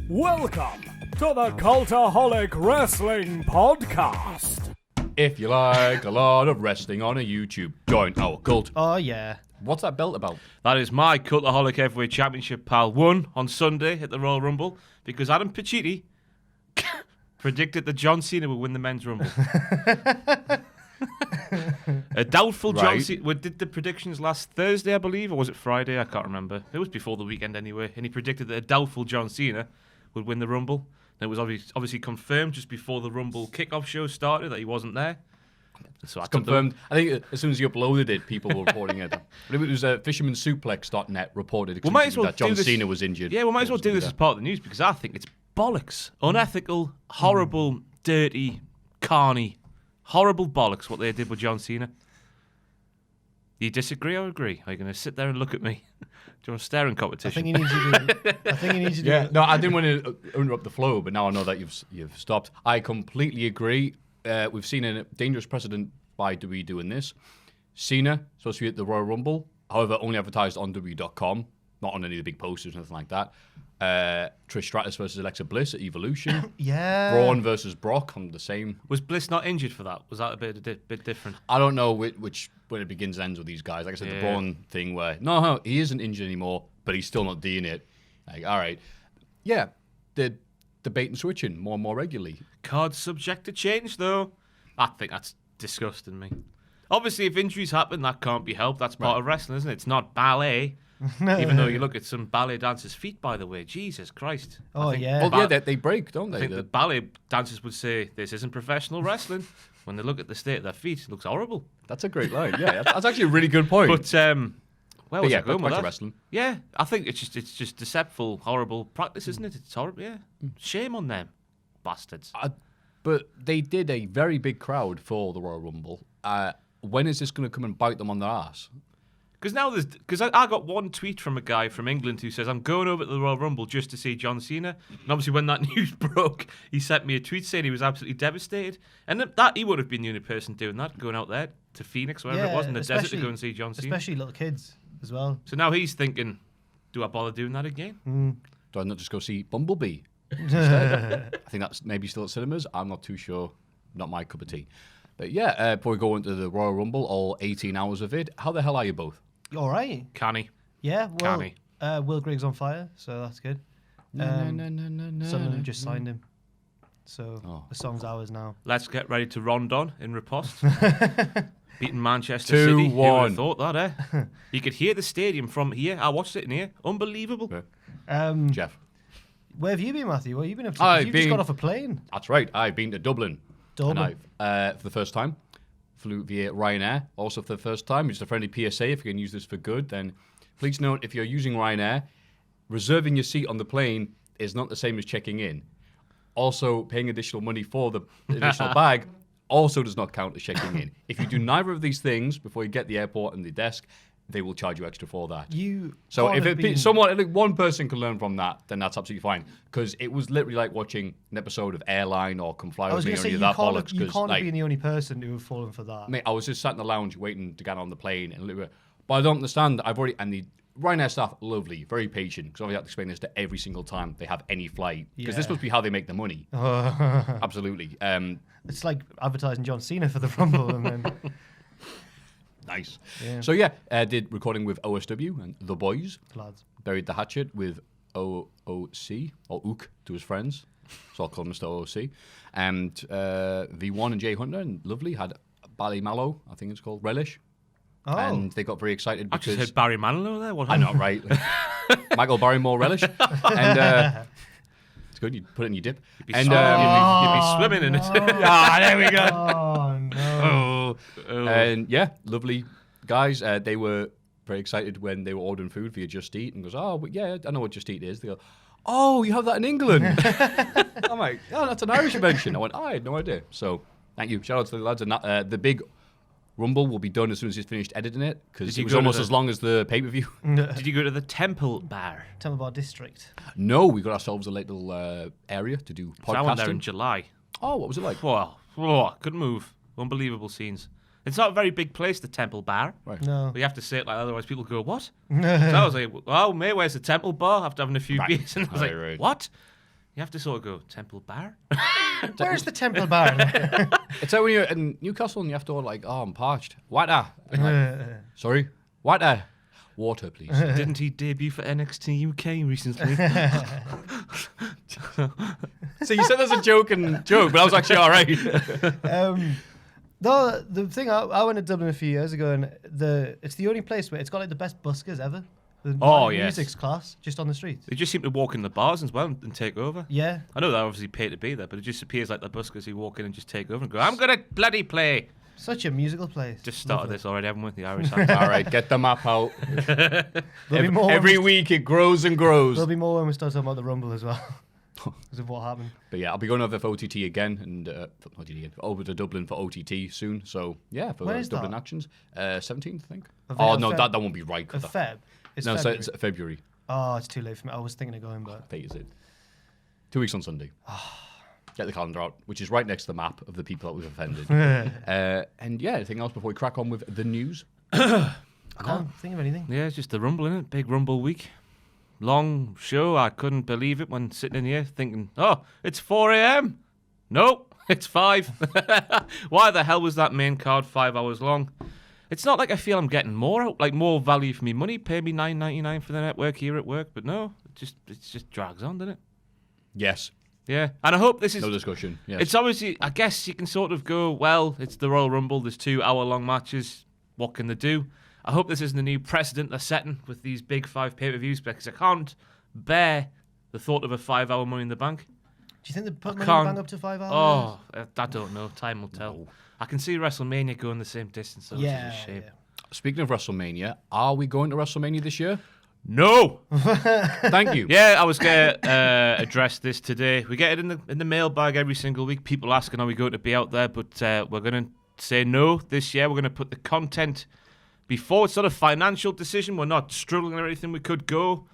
Welcome to the Cultaholic Wrestling Podcast. If you like a lot of wrestling on a YouTube, join our cult. Oh, yeah. What's that belt about? That is my Cultaholic Heavyweight Championship, pal. Won on Sunday at the Royal Rumble because Adam Pacitti predicted that John Cena would win the Men's Rumble. A doubtful John Cena. We did the predictions last Thursday, I believe, or was it Friday? I can't remember. It was before the weekend anyway. And he predicted that a doubtful John Cena would win the Rumble. And it was obviously confirmed just before the Rumble kickoff show started that he wasn't there. So I Confirmed. I think as soon as you uploaded it, people were reporting it. But it was fishermansuplex.net reported that John Cena was injured. Yeah, we might as well do this as part of the news because I think it's bollocks. Unethical, horrible, dirty, carny, horrible bollocks what they did with John Cena. You disagree or agree? Are you going to sit there and look at me? Do you want a staring competition? I think he needs to do Yeah, no, I didn't want to interrupt the flow, but now I know that you've stopped. I completely agree. We've seen a dangerous precedent by WWE doing this. Cena supposed to be at the Royal Rumble, however, only advertised on WWE.com, not on any of the big posters or anything like that. Trish Stratus versus Alexa Bliss at Evolution. Yeah. Braun versus Brock on the same. Was Bliss not injured for that? Was that a bit different? I don't know which when it begins and ends with these guys. Like I said, the Braun thing where no, he isn't injured anymore, but he's still not doing it. Like, all right, yeah, they're bait and switching more and more regularly. Cards subject to change, though. I think that's disgusting me. Obviously, if injuries happen, that can't be helped. That's part of wrestling, isn't it? It's not ballet. Even though you look at some ballet dancers' feet, by the way, Jesus Christ. Oh, yeah. Well, yeah, they break, don't they? I think the ballet dancers would say, this isn't professional wrestling. When they look at the state of their feet, it looks horrible. That's a great line. Yeah, that's actually a really good point. But, where was I going with that? Wrestling. Yeah, I think it's just deceptive, horrible practice, isn't it? It's horrible, yeah. Shame on them, bastards. But they did a very big crowd for the Royal Rumble. When is this going to come and bite them on their ass? Because I got one tweet from a guy from England who says, I'm going over to the Royal Rumble just to see John Cena. And obviously when that news broke, he sent me a tweet saying he was absolutely devastated. And that he would have been the only person doing that, going out there to Phoenix, wherever it was, in the desert to go and see John Cena. Especially little kids as well. So now he's thinking, do I bother doing that again? Do I not just go see Bumblebee instead? I think that's maybe still at cinemas. I'm not too sure. Not my cup of tea. But yeah, before we go into the Royal Rumble, all 18 hours of it, how the hell are you both? All right. Canny. Yeah, well, Canny. Will Griggs on fire, so that's good. Sunderland just signed him. So the song's ours now. Let's get ready to Rondon in riposte. Beating Manchester City. 2-1. Who would have thought that, eh? You could hear the stadium from here. I watched it in here. Unbelievable. Jeff. Where have you been, Matthew? What have you been up to? You've just got off a plane. That's right. I've been to Dublin. Dublin. And for the first time. Flew via Ryanair, also for the first time. Just a friendly PSA, if you can use this for good, then please note, if you're using Ryanair, reserving your seat on the plane is not the same as checking in. Also, paying additional money for the additional bag also does not count as checking in. If you do neither of these things before you get the airport and the desk, they will charge you extra for that. So if one person can learn from that, then that's absolutely fine. Because it was literally like watching an episode of Airline or Come Fly With Me or any of that bollocks. You can't be the only person who have fallen for that. Mate, I was just sat in the lounge waiting to get on the plane, but I don't understand. And the Ryanair staff, lovely, very patient. Because obviously I have to explain this to every single time they have any flight. Because this must be how they make the money. Absolutely. It's like advertising John Cena for the Rumble and then. Nice. Yeah. So yeah, did recording with OSW and the boys. Lads. Buried the hatchet with OOC or Ook to his friends. So I'll call him Mr. OOC. And V1 and Jay Hunter and Lovely had Ballymallow, I think it's called, Relish. Oh. And they got very excited because... I just heard Barry Manilow there. What I know, right? Michael Barrymore Relish. And it's good, you put it in your dip. You'd be swimming in it. There we go. Oh, no. And yeah, lovely guys. They were very excited when they were ordering food via Just Eat and goes, oh, yeah, I know what Just Eat is. They go, oh, you have that in England? I'm like, oh, that's an Irish invention. I went, I had no idea. So thank you. Shout out to the lads. And the big Rumble will be done as soon as he's finished editing it because it was almost as long as the pay-per-view. Did you go to the Temple Bar? Temple Bar District. No, we got ourselves a little area to do podcasting. I went there in July. Oh, what was it like? Good move. Unbelievable scenes. It's not a very big place, the Temple Bar. Right. No. But you have to say it like otherwise people go, what? So I was like, oh, mate, where's the Temple Bar? After having a few beers. And I was like, what? You have to sort of go, Temple Bar? Where's the Temple Bar? It's like when you're in Newcastle and you have to order, like, oh, I'm parched. Water. Sorry? Water. Water, please. Didn't he debut for NXT UK recently? So you said there's a joke, but I was actually all right. Though the thing, I went to Dublin a few years ago, and it's the only place where it's got like the best buskers ever. The music's class, just on the streets. They just seem to walk in the bars as well and take over. Yeah. I know they're obviously paid to be there, but it just appears like the buskers who walk in and just take over and go, I'm going to bloody play. Such a musical place. Just started this already, haven't we? The Irish All right, get the map out. Every week it grows and grows. There'll be more when we start talking about the Rumble as well. Because of what happened. But yeah, I'll be going over for OTT again and over to Dublin for OTT soon. So yeah, for when is Dublin that? Actions, 17th, I think. Of No, Feb? that won't be right. Of Feb? No, February. it's February. Oh, it's too late for me. I was thinking of going, but... Fate is it. 2 weeks on Sunday. Get the calendar out, which is right next to the map of the people that we've offended. And yeah, anything else before we crack on with the news? I can't think of anything. Yeah, it's just the Rumble, innit? Big Rumble week. Long show. I couldn't believe it when sitting in here thinking, oh, it's 4 a.m. Nope, it's 5. Why the hell was that main card 5 hours long? It's not like I feel I'm getting more out, like more value for me money. Pay me $9.99 for the network here at work, but no, it just drags on, doesn't it? Yes. Yeah, and I hope this is... No discussion. Yes. It's obviously, I guess you can sort of go, well, it's the Royal Rumble, there's 2 hour-long matches, what can they do? I hope this isn't a new precedent they're setting with these big 5 pay-per-views, because I can't bear the thought of a 5 hour Money in the Bank. Do you think they put Money in the Bank up to 5 hours? Oh, I don't know. Time will tell. No. I can see WrestleMania going the same distance, so which is a shame. Yeah. Speaking of WrestleMania, are we going to WrestleMania this year? No. Thank you. Yeah, I was going to address this today. We get it in the mailbag every single week. People asking, are we going to be out there? But we're going to say no this year. We're going to put the content before. It's not a financial decision. We're not struggling or anything. We could go.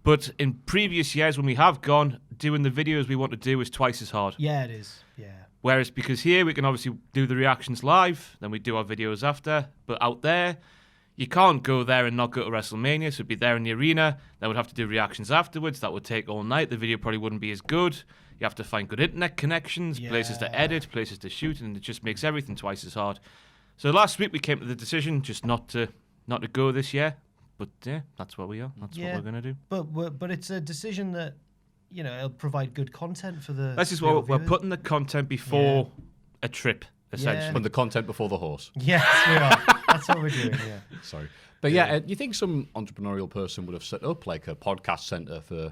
But in previous years when we have gone, doing the videos we want to do is twice as hard. Yeah, it is. Yeah. Whereas because here we can obviously do the reactions live, then we do our videos after. But out there, you can't go there and not go to WrestleMania. So it'd be there in the arena. Then we'd have to do reactions afterwards. That would take all night. The video probably wouldn't be as good. You have to find good internet connections, places to edit, places to shoot, and it just makes everything twice as hard. So last week we came to the decision just not to go this year. But yeah, that's what we are. That's what we're going to do. But it's a decision that, you know, it'll provide good content for the... This is what we're putting the content before a trip, essentially. Putting the content before the horse. Yes, we are. That's what we're doing, yeah. Sorry. But yeah, you think some entrepreneurial person would have set up like a podcast center for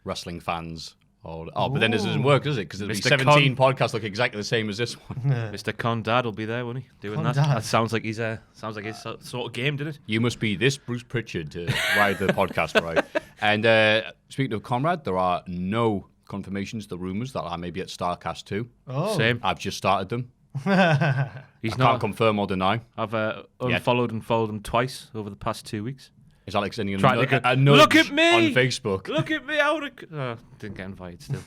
wrestling fans? But then this doesn't work, does it? Because there'll be 17 podcasts look exactly the same as this one. Mr. Condad will be there, won't he? Doing that. That sounds like his sort of game, didn't it? You must be this Bruce Pritchard to ride the podcast, right? And speaking of Conrad, there are no confirmations, the rumours that I may be at StarCast 2. Oh. Same. I've just started them. I can't confirm or deny. I've unfollowed and followed him twice over the past 2 weeks. Is Alex sending a nudge look at me on Facebook? Look at me! Didn't get invited still.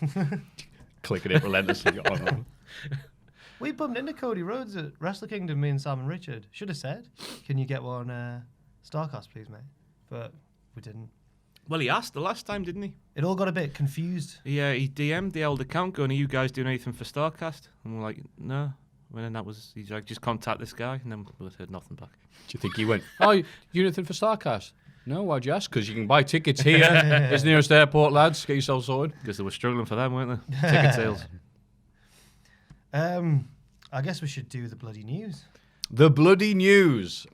Clicking it relentlessly. We bumped into Cody Rhodes at Wrestle Kingdom, me and Sam and Richard. Should have said, can you get one StarCast, please, mate? But we didn't. Well, he asked the last time, didn't he? It all got a bit confused. Yeah, he DM'd the old account going, are you guys doing anything for StarCast? And we're like, no. And he's like, just contact this guy. And then we heard nothing back. Do you think he went, you doing anything for StarCast? No, why'd you ask? Because you can buy tickets here. It's nearest airport, lads. Get yourself sorted. Because they were struggling for them, weren't they? Ticket sales. I guess we should do the bloody news. The bloody news.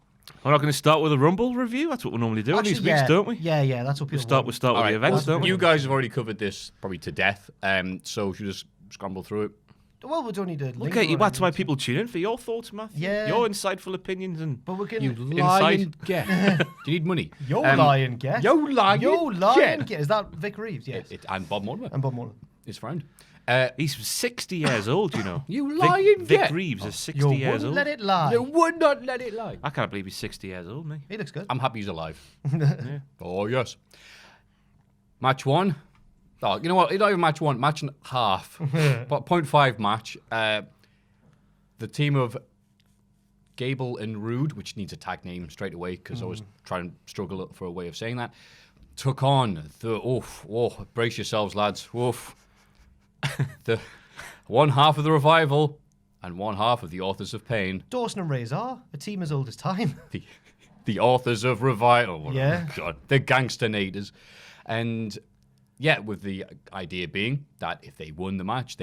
We're not going to start with a Rumble review. That's what we normally do in these weeks, don't we? Yeah, that's what people want. We start with the events, don't we? You guys have already covered this probably to death, so should we just scramble through it? Well, we don't need to... Look at you. That's why people tune in, for your thoughts, Maffew. Yeah. Your insightful opinions and... But we're going You lying get. Do you need money? Yo lying get. Yo lying get. Is that Vic Reeves? Yes. And Bob Mortimer. His friend. He's 60 years old, you know. You lying Vic Reeves is 60 years old. Let it lie. You would not let it lie. I can't believe he's 60 years old, mate. He looks good. I'm happy he's alive. Yeah. Oh, yes. Match 1. Oh, you know what? It's not even match 1. Match and a half. But 0.5 match. The team of Gable and Rude, which needs a tag name straight away because I was trying to struggle for a way of saying that, took on the... brace yourselves, lads. the one half of the Revival and one half of the Authors of Pain. Dawson and Razor, a team as old as time. The Authors of Revival. Yeah. Oh, God. The Gangsternators. And yeah, with the idea being that if they won the match,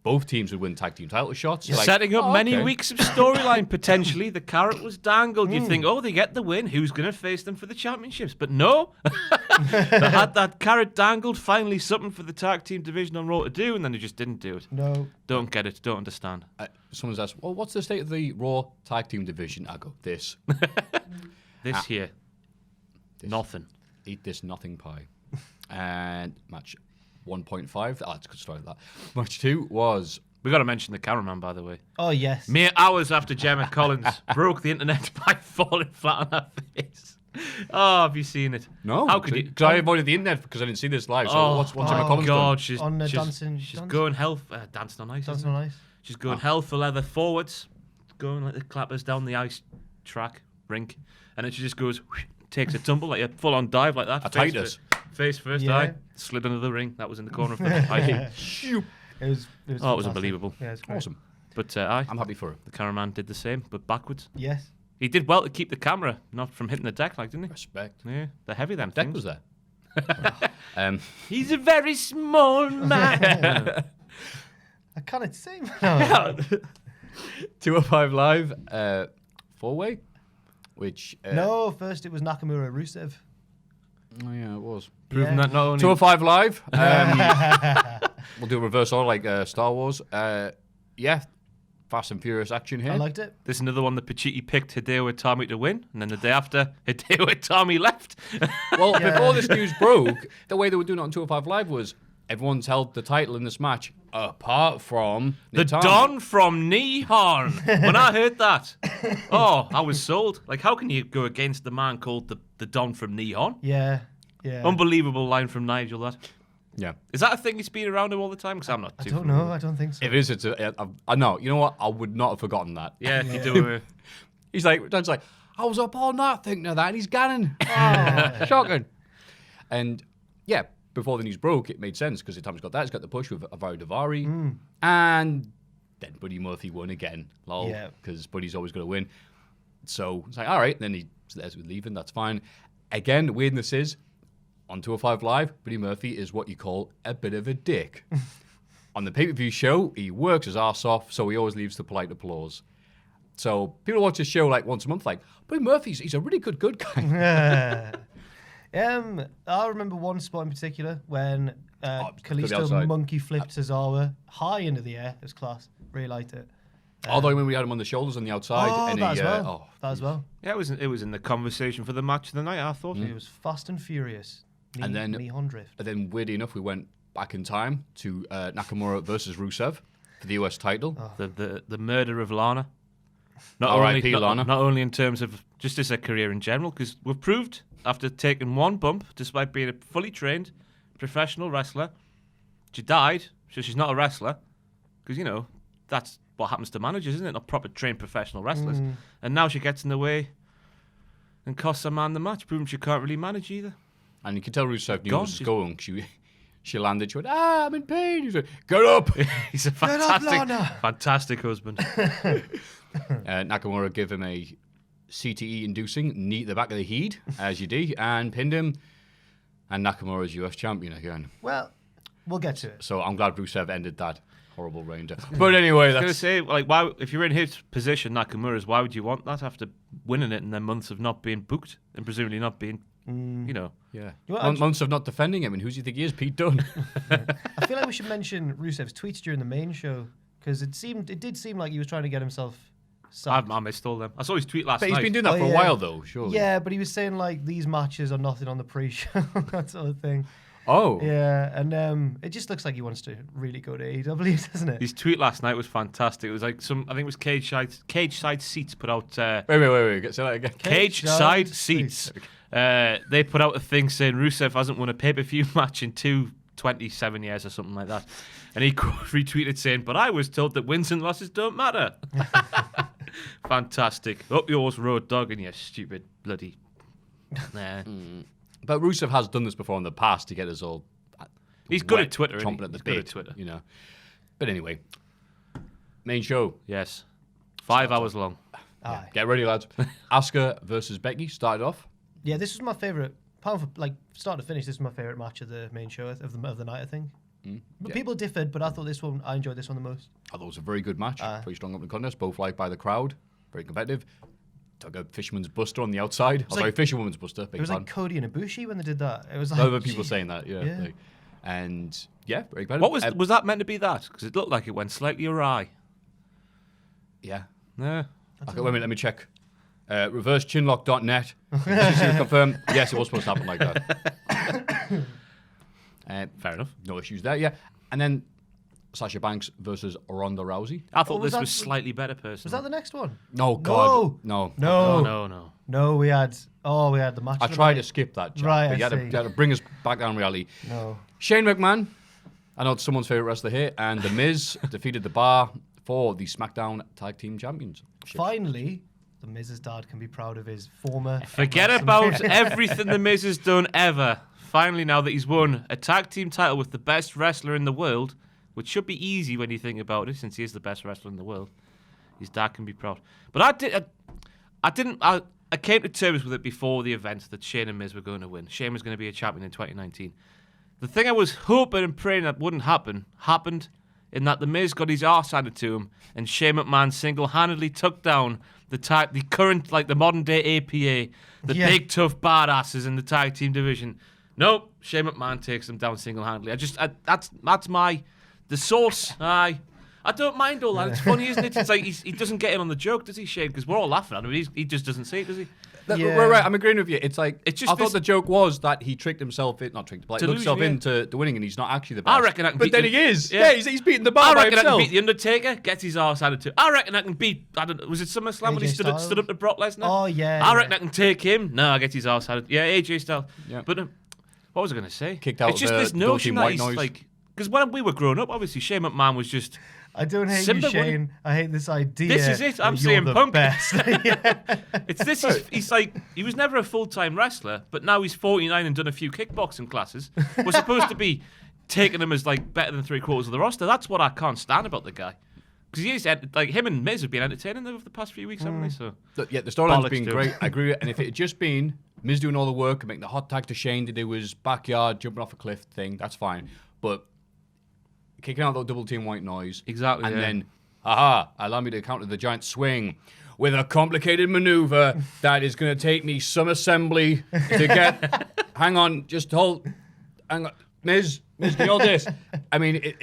both teams would win tag team title shots. You're setting up many weeks of storyline, potentially. The carrot was dangled. You'd think, they get the win. Who's going to face them for the championships? But no. They had that carrot dangled, finally something for the tag team division on Raw to do, and then they just didn't do it. No. Don't get it. Don't understand. Someone's asked, well, what's the state of the Raw tag team division? I go, this. This here. Nothing. Eat this nothing pie. And match 1.5. That's a good story. That match 2 was. We got to mention the cameraman, by the way. Oh, yes. Mere hours after Gemma Collins broke the internet by falling flat on her face. Oh, have you seen it? No. How could you? Because I avoided the internet because I didn't see this live. So what's Gemma Collins God, done? she's On the she's, dancing. she's going dancing on ice. Dancing on ice. She's going hell for leather forwards, going like the clappers down the ice track rink, and then she just goes, takes a tumble like a full-on dive like that. Face first, Yeah. slid under the ring. That was in the corner of the eye. It was was unbelievable. Yeah, it's great. Awesome. But I'm happy for her. the cameraman did the same, but backwards. Yes. He did well to keep the camera not from hitting the deck, like, didn't he? Respect. Yeah, they're heavy, them Deck things. was there. He's a very small man. I can't sing. 205 Live, 4-way, which. No, first it was Nakamura Rusev. Oh, yeah, it was. Proving that not only 205 Live. We'll do a reverse order like Star Wars. Yeah, Fast and Furious action here. I liked it. There's another one that Pacitti picked Hideo Itami to win, and then the day after, Hideo Itami left. Well, before this news broke, the way they were doing it on 205 Live was everyone's held the title in this match apart from The Itami. Don from Nihon. When I heard that, I was sold. Like, how can you go against the man called the Don from Nihon? Yeah. Yeah. Unbelievable line from Nigel, that. Yeah. Is that a thing he's been around him all the time? Because I'm not I too don't familiar. know. I don't think so. If it is, it's I know. You know what? I would not have forgotten that. Yeah, you do. He's like, Don's like, I was up all night thinking of that, and he's ganning. Oh, shocking. And yeah, before the news broke, it made sense because Itami's got that. He's got the push with Avaru Davari. And then Buddy Murphy won again. Lol. Yeah. Because Buddy's always going to win. So it's like, all right. And then he's leaving. That's fine. Again, the weirdness is, on 205 Live, Buddy Murphy is what you call a bit of a dick. On the pay-per-view show, he works his ass off, so he always leaves the polite applause. So people watch his show like once a month, like, Buddy Murphy's he's a really good guy. I remember one spot in particular when to the Kalisto outside. monkey flipped Tozawa high into the air. It was class. Really liked it. Although when we had him on the shoulders on the outside, and that he, as well. That as well. Yeah, it was in the conversation for the match of the night, I thought. It was fast and furious. And then- Nihon drift. and then weirdly enough, we went back in time to Nakamura versus Rusev for the US title. The murder of Lana. R.I.P. Lana. Not only in terms of just as a career in general, because we've proved after taking one bump, despite being a fully trained professional wrestler, she died, so she's not a wrestler. Because, that's what happens to managers, isn't it? Not proper trained professional wrestlers. And now she gets in the way and costs a man the match, proving she can't really manage either. And you can tell Rusev knew God, what was going. She landed. She went, I'm in pain. He said, get up. He's a up, Lana. fantastic husband. Nakamura gave him a CTE-inducing knee to the back of the head, as you do, and pinned him. And Nakamura's US champion again. Well, we'll get to it. So I'm glad Rusev ended that horrible reign. But anyway, I was going to that's... say, like, why? If you're in his position, Nakamura's, why would you want that after winning it and then months of not being booked and presumably not being, Yeah. know, Months of not defending him, and who do you think he is? Pete Dunne. I feel like we should mention Rusev's tweets during the main show because it did seem like he was trying to get himself sacked. I missed all them. I saw his tweet last But night. he's been doing that for a yeah. while, though, surely. Yeah, but he was saying like these matches are nothing on the pre-show, that sort of thing. Oh. Yeah, and it just looks like he wants to really go to AEW, doesn't it? His tweet last night was fantastic. It was like I think it was Cage Side Seats put out. Wait. Say that again. Cage Side Seats. They put out a thing saying Rusev hasn't won a pay-per-view match in 27 years or something like that. And he retweeted saying, but I was told that wins and losses don't matter. Fantastic. Up yours, Road Dogg, and you stupid bloody... Nah. But Rusev has done this before in the past to get us all He's good wet, at Twitter, isn't he? chomping at the He's good bit, at Twitter. you know. But anyway, main show. Yes. 5 hours long. Aye. Get ready, lads. Asuka versus Becky started off. Yeah, this was my favourite. Apart from like start to finish, this is my favourite match of the main show of the night, I think. But people differed, but I thought I enjoyed this one the most. I thought it was a very good match. Pretty strong opening contest. Both liked by the crowd. Very competitive. Took a Fisherman's Buster on the outside. Fisherwoman's Buster. It was like Cody and Ibushi when they did that. It was like other people saying that, yeah. Yeah. And yeah, very competitive. What was that meant to be that? Because it looked like it went slightly awry. Yeah. Yeah. Okay, wait a minute, let me check. Reversechinlock.net. She's going to confirm, yes, it was supposed to happen like that. Fair enough. No issues there, yeah. And then Sasha Banks versus Ronda Rousey. I thought was this that- was slightly better, personally. Was that the next one? No, God. No. No, we had the match. I of the tried night. to skip that, Jack, Right, but I you see. had to bring us back down reality. No. Shane McMahon, I know it's someone's favourite wrestler here, and The Miz defeated The Bar for the SmackDown Tag Team Champions. Finally, the Miz's dad can be proud of his former. Forget about everything The Miz has done ever. Finally, now that he's won a tag team title with the best wrestler in the world, which should be easy when you think about it, since he is the best wrestler in the world, his dad can be proud. But I came to terms with it before the event that Shane and Miz were going to win. Shane was going to be a champion in 2019. The thing I was hoping and praying that wouldn't happen happened, in that the Miz got his arse handed to him, and Shane McMahon single-handedly took down the current, like the modern day APA, the big tough badasses in the tag team division. Nope, Shane McMahon takes them down single-handedly. That's the source. I don't mind all that. It's funny, isn't it? It's like he doesn't get in on the joke, does he, Shane? Because we're all laughing at him. He just doesn't see it, does he? Yeah. We're right, I'm agreeing with you. It's like, It's just I thought the joke was that he tricked himself in, not tricked, but looked himself into winning, and he's not actually the best. I reckon I can but beat then the- he is. Yeah. Yeah, he's beating the bar I by reckon I can himself. beat The Undertaker, gets his arse handed to. I reckon I can beat, was it SummerSlam when he AJ stood Styles? up to Brock Lesnar? Oh, yeah. I reckon I can take him. No, I get his arse handed. Yeah, AJ Styles. Yeah. But what was I going to say? Kicked out It's just the this double notion team that white he's noise. like, because when we were growing up, obviously Shane McMahon was just. I don't hate Simba, you, Shane. I hate this idea. This is it. I'm that you're saying the Punk. best. Yeah. It's this. He's like, he was never a full-time wrestler, but now he's 49 and done a few kickboxing classes. We're supposed to be taking him as like better than 3/4 of the roster. That's what I can't stand about the guy. Because he is like, him and Miz have been entertaining over the past few weeks, haven't they? So Yeah, the storyline's Bollocks been to him. great. I agree with it. And if it had just been Miz doing all the work and making the hot tag to Shane to do his backyard jumping off a cliff thing, that's fine. But kicking out that double team white noise. Exactly, And yeah. then, allow me to counter the giant swing with a complicated maneuver that is going to take me some assembly to get. Hang on. Miz, can you hold this? I mean,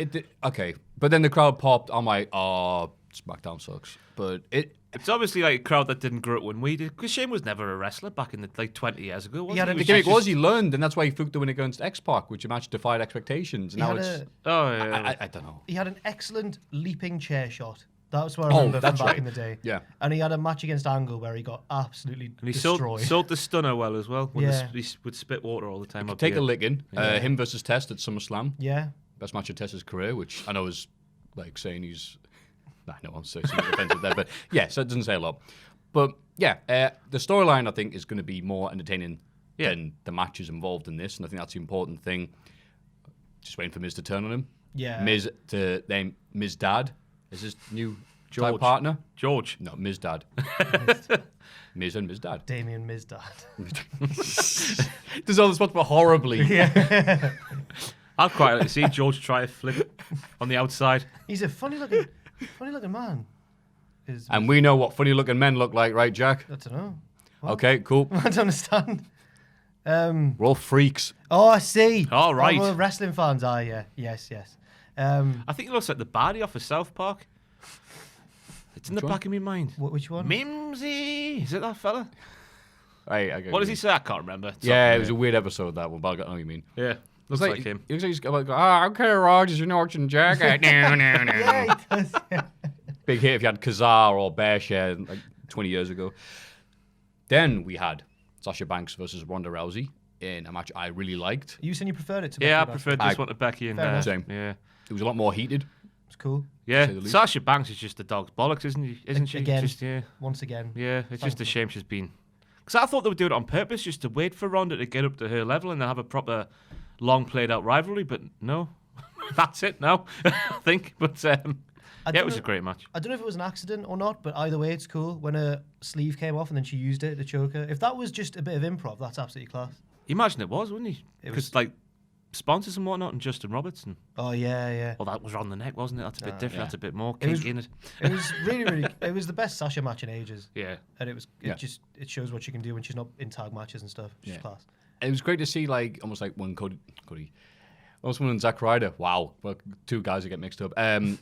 okay. But then the crowd popped. I'm like, oh, SmackDown sucks. But it's obviously like a crowd that didn't grow up when we did. Because Shane was never a wrestler back in the 20 years ago. Was had he? a the Was gimmick just- was he learned, and that's why he fluked the win against X-Pac, which a match defied expectations. And He now had it's. Oh yeah. I don't know. He had an excellent leaping chair shot. That's what I remember from that's back right. in the day. Yeah. And he had a match against Angle where he got absolutely And he destroyed. sold the stunner well as well. When Yeah. he would spit water all the time. up Take here. a licking. Him versus Test at SummerSlam. Yeah. Best match of Test's career, which I know is like saying he's. Nah, no, I'm saying something offensive there, but yeah, so it doesn't say a lot. But yeah, the storyline I think is going to be more entertaining than the matches involved in this, and I think that's the important thing. Just waiting for Miz to turn on him. Yeah. Miz to name Miz Dad is his new George. tag partner. George. No, Miz Dad. Miz and Miz Dad. Damien Mizdad. There's all this much more horribly. Yeah. I'd quite like to see George try a flip on the outside. He's a funny looking man. And we know what funny looking men look like, right, Jack? I don't know. Okay, cool. I don't understand. We're all freaks. Oh, I see. Oh, right. Oh, well, wrestling fans are, yeah. Yes. I think he looks like the baddie off of South Park. It's in the Which one? back of my mind. Which one? Mimsy! Is it that fella? Right, What does he say? I can't remember. It's Yeah, off it was my a weird episode, that one, but I know what you mean. head. Yeah, looks like him. He looks like he's like, okay, Rogers, you're watching Jack. No. Yeah, he does. Yeah. Big hit if you had Kazar or Bearshare like 20 years ago. Then we had Sasha Banks versus Ronda Rousey in a match I really liked. You saying you preferred it to Yeah, I Becky, preferred this one to Becky and Fair enough. Same. Yeah. It was a lot more heated. It's cool. Yeah, say the least. Sasha Banks is just the dog's bollocks, isn't she? Again. Just, yeah. Once again. Yeah, it's just a Thankfully. shame she's been. Because I thought they would do it on purpose, just to wait for Ronda to get up to her level and then have a proper long played out rivalry, but no, that's it now. I think, but it was a great match. I don't know if it was an accident or not, but either way, it's cool. When her sleeve came off and then she used it to choke her. If that was just a bit of improv, that's absolutely class. You imagine it was, wouldn't you? Because like sponsors and whatnot, and Justin Robertson. Oh yeah. Well, that was around the neck, wasn't it? That's a bit different. Yeah. That's a bit more kinky in it. It was really. It was the best Sasha match in ages. Yeah, and it shows what she can do when she's not in tag matches and stuff. She's class. It was great to see, like, almost like when Cody, almost when Zack Ryder. Wow, well, two guys that get mixed up.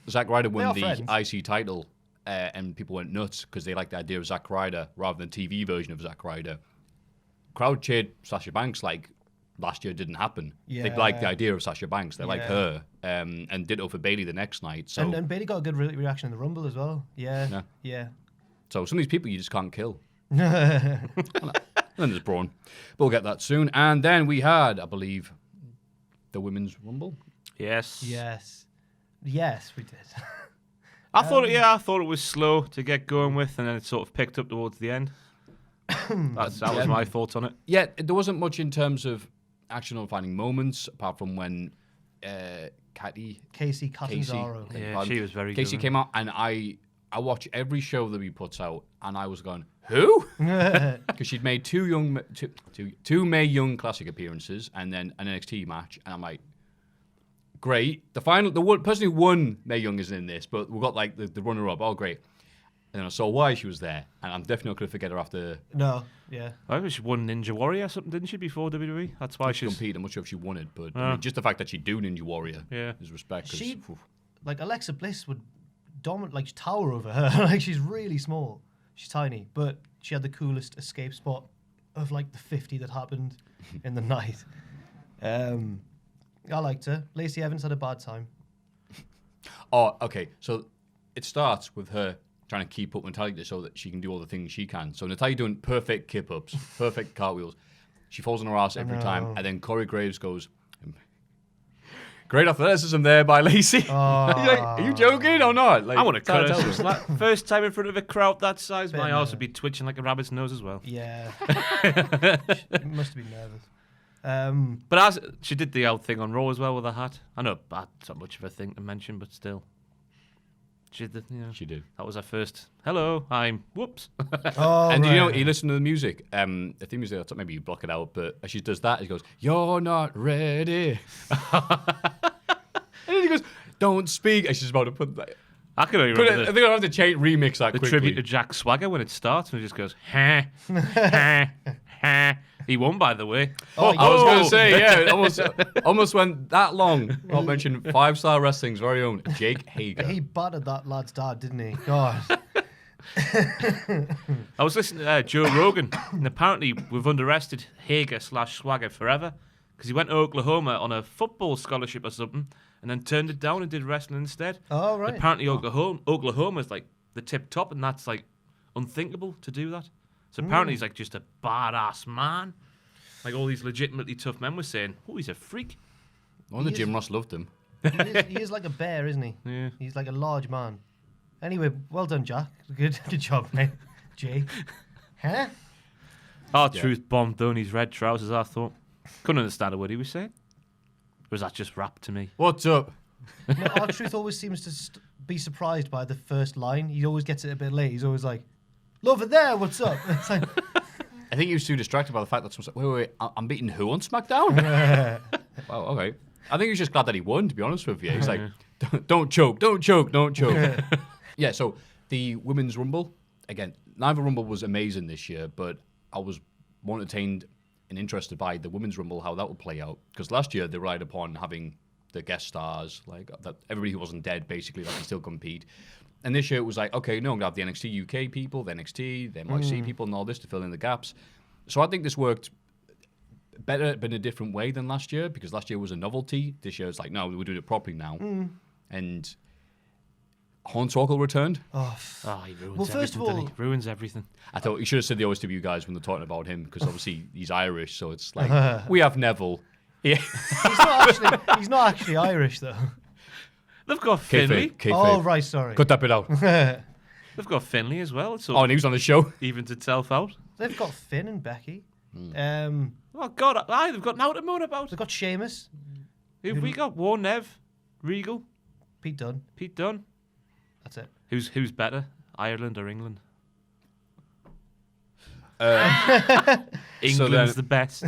Zack Ryder won the IC title, and people went nuts because they liked the idea of Zack Ryder rather than the TV version of Zack Ryder. Crowd cheered Sasha Banks like last year didn't happen. Yeah. They liked the idea of Sasha Banks. They like her, and ditto for Bayley the next night. So and Bayley got a good reaction in the Rumble as well. Yeah. So some of these people you just can't kill. And then there's Braun. But we'll get that soon. And then we had, I believe, the Women's Rumble. Yes, we did. I thought it was slow to get going with, and then it sort of picked up towards the end. that was my thoughts on it. Yeah, there wasn't much in terms of action or finding moments, apart from when Casey Catanzaro. Yeah, she was very Casey good. came out, and I watch every show that he puts out, and I was going, who? Because she'd made two Mae Young Classic appearances, and then an NXT match, and I'm like, great. The person who won Mae Young isn't in this, but we've got like the runner-up. Oh, great. And then I saw why she was there, and I'm definitely not going to forget her after. No, yeah. I think she won Ninja Warrior or something, didn't she, before WWE? That's why she competed. I'm not sure if she won it, but I mean, just the fact that she'd do Ninja Warrior is respect. She, like Alexa Bliss would tower over her. Like, she's really small. She's tiny, but she had the coolest escape spot of like the 50 that happened in the night. I liked her. Lacey Evans had a bad time. Oh, okay. So it starts with her trying to keep up with Natalya so that she can do all the things she can. So Natalya doing perfect kip-ups, perfect cartwheels. She falls on her ass every time. And then Corey Graves goes, great athleticism there by Lacey. Are you joking or not? Like, I want to cut her. First time in front of a crowd that size, my arse would be twitching like a rabbit's nose as well. Yeah. She must have been nervous. But as she did the old thing on Raw as well with her hat. I know that's not much of a thing to mention, but still. She did. She did. That was her first. Hello, I'm. Whoops. And you listen to the music. The theme music. Maybe you block it out, but as she does that, he goes, "You're not ready." And then he goes, "Don't speak." And she's about to put that. I can only remember. I think I have to remix that. The quickly. tribute to Jack Swagger when it starts, and he just goes, "Ha, ha, ha." He won, by the way. I was going to say, it almost went that long. Not mention 5-Star Wrestling's very own Jake Hager. He battered that lad's dad, didn't he? God. I was listening to Joe Rogan, and apparently we've underestimated Hager/Swagger forever because he went to Oklahoma on a football scholarship or something, and then turned it down and did wrestling instead. Oh, right. And apparently Oklahoma's like the tip top, and that's like unthinkable to do that. So apparently he's like just a badass man. Like all these legitimately tough men were saying, oh, he's a freak. The Jim Ross loved him. He is like a bear, isn't he? Yeah. He's like a large man. Anyway, well done, Jack. Good job, mate. Jay. Huh? R-Truth bombed Dhoni's red trousers, I thought. Couldn't understand a word he was saying. Or was that just rap to me? What's up? No, R-Truth always seems to be surprised by the first line. He always gets it a bit late. He's always like, "Over there, what's up?" It's like, I think he was too distracted by the fact that someone's like, wait, I'm beating who on SmackDown? Wow, okay. I think he was just glad that he won, to be honest with you. He's like, don't choke. Yeah, so the Women's Rumble, again, neither Rumble was amazing this year, but I was more entertained and interested by the Women's Rumble, how that would play out. Because last year they relied upon having the guest stars, like that everybody who wasn't dead, basically, that can still compete. And this year it was like, okay, no, I'm going to have the NXT UK people, the NXT, the NYC people, and all this to fill in the gaps. So I think this worked better, but in a different way than last year, because last year was a novelty. This year it's like, no, we're doing it properly now. And Hornswoggle returned. He ruins Well, first everything, of all- doesn't he? Ruins everything. I thought you should have said the OSW guys when they're talking about him, because obviously he's Irish, so it's like, we have Neville. Yeah. he's not actually Irish, though. They've got Finley. Oh, right, sorry. Cut that bit out. They've got Finley as well. So And he was on the show. even to itself out. They've got Finn and Becky. Oh, God. They've got now to moan about. They've got Sheamus, Who've we got? War Nev, Regal, Pete Dunne. Pete Dunne. That's it. Who's better, Ireland or England? England's the best.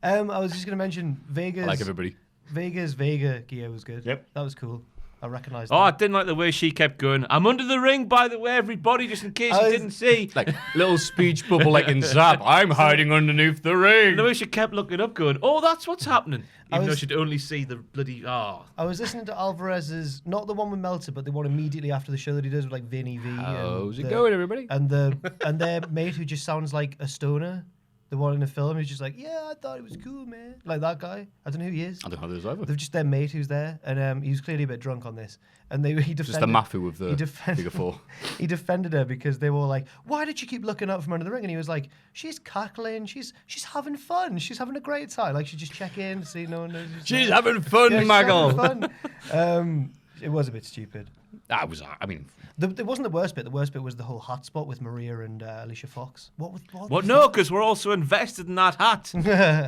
I was just going to mention Vega's. I like everybody. Vega's Vega gear was good. Yep. That was cool. I recognised Oh, I that. didn't like the way she kept going. I'm under the ring, by the way, everybody, just in case you didn't see. Like little speech bubble like in Zap. I'm hiding underneath the ring. The way she kept looking up, going, "Oh, that's what's happening," even though was- she'd only see the bloody. Oh, I was listening to Alvarez's, not the one with Meltzer, but the one immediately after the show that he does with like Vinny V. How's it and going, everybody? And their mate who just sounds like a stoner. The one in the film who's just like, yeah, I thought it was cool, man. Like that guy. I don't know who he is. I don't know who this either. They've just their mate who's there, and he was clearly a bit drunk on this. And he defended. Just the Maffew of the Figure 4. He defended her because they were like, why did you keep looking up from under the ring? And he was like, she's cackling, she's having fun, she's having a great time. Like she just check in, see no one knows. She's having fun, Yeah, she's Maggle. having fun. It was a bit stupid. That was, I mean, It wasn't the worst bit. The worst bit was the whole hat spot with Maria and Alicia Fox. What? well, no, because we're also invested in that hat.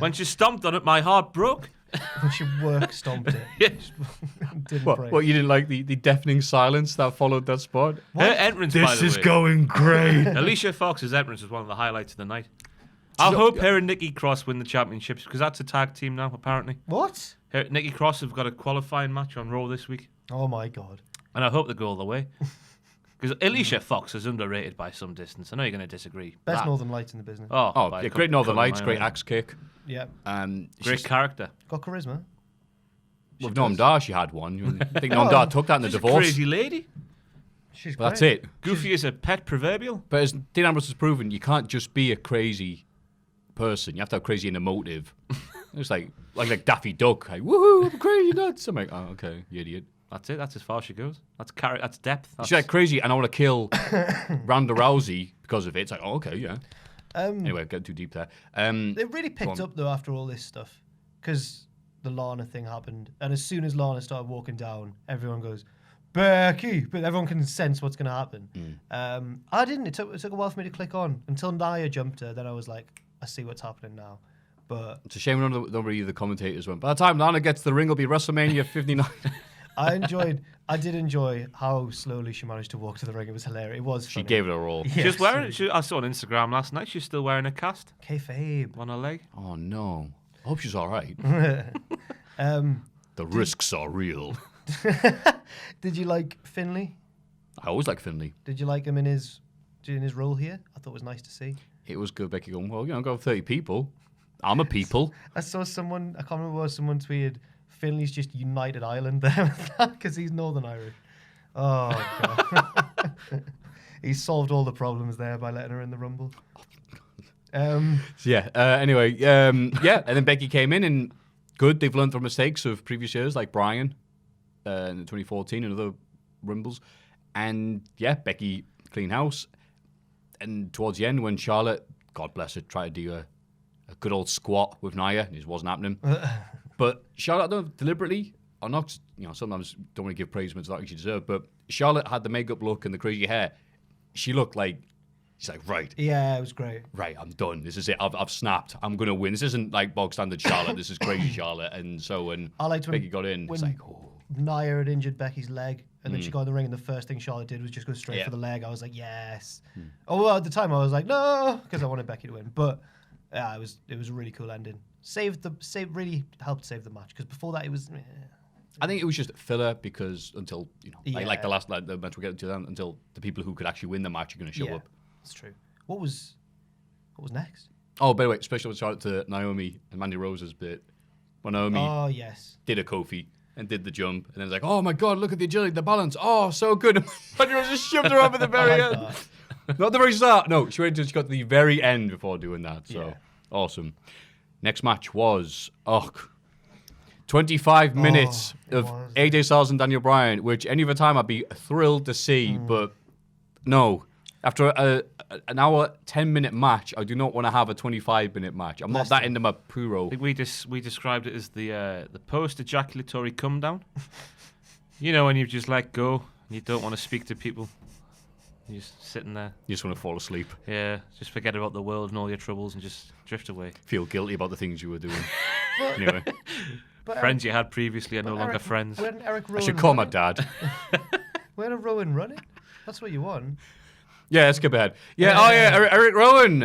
When she stomped on it, my heart broke. When she work stomped it. Yes. Didn't break. what you didn't like the deafening silence that followed that spot? Her entrance, by the way. going great. Alicia Fox's entrance was one of the highlights of the night. I hope her and Nikki Cross win the championships because that's a tag team now, apparently. What? Nikki Cross have got a qualifying match on Raw this week, Oh my god. and I hope they go all the way. Because Alicia Fox is underrated by some distance. I know you're going to disagree. Best That- Northern Lights in the business. Oh, by yeah, a great Northern couple of Lights, great miles. axe kick. Yeah. Great character. Got charisma. With Noam Dar, she had one. I think Noam Dar took that in the She's a divorce. crazy lady. She's But that's great. it. Goofy as a pet proverbial. But as Dean Ambrose has proven, you can't just be a crazy person. You have to have crazy in a motive. It's like Daffy Duck. Like, woohoo, I'm crazy nuts. I'm like, oh, okay, you idiot. That's it. That's as far as she goes. That's That's depth. That's She's like crazy, and I want to kill Ronda Rousey because of it. It's like, oh, okay, yeah. Anyway, get too deep there. They really Go picked on. up though after all this stuff because the Lana thing happened, and as soon as Lana started walking down, everyone goes Becky, but everyone can sense what's going to happen. I didn't. It took a while for me to click on until Nia jumped her. Then I was like, I see what's happening now. But It's a shame none of the commentators went. By the time Lana gets to the ring, it'll be WrestleMania 59. I did enjoy how slowly she managed to walk to the ring. It was hilarious. It was She funny. gave it a roll. Yes. She's wearing. I saw on Instagram last night. She's still wearing a cast Kayfabe. on her leg. Oh, no. I hope she's all right. The risks are real. Did you like Finlay? I always like Finlay. Did you like him in his role here? I thought it was nice to see. It was good. Becky going, well, I've got 30 people. I'm a people. I saw someone, I can't remember what someone tweeted, Finley's just United Ireland there with that because he's Northern Irish. Oh, God. He solved all the problems there by letting her in the Rumble. Anyway, and then Becky came in and good. They've learned from mistakes of previous years, like Bryan in 2014 and other Rumbles. And yeah, Becky clean house. And towards the end, when Charlotte, God bless her, tried to do a good old squat with Nia, it just wasn't happening. But Charlotte, I don't know, deliberately, or not, sometimes don't want to give praise when it's not like she deserved, but Charlotte had the makeup look and the crazy hair. She looked like, she's like, right, Yeah, it was great. I'm done. This is it. I've snapped. I'm going to win. This isn't like bog standard Charlotte. This is crazy Charlotte. And so when I liked when Becky got in, it's when like, oh. Nia had injured Becky's leg, and then she got in the ring, and the first thing Charlotte did was just go straight for the leg. I was like, yes. Oh, well, at the time I was like, no, because I wanted Becky to win. But yeah, it was a really cool ending. Really helped save the match because before that it was. I think it was just filler because until, like Yeah. the match we're getting to then, until the people who could actually win the match are going to show up. That's true. What was next? Oh, by the way, special shout out to Naomi and Mandy Rose's bit. When Naomi Oh yes. did a Kofi and did the jump, and then it's like, oh my God, look at the agility, the balance. Oh, so good. And Mandy Rose just shoved her up at the very I like end. that. Not the very start. No, she waited until she got to the very end before doing that. So, Yeah. awesome. Next match was 25 minutes it of was. AJ Styles and Daniel Bryan, which any other time I'd be thrilled to see, but no. After an hour, 10-minute match, I do not want to have a 25-minute match. I'm not that into my pre-roll. I think we described it as the post-ejaculatory come down. When you just let go and you don't want to speak to people. You're just sitting there. You just want to fall asleep. Yeah, just forget about the world and all your troubles and just drift away. Feel guilty about the things you were doing. Anyway. But Friends you had previously are no longer friends. When Eric Rowan I should call my running- dad. When a Rowan running? That's what you want. Yeah, let's skip ahead. Yeah, Eric Rowan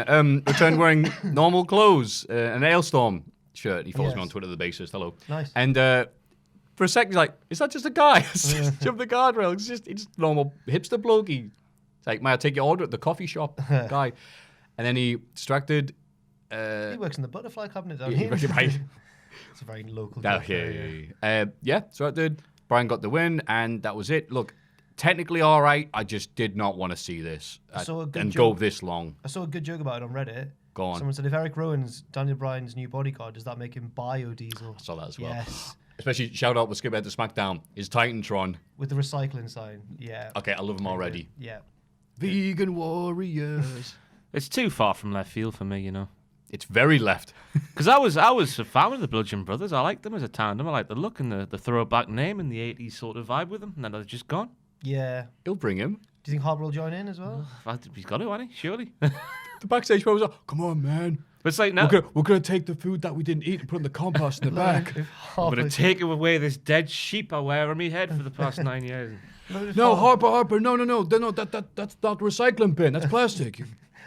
returned wearing normal clothes, an Hailstorm shirt. He follows me Yes. on Twitter, the bassist. Hello. Nice. And for a second, he's like, is that just a guy? Jump the guardrail. It's just normal hipster blokey. It's like, may I take your order at the coffee shop guy? And then he distracted. He works in the butterfly cabinet down Yeah, here. right. It's a very local Oh, job. yeah. So I did. Brian got the win, and that was it. Look, technically all right. I just did not want to see this saw a good and joke. go this long. I saw a good joke about it on Reddit. Go on. Someone said, if Eric Rowan's Daniel Bryan's new bodyguard, does that make him biodiesel? I saw that as well. Yes. Especially shout out, we'll skip ahead to SmackDown. Is Titantron. With the recycling sign. Yeah. Okay, I love him already. Yeah. Vegan warriors. It's too far from left field for me, you know. It's very left. Because I was a fan of the Bludgeon Brothers. I liked them as a tandem. I liked the look and the throwback name and the 80s sort of vibe with them. And then they're just gone. Yeah. He'll bring him. Do you think Harper will join in as well? He's got to, hasn't he? Surely. The backstage promo was like, come on, man. But it's like, now We're gonna take the food that we didn't eat and put in the compost in the back. If I'm Harper, going to take away this dead sheep I wear on my head for the past 9 years. No, Harper, no, that's not the recycling bin. That's plastic.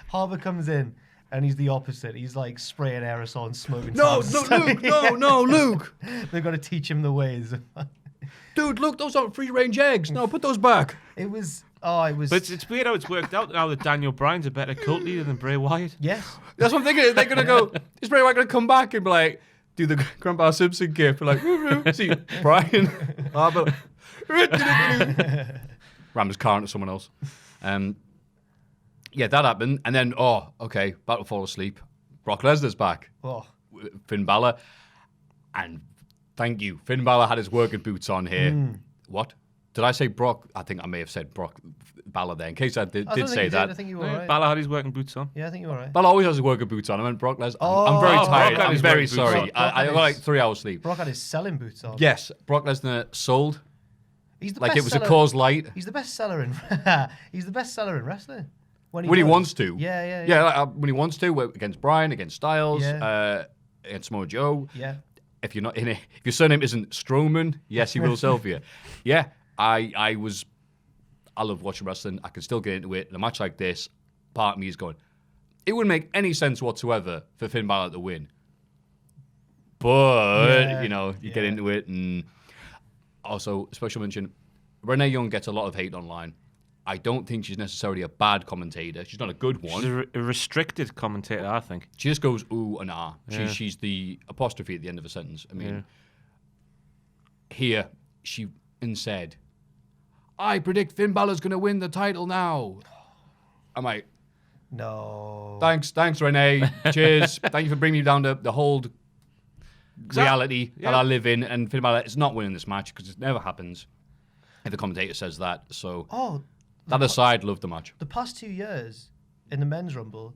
Harper comes in and he's the opposite. He's like spraying aerosol and smoking. No, cigarettes. Luke, no, Luke. They've got to teach him the ways. Dude, look, those aren't free-range eggs. No, put those back. It was. But it's weird how it's worked out now that Daniel Bryan's a better cult leader than Bray Wyatt. Yes. That's what I'm thinking. They're gonna go. Is Bray Wyatt gonna come back and be like, do the Grandpa Simpson gif? Like, see Brian, Harper, ram his car into someone else. Yeah, that happened, and then okay, about to fall asleep. Brock Lesnar's back. Oh. Finn Balor, and thank you, Finn Balor had his working boots on here. What? Did I say Brock? I think I may have said Brock Balor there. In case I did I don't think say you that. did. I think you were Yeah, right. Balor had his working boots on. Yeah, I think you were right. Balor always has his working boots on. I meant Brock Lesnar. Oh, I'm very Brock tired. had I'm his very working boots on. sorry. I got like 3 hours sleep. Brock had his selling boots on. Yes, Brock Lesnar sold He's the like best it was a seller- cause light. He's the best seller in. He's the best seller in wrestling. When When he does. wants to. Yeah. Like, when he wants to, against Bryan, against Styles, Yeah. against Samoa Joe. Yeah. If you're not in it, if your surname isn't Strowman, yes, he will sell for you. Yeah, I love watching wrestling. I can still get into it. In a match like this, part of me is going, it wouldn't make any sense whatsoever for Finn Balor to win. But, you get into it. And also, special mention, Renee Young gets a lot of hate online. I don't think she's necessarily a bad commentator. She's not a good one. She's a restricted commentator, I think. She just goes ooh and ah. Yeah. She's the apostrophe at the end of a sentence. I mean, here she said, I predict Finn Balor's going to win the title now. I'm like, No. thanks, Renee. Cheers. Thank you for bringing me down to the whole reality that I live in. And Finn Balor is not winning this match because it never happens. If the commentator says that. So that aside, love the match. The past 2 years in the men's rumble,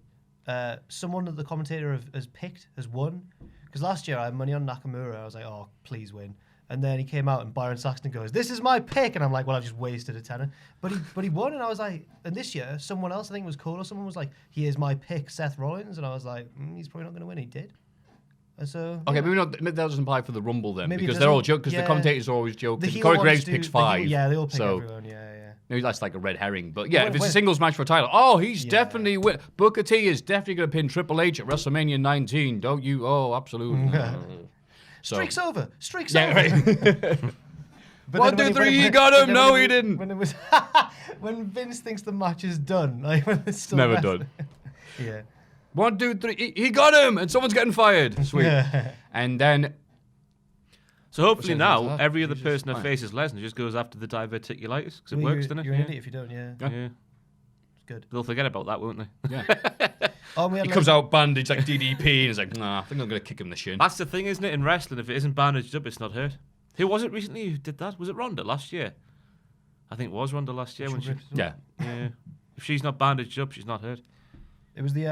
someone that the commentator has picked has won. Because last year I had money on Nakamura. I was like, oh, please win. And then he came out and Byron Saxton goes, this is my pick. And I'm like, well, I've just wasted a tenner. But he won. And I was like, and this year, someone else, I think it was Cole or someone was like, he is my pick, Seth Rollins. And I was like, he's probably not going to win. He did. And so, Okay, maybe that doesn't apply for the Rumble then, Maybe it because they're all doesn't. joking. Because Yeah. the commentators are always joking. the heel Corey ones Graves do- picks the heel- 5. Yeah, they all pick so everyone. Yeah. maybe that's like a red herring. But yeah, When- if it's when- a singles match for a title, oh, he's Yeah. definitely Booker T is definitely going to pin Triple H at WrestleMania 19. Don't you? Oh, absolutely. So, Streak's over. Streak's yeah, over. right. But 1, then 2, when 3, he when- got but him. then No, when he didn't. When it was when Vince thinks the match is done, like when it's still Never wrestling. done. Yeah. 1, 2, 3, he got him, and someone's getting fired. Sweet. Yeah. And then So hopefully What's now, that? every other Jesus, person that fine. faces Lesnar just goes after the diverticulitis because it Well, works, doesn't it? You're an idiot if you don't. Yeah. Yeah. It's good. They'll forget about that, won't they? yeah, Oh, we had he comes out bandaged like DDP, and he's like, nah, I think I'm going to kick him in the shin. That's the thing, isn't it? In wrestling, if it isn't bandaged up, it's not hurt. Who was it recently who did that? Was it Ronda last year? I think it was Ronda last year when she. Yeah. Yeah. If she's not bandaged up, she's not hurt. It was the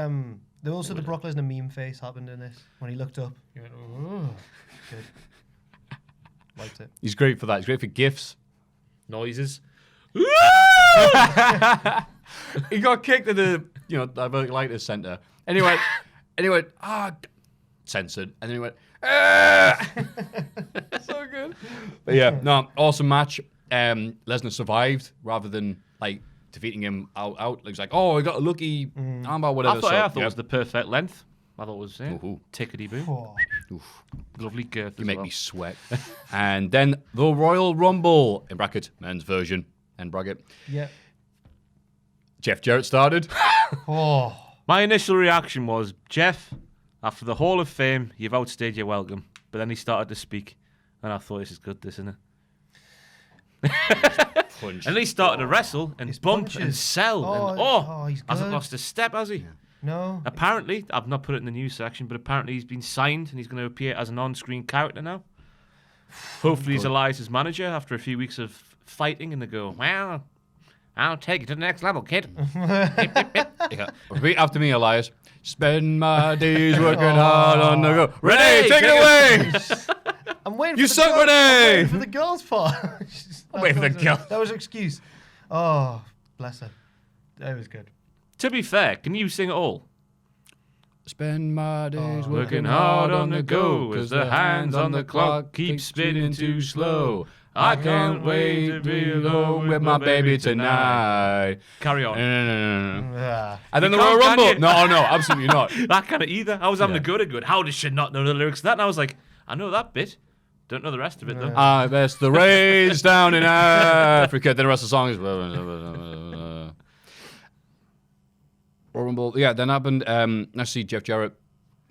also the Brock Lesnar meme face happened in this when he looked up. He went, oh, good. Liked it. He's great for that. He's great for gifs. Noises. He got kicked in the diverticulitis center. Anyway, censored, and then he went. So good. But yeah, no, awesome match. Lesnar survived rather than like defeating him out. He was like, oh, he got a lucky armbar, whatever. I thought it was the perfect length. I thought it was tickety boo. Oh. Lovely girth. You make me sweat. And then the Royal Rumble in bracket men's version end bracket. Yeah. Jeff Jarrett started. Oh. My initial reaction was, Jeff, after the Hall of Fame, you've outstayed your welcome. But then he started to speak, and I thought, this is good, this, isn't it? And then he started to wrestle and His bump punches. and sell. He's Hasn't good. lost a step, has he? No. Apparently, I've not put it in the news section, but apparently he's been signed and he's going to appear as an on-screen character now. Hopefully he's Elias's manager after a few weeks of fighting, and they go, well, I'll take you to the next level, kid. Yeah. Repeat after me, Elias. Spend my days working hard on the go. Renee, take it away! I'm waiting You for suck, the girls. I'm Renee! waiting for the girls' part. I'm waiting for the girls. That was an excuse. Oh, bless her. That was good. To be fair, can you sing it all? Spend my days Working hard on the go, as the hands on the clock keep spinning too slow. I can't wait to be alone with my baby tonight. Carry on. Ah. And then You the Royal can't, Rumble. can you? No, absolutely not. That kind of either. I was having a go to good. How does she not know the lyrics to that? And I was like, I know that bit. Don't know the rest of it, though. There's the rays down in Africa. Then the rest of the song is... Royal Rumble. Yeah, then happened... nice to see Jeff Jarrett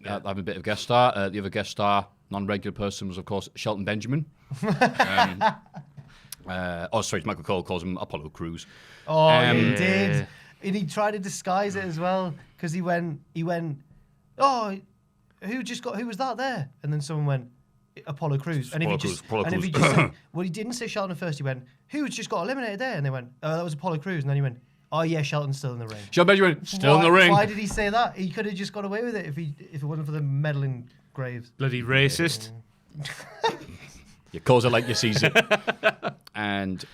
having a bit of guest star. The other guest star, non-regular person, was, of course, Shelton Benjamin. Michael Cole calls him Apollo Crews. Oh, he did. And he tried to disguise it as well, because he went, oh, who was that there? And then someone went, Apollo Crews. And if he just said, well, he didn't say Shelton at first, he went, who's just got eliminated there? And they went, oh, that was Apollo Crews. And then he went, oh yeah, Shelton's still in the ring. Shelton Benjamin, still in the ring. Why did he say that? He could have just got away with it if it wasn't for the meddling Graves. Bloody racist. You calls it like you sees it. And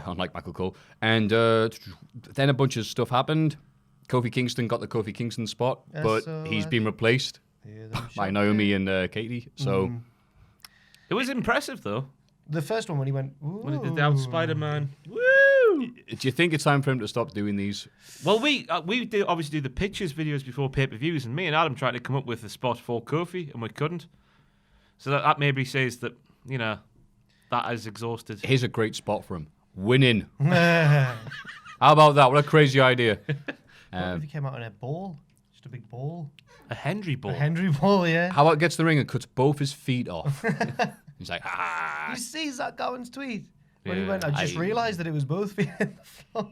unlike Michael Cole. And then a bunch of stuff happened. Kofi Kingston got the Kofi Kingston spot, but he's been replaced by Naomi and Katie. So It was impressive, though. The first one when he went, When he did the out Spider-Man. Woo! do you think it's time for him to stop doing these? Well, we obviously do the pictures videos before pay-per-views, and me and Adam tried to come up with a spot for Kofi, and we couldn't. So that maybe says that, that is exhausted. Here's a great spot for him. Winning. How How about that? What a crazy idea. if he came out in a ball? Just a big ball. A Henry ball. A Henry ball, yeah. How about gets in the ring and cuts both his feet off? He's like, You see Zach Gowen's tweet? When he Yeah. went, I just realised that it was both feet in the floor.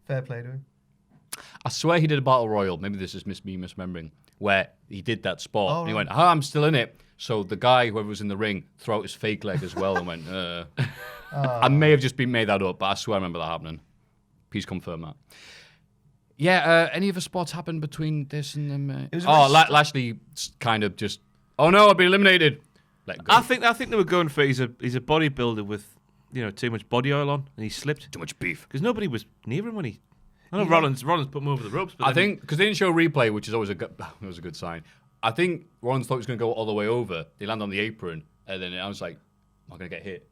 Fair play to him. I swear he did a battle royal. Maybe this is me misremembering, where he did that spot. Oh, and he right. went, I'm still in it. So the guy, whoever was in the ring, threw out his fake leg as well and went, I may have just made that up, but I swear I remember that happening. Please confirm that. Yeah, any other spots happened between this and them? Lashley kind of just, oh no, I've been eliminated. Let go. I think they were going for he's a bodybuilder with too much body oil on, and he slipped Too much beef. because nobody was near him when he. I know Rollins put him over the ropes, but I then think because they didn't show a replay, which is always a good sign. I think Rollins thought he was going to go all the way over. They land on the apron, and then I was like, "Am I going to get hit?"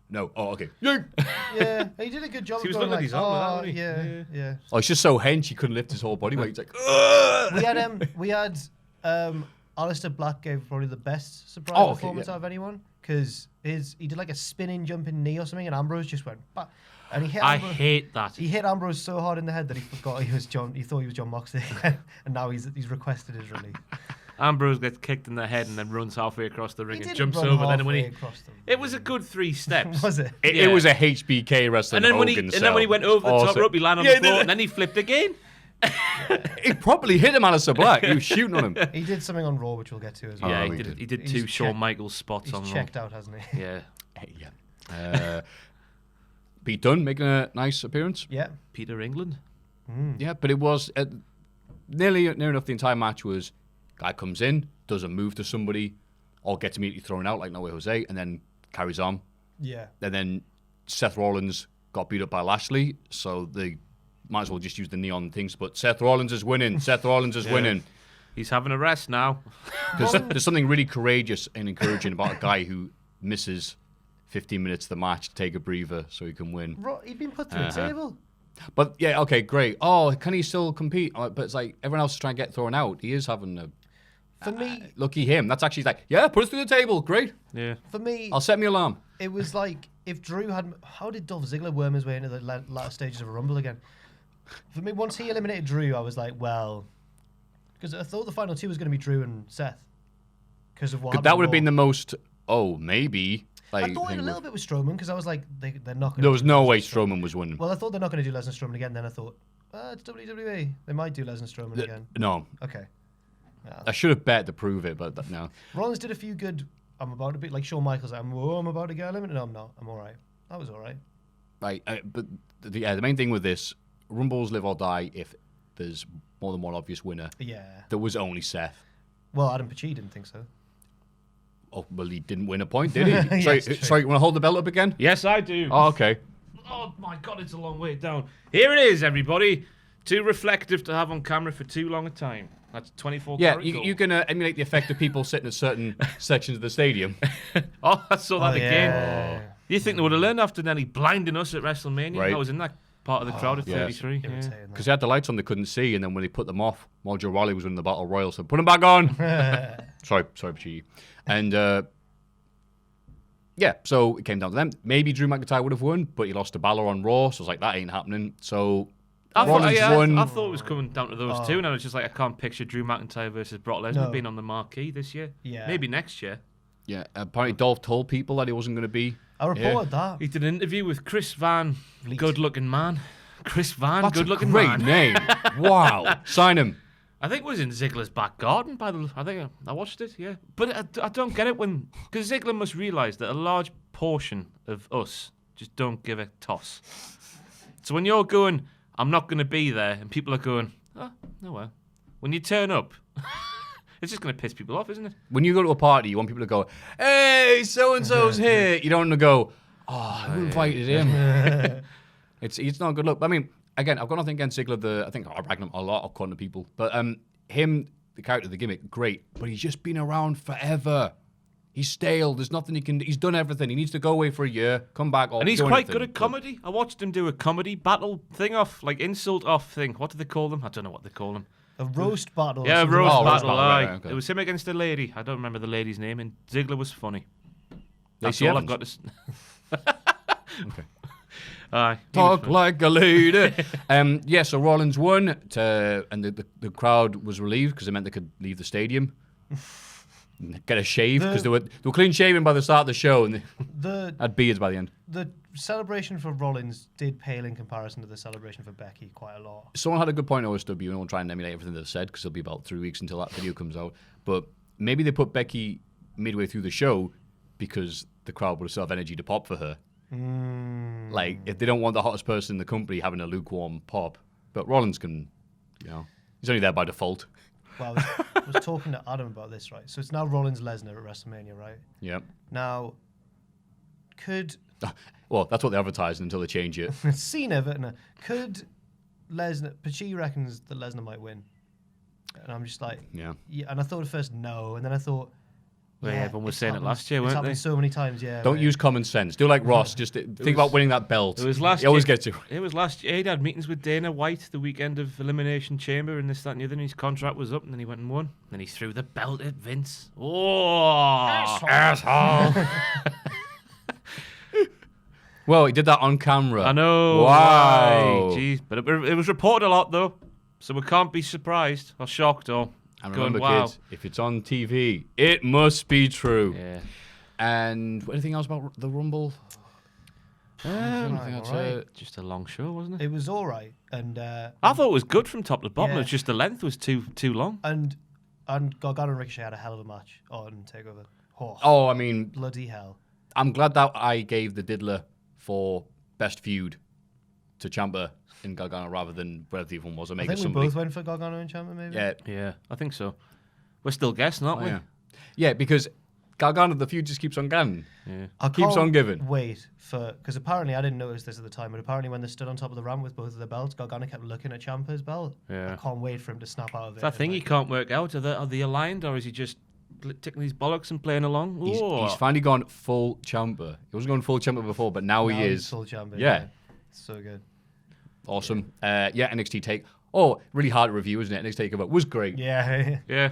No. Oh, okay. Yeah, he did a good job. He was of going looking at his arm with that, wasn't he? yeah. Oh, it's just so hench he couldn't lift his whole body weight. He's like, ugh! We had Alistair Black gave probably the best surprise performance out of anyone, because he did like a spinning jumping knee or something, and Ambrose just went back, and he hit. I Ambrose, hate that. He hit Ambrose so hard in the head that he forgot he was John. He thought he was John Moxley, and now he's requested his release. Ambrose gets kicked in the head and then runs halfway across the ring He and didn't jumps run over. Then when halfway across the it was a good 3 steps. Was it? It was a HBK wrestling. And then when he went over the top rope, he landed on the floor, and then he flipped again. he probably hit him, Alistair Black. He was shooting on him. He did something on Raw, which we'll get to as well. Yeah, he he did He's 2 Shawn checked- Michaels spots He's on Raw. checked out, hasn't he? Yeah, Pete Dunne making a nice appearance. Yeah. Peter England. Yeah, but it was near enough. The entire match was guy comes in, does a move to somebody, or gets immediately thrown out like No Way Jose, and then carries on. Yeah. And then Seth Rollins got beat up by Lashley, so they might as well just use the neon things. But Seth Rollins is winning. Seth Rollins is winning. He's having a rest now. Because there's something really courageous and encouraging about a guy who misses 15 minutes of the match to take a breather so he can win. He'd been put through a table. But yeah, okay, great. Oh, can he still compete? But it's like everyone else is trying to get thrown out. He is having a... For me... lucky him. That's actually like, yeah, put us through the table. Great. Yeah. For me... I'll set me alarm. It was like if Drew had... How did Dolph Ziggler worm his way into the latter stages of a Rumble again? For me, once he eliminated Drew, I was like, well... Because I thought the final two was going to be Drew and Seth. Because of what happened. That would have been the most... Oh, maybe... I thought it a little bit with Strowman because I was like, they're not going to... There was no way Strowman was winning. Well, I thought they're not going to do Lesnar Strowman again. Then I thought, it's WWE. They might do Lesnar Strowman again. No. Okay. Yeah. I should have bet to prove it, but no. Rollins did a few good... I'm about to be... Like Shawn Michaels, I'm about to get eliminated. No, I'm not. I'm all right. That was all right. Right, but the main thing with this, Rumbles live or die if there's more than one obvious winner. Yeah. There was only Seth. Well, Adam Pachee didn't think so. Oh, well, he didn't win a point, did he? Yes, sorry, you want to hold the belt up again? Yes, I do. Oh, okay. Oh my God, it's a long way down. Here it is, everybody. Too reflective to have on camera for too long a time. That's 24 Yeah, karat you gold. can emulate the effect of people sitting at certain sections of the stadium. Oh, I saw that again. Yeah. You think they would have learned after nearly blinding us at WrestleMania? Right. I was in that part of the crowd at yes. 33. Yeah. Irritating, Because they had the lights on, they couldn't see, and then when they put them off, Mojo Rawley was winning the Battle Royal, so put them back on. sorry, Pachee. And... yeah, so it came down to them. Maybe Drew McIntyre would have won, but he lost to Balor on Raw, so I was like, that ain't happening. So Rollins won. I thought it was coming down to those two, and I was just like, I can't picture Drew McIntyre versus Brock Lesnar being on the marquee this year. Yeah. Maybe next year. Yeah, apparently Dolph told people that he wasn't going to be. I reported that. He did an interview with Chris Van, good-looking man. Chris Van, That's good-looking a great man. name. Wow. Sign him. I think it was in Ziggler's back garden. I think I watched it. Yeah, but I don't get it because Ziggler must realise that a large portion of us just don't give a toss. So when you're going, I'm not going to be there, and people are going, oh well. When you turn up, it's just going to piss people off, isn't it? When you go to a party, you want people to go, hey, so-and-so's here. You don't want to go, oh, who invited him? It's not a good look. I mean, again, I've got nothing against Ziggler. I think I rag him a lot according to people. But him, the character, the gimmick, great. But he's just been around forever. He's stale. There's nothing he can... He's done everything. He needs to go away for a year, come back... And he's quite good at comedy. I watched him do a comedy battle thing off, like insult off thing. What do they call them? I don't know what they call them. A roast battle. Yeah, a roast battle. Aye. Right, okay. It was him against a lady. I don't remember the lady's name, and Ziggler was funny. That's Lacey all Evans? I've got to... Okay. Aye. Talk like a lady. Yeah, so Rollins won, and the crowd was relieved because it meant they could leave the stadium, get a shave because they were clean shaven by the start of the show and they had beards by the end. The celebration for Rollins did pale in comparison to the celebration for Becky quite a lot. Someone had a good point at OSW, and we'll try and emulate everything they've said because it'll be about 3 weeks until that video comes out. But maybe they put Becky midway through the show because the crowd would have still have energy to pop for her. Like, if they don't want the hottest person in the company having a lukewarm pop. But Rollins can, he's only there by default. Well, I was talking to Adam about this, right? So it's now Rollins Lesnar at WrestleMania, right? Yep. Now, Well, that's what they advertise until they change it. Cena, could Lesnar... Pachee reckons that Lesnar might win. And I'm just like... Yeah. And I thought at first, no. And then I thought... Well, yeah, everyone was it's saying it happened- last year, it's weren't happened they? so many times, yeah. Don't use common sense. Do like Ross. Just think about winning that belt. It was last He always year. gets it. It was last year. He'd had meetings with Dana White the weekend of Elimination Chamber and this, that, and the other, and his contract was up, and then he went and won. Then he threw the belt at Vince. Oh, asshole. Well, he did that on camera. I know. Wow. Right. Jeez. But it was reported a lot, though, so we can't be surprised or shocked or And going, remember, wow. kids, if it's on TV, it must be true. Yeah. And anything else about the Rumble? Anything else? alright. Just a long show, wasn't it? It was all right. And I thought it was good from top to bottom. Yeah. It's just the length was too long. and Gargano and Ricochet had a hell of a match on TakeOver. Oh, I mean, Bloody hell. I'm glad that I gave the Diddler for best feud to Ciampa in Gargano rather than whatever the other one was. I Omega think we somebody. both went for Gargano and Ciampa, maybe? Yeah. Yeah, I think so. We're still guessing, aren't we? Yeah. Yeah, because Gargano, the feud just keeps on going. Yeah. I Keeps can't on giving. Wait because apparently I didn't notice this at the time, but apparently when they stood on top of the ramp with both of the belts, Gargano kept looking at Ciampa's belt. Yeah. I can't wait for him to snap out of it. That thing he can't work out. Are they aligned, or is he just tickling his bollocks and playing along? He's finally gone full Ciampa. He wasn't going full Ciampa before, but now he is. Full Ciampa. Yeah. It's so good. Awesome. NXT take. Oh, really hard to review, isn't it? NXT takeover was great. Yeah. Yeah.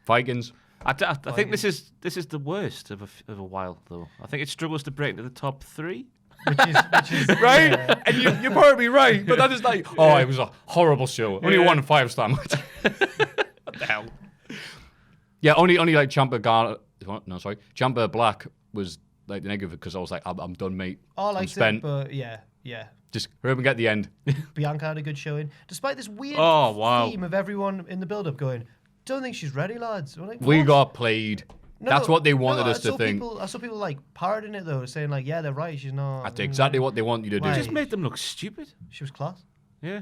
Vikings. I think this is the worst of a while though. I think it struggles to break into the top 3. which is Right? yeah. And you're probably right, but that is like, it was a horrible show. Only one 5-star match. What the hell? Yeah, only like Ciampa Ciampa Black was like the negative because I was like, I'm done, mate. I I'm liked spent. it, but yeah. Just hurry up and get the end. Bianca had a good showing, despite this weird wow. theme of everyone in the build-up going, "Don't think she's ready, lads." We're like, We "What?" got played. That's what they wanted us to think. I saw people like parroting it though, saying like, "Yeah, they're right. She's not." That's exactly what they want you to do. Why? Just made them look stupid. She was class. Yeah.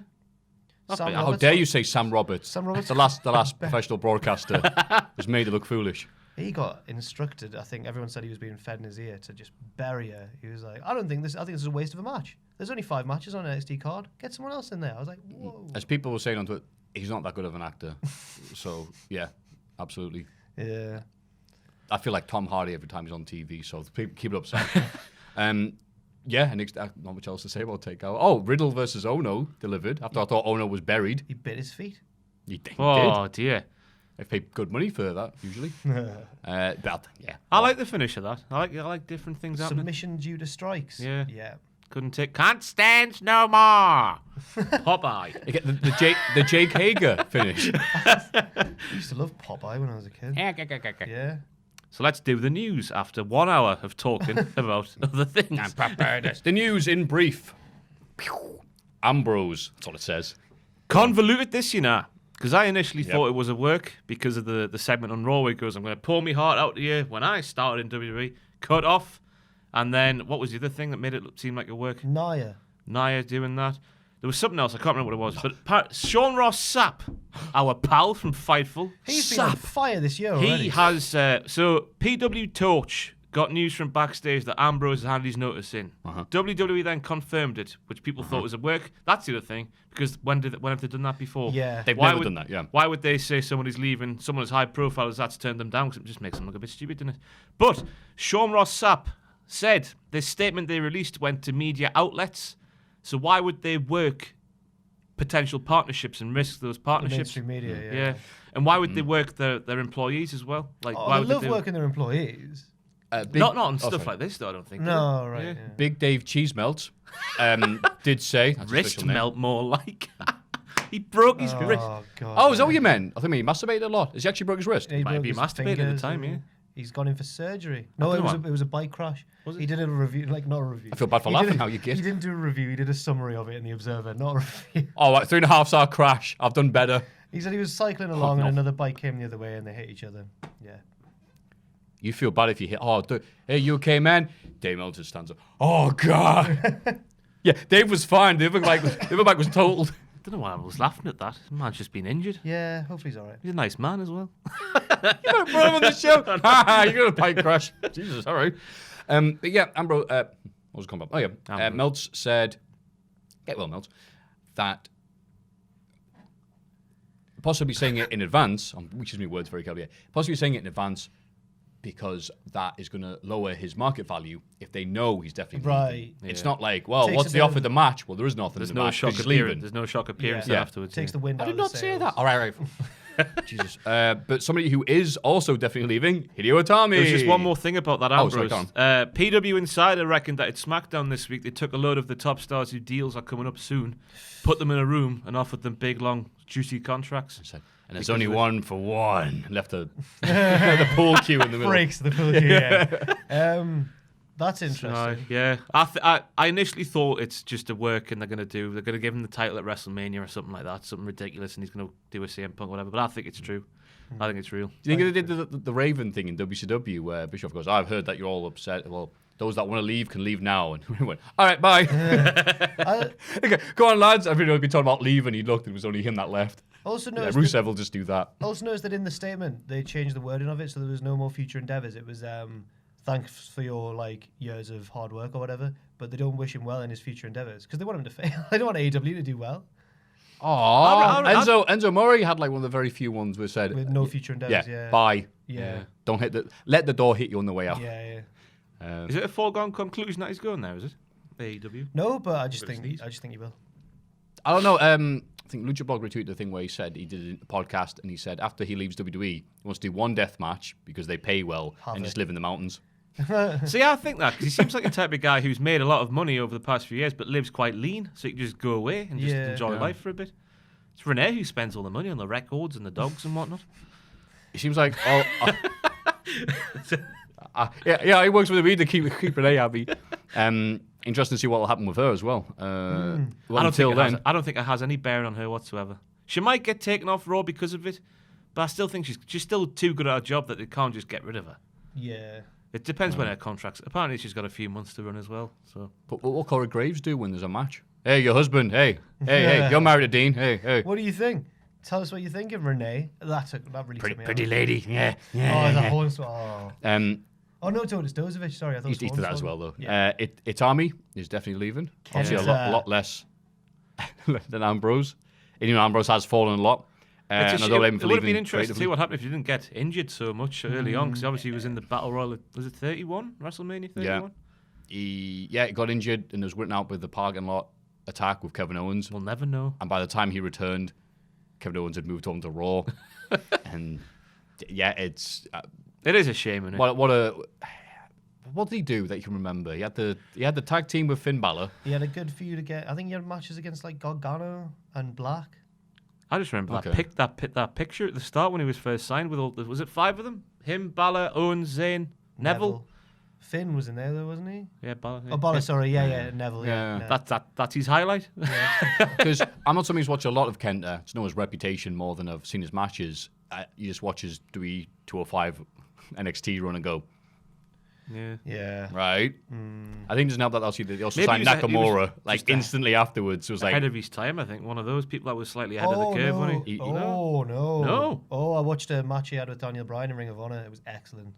Sam How Roberts, dare you say Sam Roberts? Sam Roberts. The last professional broadcaster was made to look foolish. He got instructed. I think everyone said he was being fed in his ear to just bury her. He was like, I think this is a waste of a match. There's only 5 matches on an NXT card. Get someone else in there. I was like, whoa. As people were saying on Twitter, he's not that good of an actor. So, yeah, absolutely. Yeah. I feel like Tom Hardy every time he's on TV, so people keep it upset. Yeah, not much else to say about Takeout. Oh, Riddle versus Ono delivered after I thought Ono was buried. He bit his feet. He did. Oh dear. They pay good money for that usually. But yeah, I like the finish of that. I like different things happening. Submission due to strikes. Yeah. Yeah. Can't stand no more. Popeye. You get the Jake Hager finish. I used to love Popeye when I was a kid. Yeah. So let's do the news after 1 hour of talking about other things. The news in brief. Ambrose, that's all it says. Convoluted this, you know. Because I initially thought it was a work because of the segment on Raw where he goes, I'm going to pour my heart out to you when I started in WWE. Cut off. And then, what was the other thing that made it seem like a work? Nia doing that. There was something else, I can't remember what it was. But Sean Ross Sapp, our pal from Fightful. He's been on fire this year already. He has, so PW Torch got news from backstage that Ambrose has handed his notice in. WWE then confirmed it, which people thought was a work. That's the other thing, because when have they done that before? Yeah. They've never done that, yeah. Why would they say someone is leaving, someone as high profile as that's turned them down? Because it just makes them look a bit stupid, doesn't it? But Sean Ross Sapp said this statement they released went to media outlets. So why would they work potential partnerships and risk those partnerships? Mainstream media, Yeah. And why would they work their employees as well? Like, why they would love they working their employees. Not on stuff like this, though, I don't think. No, right. Yeah. Big Dave Cheese Melt did say that's his Wrist official name. melt more like. He broke his wrist. Oh, God. Oh, is that what you meant? I think he masturbated a lot. Has he actually broke his wrist? He Might broke be his masturbated at the fingers time, and yeah. He's gone in for surgery. No, don't it know. was a bike crash. Was it? He did a review, like not a review. I feel bad for He laughing did- now, you kid. He didn't do a review. He did a summary of it in the Observer, not a review. Oh, right, 3.5-star crash. I've done better. He said he was cycling along and no. another bike came the other way and they hit each other. Yeah. You feel bad if you hit. Hey, you okay, man? Dave Meltzer stands up. Oh, God. Yeah, Dave was fine. The other back was totaled. I don't know why I was laughing at that. The man's just been injured. Yeah, hopefully he's all right. He's a nice man as well. You got to put him on the show. You're going to bike crash. Jesus, all right. But yeah, Ambrose, what was it called? Oh, yeah. Ambrose. Meltz said, get well, Meltz, that possibly saying it in advance, I'm choosing my words very carefully, possibly saying it in advance because that is going to lower his market value if they know he's definitely leaving. Right. It's not like, well, Takes what's a the bit offer of- the match? Well, there is nothing There's in the no match shock 'cause he's appearance. leaving. There's no shock appearance Yeah. afterwards. Takes the wind I out did of the not say sails. that. All right. Jesus. But somebody who is also definitely leaving, Hideo Itami. There's just one more thing about that Oh, sorry, Ambrose. go on. PW Insider reckoned that at SmackDown this week, they took a load of the top stars whose deals are coming up soon, put them in a room and offered them big, long, juicy contracts. And there's only one for one. Left the pool cue in the middle. Breaks the pool cue, yeah. That's interesting. Yeah, I initially thought it's just a work and they're going to give him the title at WrestleMania or something like that, something ridiculous, and he's going to do a CM Punk or whatever. But I think it's true. I think it's real. Do you think they did the Raven thing in WCW where Bischoff goes, I've heard that you're all upset. Well, those that want to leave can leave now. And we went, all right, bye. Okay, go on, lads. Everybody would be talking about leaving. He looked and it was only him that left. Also Yeah, noticed Rusev will just do that. Also noticed that in the statement they changed the wording of it, so there was no more future endeavors. It was thanks for your years of hard work or whatever, but they don't wish him well in his future endeavors because they want him to fail. They don't want AEW to do well Oh, Enzo Murray had one of the very few ones where said with no future endeavors. Yeah, bye. Yeah. Don't let the door hit you on the way out. Yeah. Is it a foregone conclusion that he's going there? Is it AEW? No, but I just think he will. I don't know. I think Lucha Blog retweeted the thing where he said he did a podcast and he said after he leaves WWE, he wants to do one death match because they pay well and just live in the mountains. See, I think that because he seems like the type of guy who's made a lot of money over the past few years, but lives quite lean, so he can just go away and just enjoy life for a bit. It's Renee who spends all the money on the records and the dogs and whatnot. It seems like he works with me to keep Renee happy. Interesting to see what will happen with her as well. I don't think it has any bearing on her whatsoever. She might get taken off Raw because of it, but I still think she's still too good at her job that they can't just get rid of her. Yeah. It depends when her contract's. Apparently, she's got a few months to run as well. So, but what will Corey Graves do when there's a match? Hey, your husband. Hey, you're married to Dean. Hey. What do you think? Tell us what you think of Renee. That really pretty lady. Yeah. Oh, that whole Oh no, Totis Dozovich. Sorry, I thought he did that as well though. Yeah. Itami is definitely leaving. Obviously, a lot less than Ambrose. And even Ambrose has fallen a lot. It would have been interesting to see what happened if he didn't get injured so much early on, because obviously he was in the Battle Royal. Was it 31? WrestleMania 31? Yeah. He got injured and was written out with the parking lot attack with Kevin Owens. We'll never know. And by the time he returned, Kevin Owens had moved on to Raw. And it is a shame, isn't it? What did he do that you can remember? He had the tag team with Finn Balor. He had a good feud against. I think he had matches against Gargano and Black. I just remember that picture at the start when he was first signed with was it 5 of them? Him, Balor, Owens, Zayn, Neville. Finn was in there though, wasn't he? Yeah, Balor. Oh, Balor, sorry. Yeah, Neville. Yeah. That's his highlight. Because I'm not somebody who's watched a lot of Kenta to know his reputation more than I've seen his matches. You just watch his WWE 205 NXT run and go, Yeah. Right. I think it doesn't help that they also signed Nakamura instantly afterwards. It was ahead of his time, I think. One of those people that was slightly ahead of the curve, wasn't he? No. Oh, I watched a match he had with Daniel Bryan in Ring of Honor. It was excellent.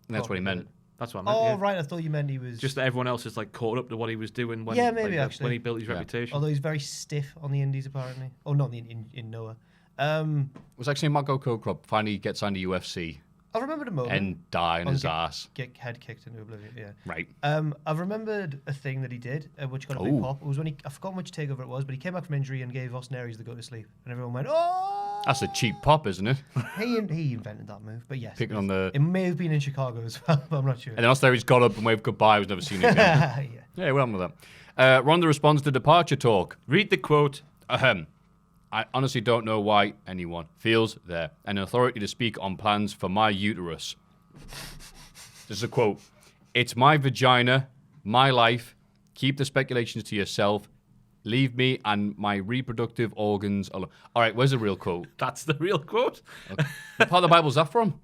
And that's what he meant. That's what I meant. Right. I thought you meant he was just that everyone else is caught up to what he was doing when actually when he built his reputation. Although he's very stiff on the indies apparently. Oh, not in Noah. It was actually Marco Kokrup finally gets signed to UFC. I remembered a moment. And die on his ass. Get head kicked into oblivion, yeah. Right. I've remembered a thing that he did, which got a big pop. It was when I forgot which takeover it was, but he came back from injury and gave Austin Aries the go to sleep. And everyone went, oh! That's a cheap pop, isn't it? He invented that move, but yes. Picking on the... It may have been in Chicago as well, but I'm not sure. And then Austin Aries got up and waved goodbye. We've never seen it again. Yeah, well done with that. Ronda responds to departure talk. Read the quote. I honestly don't know why anyone feels they're an authority to speak on plans for my uterus. This is a quote. It's my vagina, my life. Keep the speculations to yourself. Leave me and my reproductive organs alone. All right, where's the real quote? That's the real quote. Okay. What part of the Bible is that from?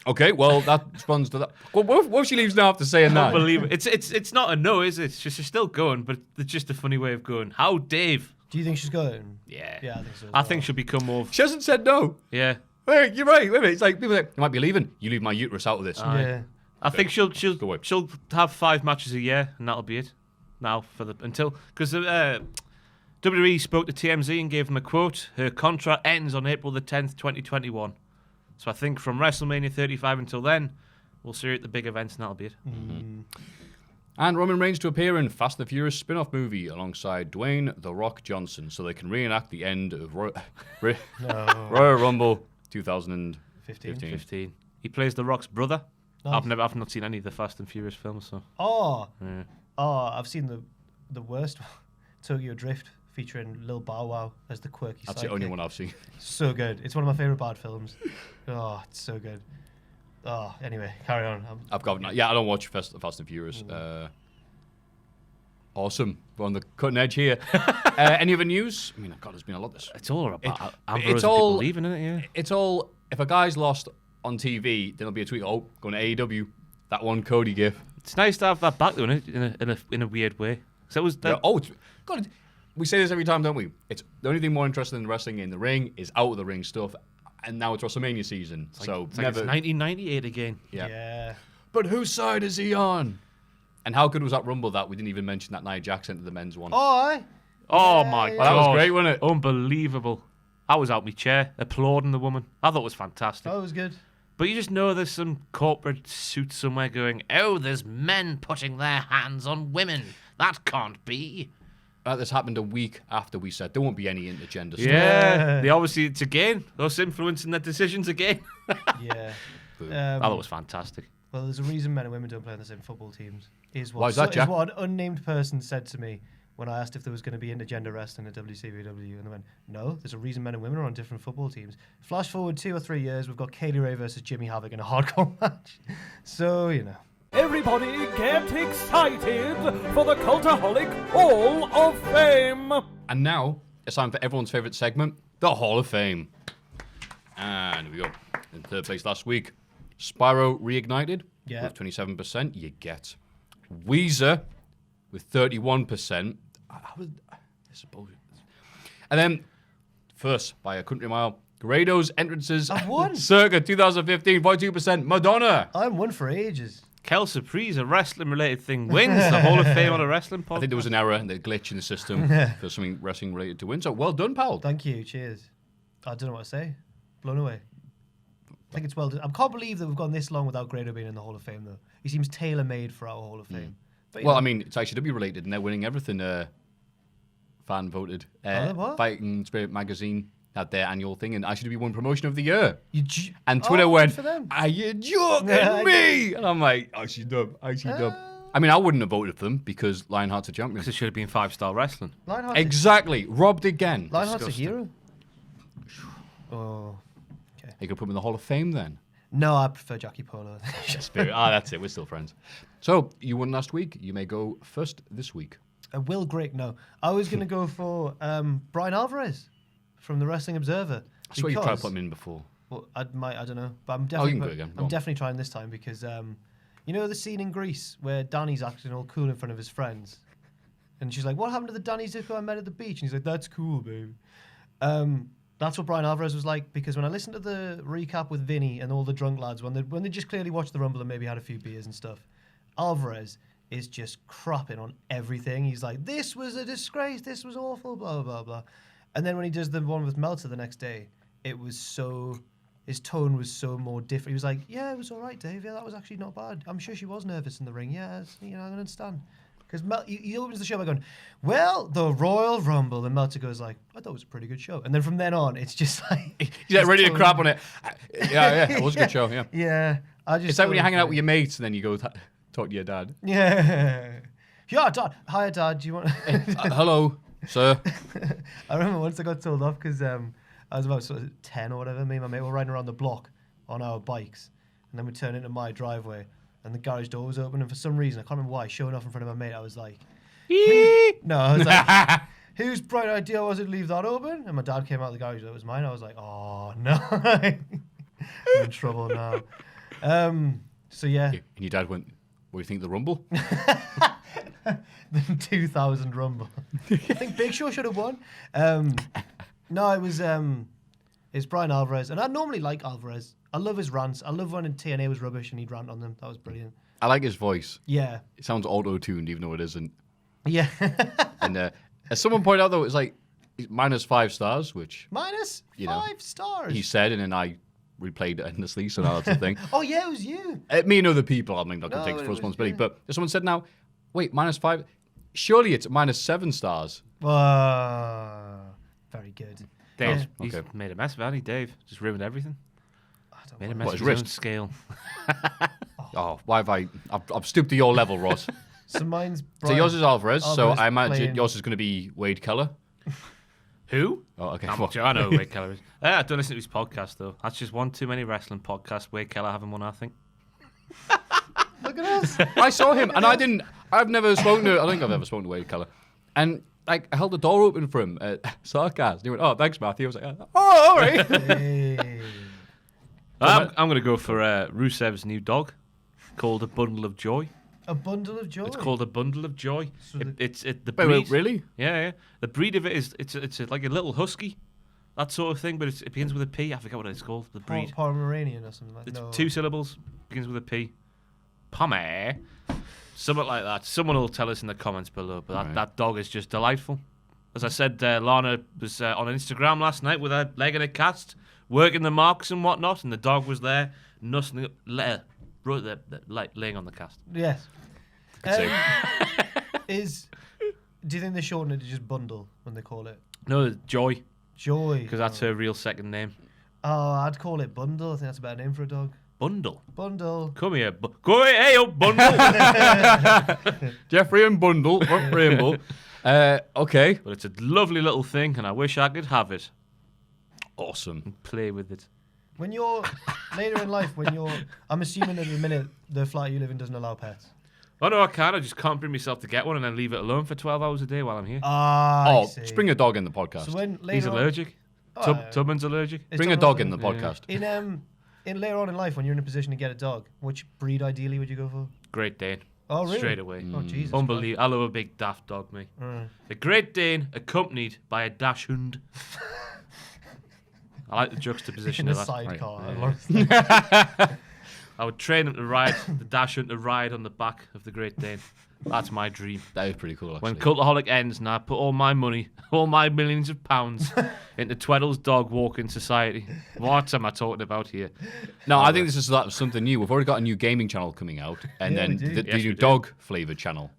Okay, well, that responds to that. Well, what if she leaves now after saying that? Unbelievable. It's not a no, is it? It's just she's still going, but it's just a funny way of going. How, Dave? Do you think she's going? Yeah. Yeah, I think so. I think she'll become more... She hasn't said no. Yeah. Wait, you're right. Wait a minute. It's like people you might be leaving. You leave my uterus out of this. Yeah. I think she'll have 5 matches a year, and that'll be it. Now because WWE spoke to TMZ and gave them a quote. Her contract ends on April the 10th, 2021. So I think from WrestleMania 35 until then, we'll see her at the big events, and that'll be it. And Roman Reigns to appear in Fast and the Furious spin-off movie alongside Dwayne The Rock Johnson, so they can reenact the end of Royal Rumble 2015. He plays The Rock's brother. Nice. I've not seen any of the Fast and Furious films, so. I've seen the worst one, Tokyo Drift, featuring Lil Bow Wow as the quirky sidekick. That's the only one I've seen. So good. It's one of my favorite bad films. Oh, it's so good. Oh, anyway, carry on. I don't watch Fast and Furious. Awesome. We're on the cutting edge here. Any other news? I mean, God, there's been a lot. It's all about Ambrose and people leaving, isn't it? Yeah. It's all, if a guy's lost on TV, then there'll be a tweet, going to AEW. That one Cody gif. It's nice to have that back, though, in a weird way. So it was that. God, we say this every time, don't we? It's the only thing more interesting than wrestling in the ring is out of the ring stuff. And now it's WrestleMania season. It's so it's never. It's 1998 again. Yeah. But whose side is he on? And how good was that Rumble that we didn't even mention that Nia Jax entered the men's one? Oh, My Well, God. that was great, wasn't it? Unbelievable. I was out my chair applauding the woman. I thought it was fantastic. that was good. But you just know there's some corporate suit somewhere going, oh, there's men putting their hands on women. That can't be. This happened a week after we said there won't be any intergender stuff. Yeah. They obviously, it's again, us influencing their decisions again. Yeah. I thought it was fantastic. Well, there's a reason men and women don't play on the same football teams. Why is that, Jack? Is what an unnamed person said to me when I asked if there was going to be intergender wrestling at WCW, and they went, "No, there's a reason men and women are on different football teams." Flash forward 2 or 3 years, we've got Kaylee Ray versus Jimmy Havoc in a hardcore match. So Everybody get excited for the Cultaholic Hall of Fame! And now it's time for everyone's favourite segment, the Hall of Fame. And here we go. In third place last week, Spyro Reignited with 27%. You get Weezer with 31%. I suppose. And then, first by a country mile, Grado's entrances. I've won. Circa 2015, 42%. Madonna. I'm one for ages. Kel Surprise, a wrestling-related thing, wins the Hall of Fame on a wrestling podcast. I think there was an error and a glitch in the system for something wrestling related to win. So well done, pal. Thank you. Cheers. I don't know what to say. Blown away. I think it's well done. I can't believe that we've gone this long without Grado being in the Hall of Fame, though. He seems tailor-made for our Hall of Fame. But, Well, I mean, it's ICW related, and they're winning everything. Fan voted. what? Fighting Spirit Magazine had their annual thing, and ICW won Promotion of the Year. And Oh, Twitter good went, for them. "Are you joking me?" And I'm like, ICW. I mean, I wouldn't have voted for them because Lionheart's a champion. Because it should have been 5-star wrestling. Lionheart's Exactly, robbed again. Lionheart's a Disgusting. hero. Oh. You could put him in the Hall of Fame then. No, I prefer Jackie Polo. Spirit. That's it. We're still friends. So you won last week. You may go first this week. Will Grigg, no. I was going to go for Brian Alvarez from the Wrestling Observer. I swear you tried to put him in before. Well, I don't know. But I'm you definitely, can go again. Go I'm on. definitely trying this time because, you know the scene in Greece where Danny's acting all cool in front of his friends? And she's like, what happened to the Danny Zuko I met at the beach? And he's like, that's cool, babe. That's what Brian Alvarez was like, because when I listened to the recap with Vinny and all the drunk lads, when they just clearly watched the Rumble and maybe had a few beers and stuff, Alvarez is just crapping on everything. He's like, this was a disgrace, this was awful, blah, blah, blah. And then when he does the one with Meltzer the next day, his tone was so more different. He was like, yeah, it was all right, Dave. Yeah, that was actually not bad. I'm sure she was nervous in the ring. Yeah, I can understand. Because he opens the show by going, well, the Royal Rumble. And Meltzer goes like, I thought it was a pretty good show. And then from then on, it's just like... He's ready to crap on it. Yeah, it was a good show, yeah. Yeah. It's like when you're hanging out with your mates and then you go talk to your dad. Yeah. Yeah, Dad. Hiya, Dad. Do you want... Hello, sir. I remember once I got told off because I was about sort of 10 or whatever. Me and my mate were riding around the block on our bikes. And then we turned into my driveway. And the garage door was open, and for some reason, I can't remember why, showing off in front of my mate, I was like, I was like, whose bright idea was it to leave that open? And my dad came out of the garage, that was mine. I was like, oh, no. I'm in trouble now. So, yeah. And your dad went, what do you think of the Rumble? The 2000 Rumble. I think Big Show should have won. No, it's Brian Alvarez. And I normally like Alvarez. I love his rants. I love when TNA was rubbish and he'd rant on them. That was brilliant. I like his voice. Yeah. It sounds auto-tuned even though it isn't. Yeah. And as someone pointed out though, it's like minus 5 stars, which Minus you know, 5 stars. he said, and then I replayed it endlessly, so now that's the thing. Oh, yeah, it was you. Me and other people, I'm not going to take full responsibility, but if someone said now, wait, minus 5? Surely it's minus 7 stars. Very good. Dave, Yeah. he's Okay. made a mess of it, hasn't he, Dave? Just ruined everything. Made a mess What, of his his own wrist? scale. Oh, why have I've stooped to your level, Ross. So mine's So Brian. yours is Alvarez, so Alvarez I imagine playing- yours is going to be Wade Keller. Who? Oh, okay. I know who Wade Keller is. I don't listen to his podcast, though. That's just one too many wrestling podcasts. Wade Keller having one, I think. Look at us. I saw him, and I've never spoken to, I don't think I've ever spoken to Wade Keller. And like, I held the door open for him at Sarcast. He went, oh, thanks, Maffew. I was like, oh, all right. Hey. I'm going to go for Rusev's new dog called A Bundle of Joy. A bundle of joy. It's called a bundle of joy. So The Wait, breed. really? Yeah. The breed of it is it's like a little husky, that sort of thing. But it begins with a P. I forget what it's called. The breed. Pomeranian or something like that. It's No. 2 syllables. Begins with a P. Pomme. Something like that. Someone will tell us in the comments below. But that dog is just delightful. As I said, Lana was on Instagram last night with her leg in a cast, working the marks and whatnot, and the dog was there, nuzzling, laying on the cast. Yes. So- Do you think they shorten it to just bundle when they call it? No, Joy, Joy. because that's her real second name. Oh, I'd call it bundle. I think that's a better name for a dog. Bundle. Bundle. Come here. Go here. Hey, oh, Bundle. Jeffrey and Bundle. Rainbow. Okay. But it's a lovely little thing, and I wish I could have it Awesome. and play with it. When you're later in life, I'm assuming at the minute the flat you live in doesn't allow pets. Oh, no, I can't. I just can't bring myself to get one and then leave it alone for 12 hours a day while I'm here. Ah, I see. Just bring a dog in the podcast. So when later He's on- allergic. Oh, Tubman's allergic. is Bring a Tubman dog in the also- podcast. In later on in life, when you're in a position to get a dog, which breed ideally would you go for? Great Dane. Oh, really? Straight away. Oh, Jesus. Unbelievable. I love a big daft dog, me. Christ. A Great Dane accompanied by a dachshund. I like the juxtaposition In a of that. sidecar. I would train him to ride, the dachshund to ride on the back of the Great Dane. That's my dream. That is pretty cool, actually. When Cultaholic ends and I put all my money, all my millions of pounds into Tweddell's dog walking society. What am I talking about here? No, I think this is something new. We've already got a new gaming channel coming out, and Yeah, then we do. the Yes, new we do. dog flavored channel.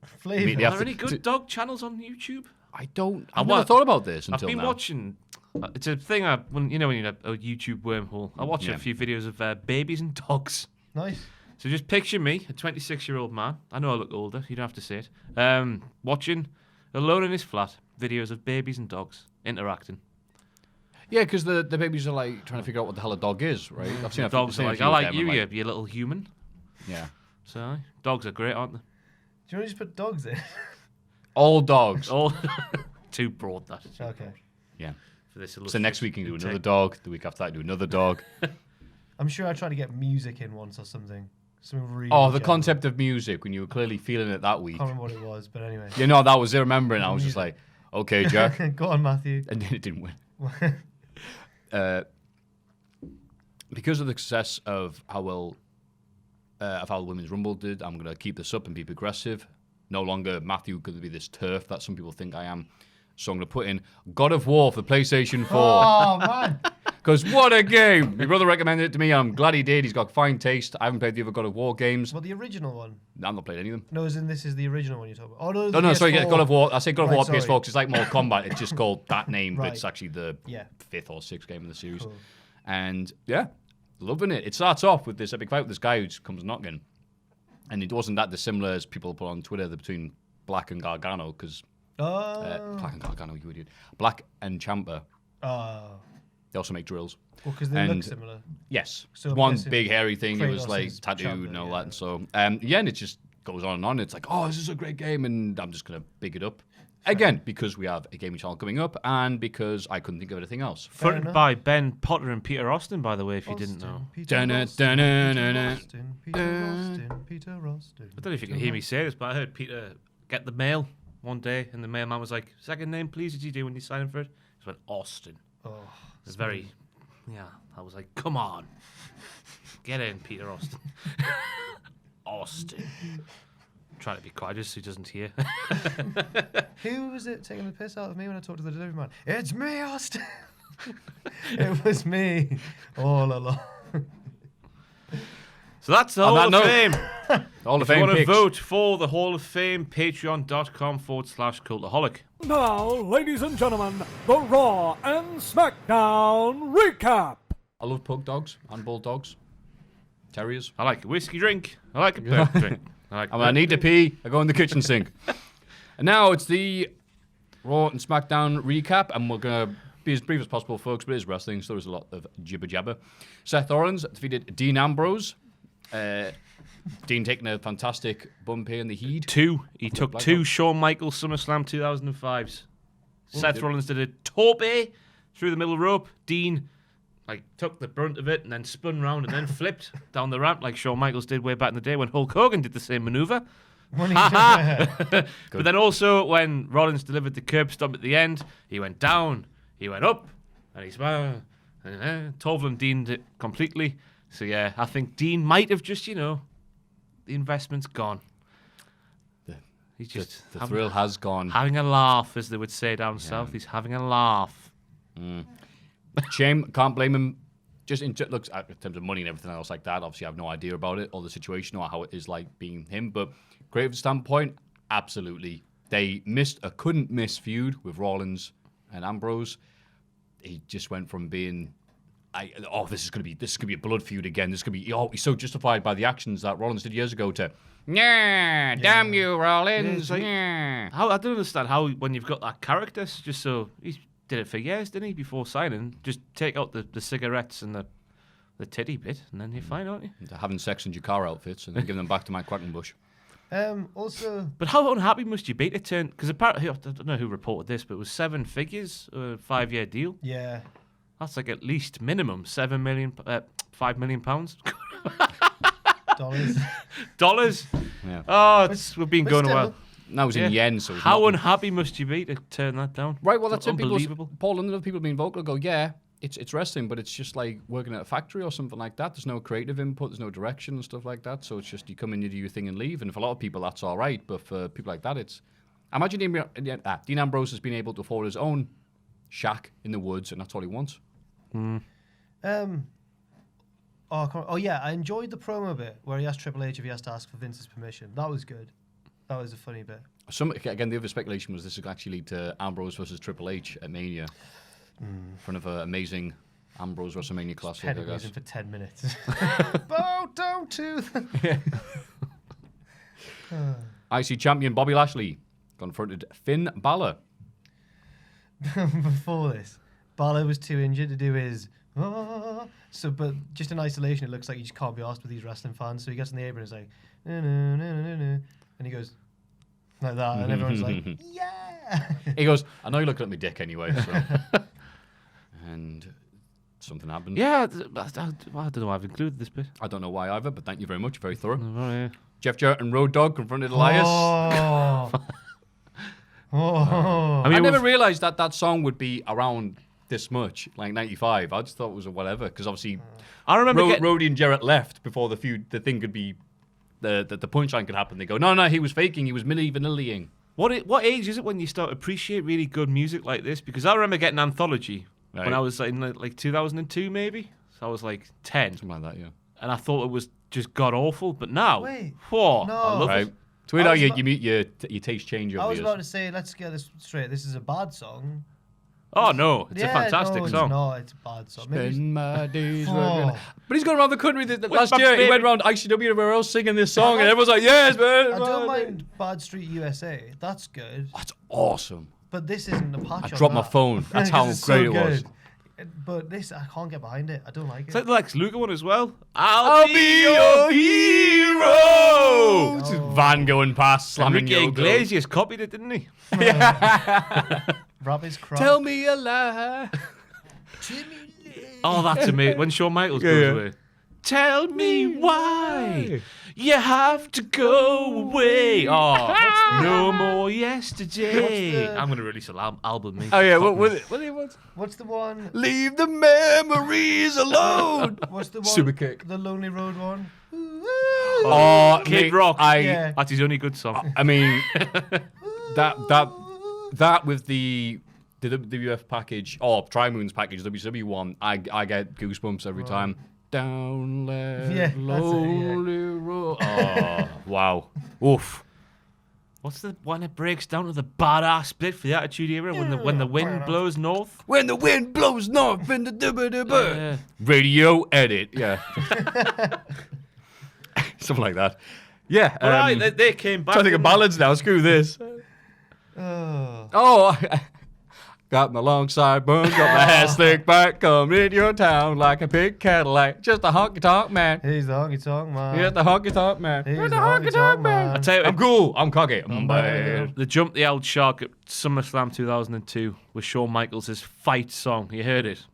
Flavor. Are Are there any good dog channels on YouTube? I've never what? thought about this I've until been now. watching. It's a thing. When you're in a YouTube wormhole, I watch Yeah. a few videos of babies and dogs. Nice. So just picture me, a 26-year-old man. I know I look older. You don't have to say it. Watching alone in his flat videos of babies and dogs interacting. Yeah, because the babies are like trying to figure out what the hell a dog is, right? I've seen Dogs seen are a like, few I of like them you, and you little human. Yeah. So dogs are great, aren't they? Do you want to just put dogs in? All dogs. Oh, too broad that. Okay. Yeah. For this So next week you can do another dog. The week after that, do another dog. I'm sure I tried to get music in once or something. Something really. Oh, the general. concept of music when you were clearly feeling it that week. I can't remember what it was, but anyway. You know, that was it. Remembering, I was just like, okay, Jack. Go on, Maffew. And then it didn't win. Because of the success of how well of how the Women's Rumble did, I'm going to keep this up and be progressive. No longer Maffew going to be this turf that some people think I am. So I'm going to put in God of War for the PlayStation 4. Oh, man. Because what a game! My brother recommended it to me. I'm glad he did. He's got fine taste. I haven't played the other God of War games. Well, the original one. I've not played any of them. No, This is the original one you're talking about. Oh, no, Oh no, sorry, yeah, PS4. God of War. I say God of Right, War sorry. PS4 because it's like Mortal Kombat. It's just called that name, but it's Right. actually the Yeah. 5th or 6th game in the series. Cool. And yeah, loving it. It starts off with this epic fight with this guy who comes knocking, and it wasn't that dissimilar as people put on Twitter between Black and Gargano because Oh. Black and Gargano, you idiot. Black and Ciampa. Oh. They also make drills. Well, because they look And- similar. Yes, So one basically, big hairy thing. It was Kratos like is tattooed Ciampa, and all yeah. that. And so yeah, and it just goes on and on. It's like, oh, this is a great game, and I'm just gonna big it up. Again, because we have a gaming channel coming up, and because I couldn't think of anything else. Fronted enough. by Ben Potter and Peter Austin, by the way, if you didn't know. Dun-dun, dun-dun-dun-dun. Peter Austin. I don't know if you can hear me say this, but I heard Peter get the mail one day, and the mailman was like, "Second name, please." Did you do when you signed for it? He went Austin. Oh, It's very, yeah. I was like, "Come on, get in, Peter Austin." Austin. Trying to be quiet just so he doesn't hear. who was it taking the piss out of me when I talked to the delivery man? It's me, Austin. It was me all along. So that's the On Hall that of note, Fame. All of If you Fame want to picks. vote for the Hall of Fame, patreon.com/cultaholic. Now, ladies and gentlemen, the Raw and SmackDown Recap. I love pug dogs and bulldogs, terriers. I like a whiskey drink. I like a pub drink. I like And when I need to pee, I go in the kitchen sink. And now it's the Raw and SmackDown recap, and we're going to be as brief as possible, folks, but it is wrestling, so there's a lot of jibber-jabber. Seth Rollins defeated Dean Ambrose. Dean taking a fantastic bump here in the heat. He took Black two Hawk. Shawn Michaels SummerSlam 2005s. Seth did- Rollins did a torpe through the middle rope. Dean like took the brunt of it and then spun round and then flipped down the ramp like Shawn Michaels did way back in the day when Hulk Hogan did the same maneuver. But then also when Rollins delivered the curb stomp at the end, he went down, he went up, and he smiled. Tovlin Deaned it completely. So yeah, I think Dean might have just, the investment's gone. He's just the thrill has gone. Having a laugh, as they would say down south. He's having a laugh. Shame, can't blame him. Just in terms of money and everything else like that, obviously I have no idea about it or the situation or how it is like being him. But creative standpoint, absolutely. They couldn't miss feud with Rollins and Ambrose. He just went from being, this is gonna be a blood feud again. This is gonna be, he's so justified by the actions that Rollins did years ago to, damn you, Rollins. I don't understand how when you've got that character, just so he did it for years, didn't he? Before signing, just take out the cigarettes and the titty bit, and then you're fine, aren't you? Having sex in your car outfits and then giving them back to Mike Quackenbush. Also, but how unhappy must you be to turn? Because apparently, I don't know who reported this, but it was 7 figures, a 5-year deal. Yeah, that's like at least minimum £5 million. dollars. Yeah. Oh, we've been going a while. That was in yen, so how unhappy must you be to turn that down? Right, well, that's it. Unbelievable. Paul and other people being vocal go, yeah, it's wrestling, but it's just like working at a factory or something like that. There's no creative input, there's no direction and stuff like that. So it's just you come in, you do your thing and leave. And for a lot of people, that's all right. But for people like that, it's... Imagine Dean Ambrose has been able to afford his own shack in the woods, and that's all he wants. Oh yeah, I enjoyed the promo bit where he asked Triple H if he has to ask for Vince's permission. That was good. That was a funny bit. Again, the other speculation was this would actually lead to Ambrose versus Triple H at Mania. In front of an amazing Ambrose WrestleMania Classic, I guess. For 10 minutes. Bow down to the... IC champion Bobby Lashley confronted Finn Balor. Before this, Balor was too injured to do his... but just in isolation, it looks like he just can't be asked with these wrestling fans. So he gets in the apron and is like... And he goes like that, and everyone's like, yeah. He goes, I know you're looking at me dick anyway. So. And something happened. Yeah, I don't know why I've included this bit. I don't know why either, but thank you very much. Very thorough. Oh, yeah. Jeff Jarrett and Road Dogg confronted Elias. I never realised that song would be around this much, like 95. I just thought it was a whatever, because obviously I remember Rhodey and Jarrett left before the thing could be... The punchline could happen. They go, no, he was faking. He was Milli Vanilli-ing. What age is it when you start to appreciate really good music like this? Because I remember getting Anthology when I was in like 2002 maybe. So I was like 10. Something like that, yeah. And I thought it was just god awful. But now, I love it. So we know your taste change over I was years. about to say, let's get this straight. This is a bad song. Oh no, it's a fantastic song. No, it's a bad song. Spend my days working. But he's going around the country last year. He went around ICW everywhere else singing this song, and everyone's like, "Yes, man." I don't mind Bad Street USA. That's good. That's awesome. But this isn't a patch. I dropped my phone. That's how great it was. But this, I can't get behind it. I don't like it. It's like the Lex Luger one as well. I'll be your hero. Just Van going past, slamming Enrique Yoko. Iglesias copied it, didn't he? Rub his crop. Tell me a lie. Oh, that's amazing. When Shawn Michaels goes away. Tell me why you have to go away. Oh, no more yesterday. I'm going to release an album, mate. Oh, yeah. What's the one? Leave the memories alone. What's the one? Super kick. The Lonely Road one. Oh, Kid Rock. Yeah. That's his only good song. I mean, that with the WWF package, Tri-Moons package, WCW one, I get goosebumps every time. Down that lonely road. Oh, wow. Oof. What's the one that breaks down to the badass bit for the Attitude Era when the wind blows north? When the wind blows north in the radio edit. Yeah. Something like that. Yeah. Right, they came back. Trying to think of ballads now. Screw this. Got my long sideburns, got my hair slicked back, coming in your town like a big Cadillac. Just a honky-tonk man. He's the honky-tonk man. He's the honky-tonk man. He's the honky-tonk man. I tell you, I'm cool. I'm cocky. The Jump the Old Shark at SummerSlam 2002 was Shawn Michaels' fight song. You heard it?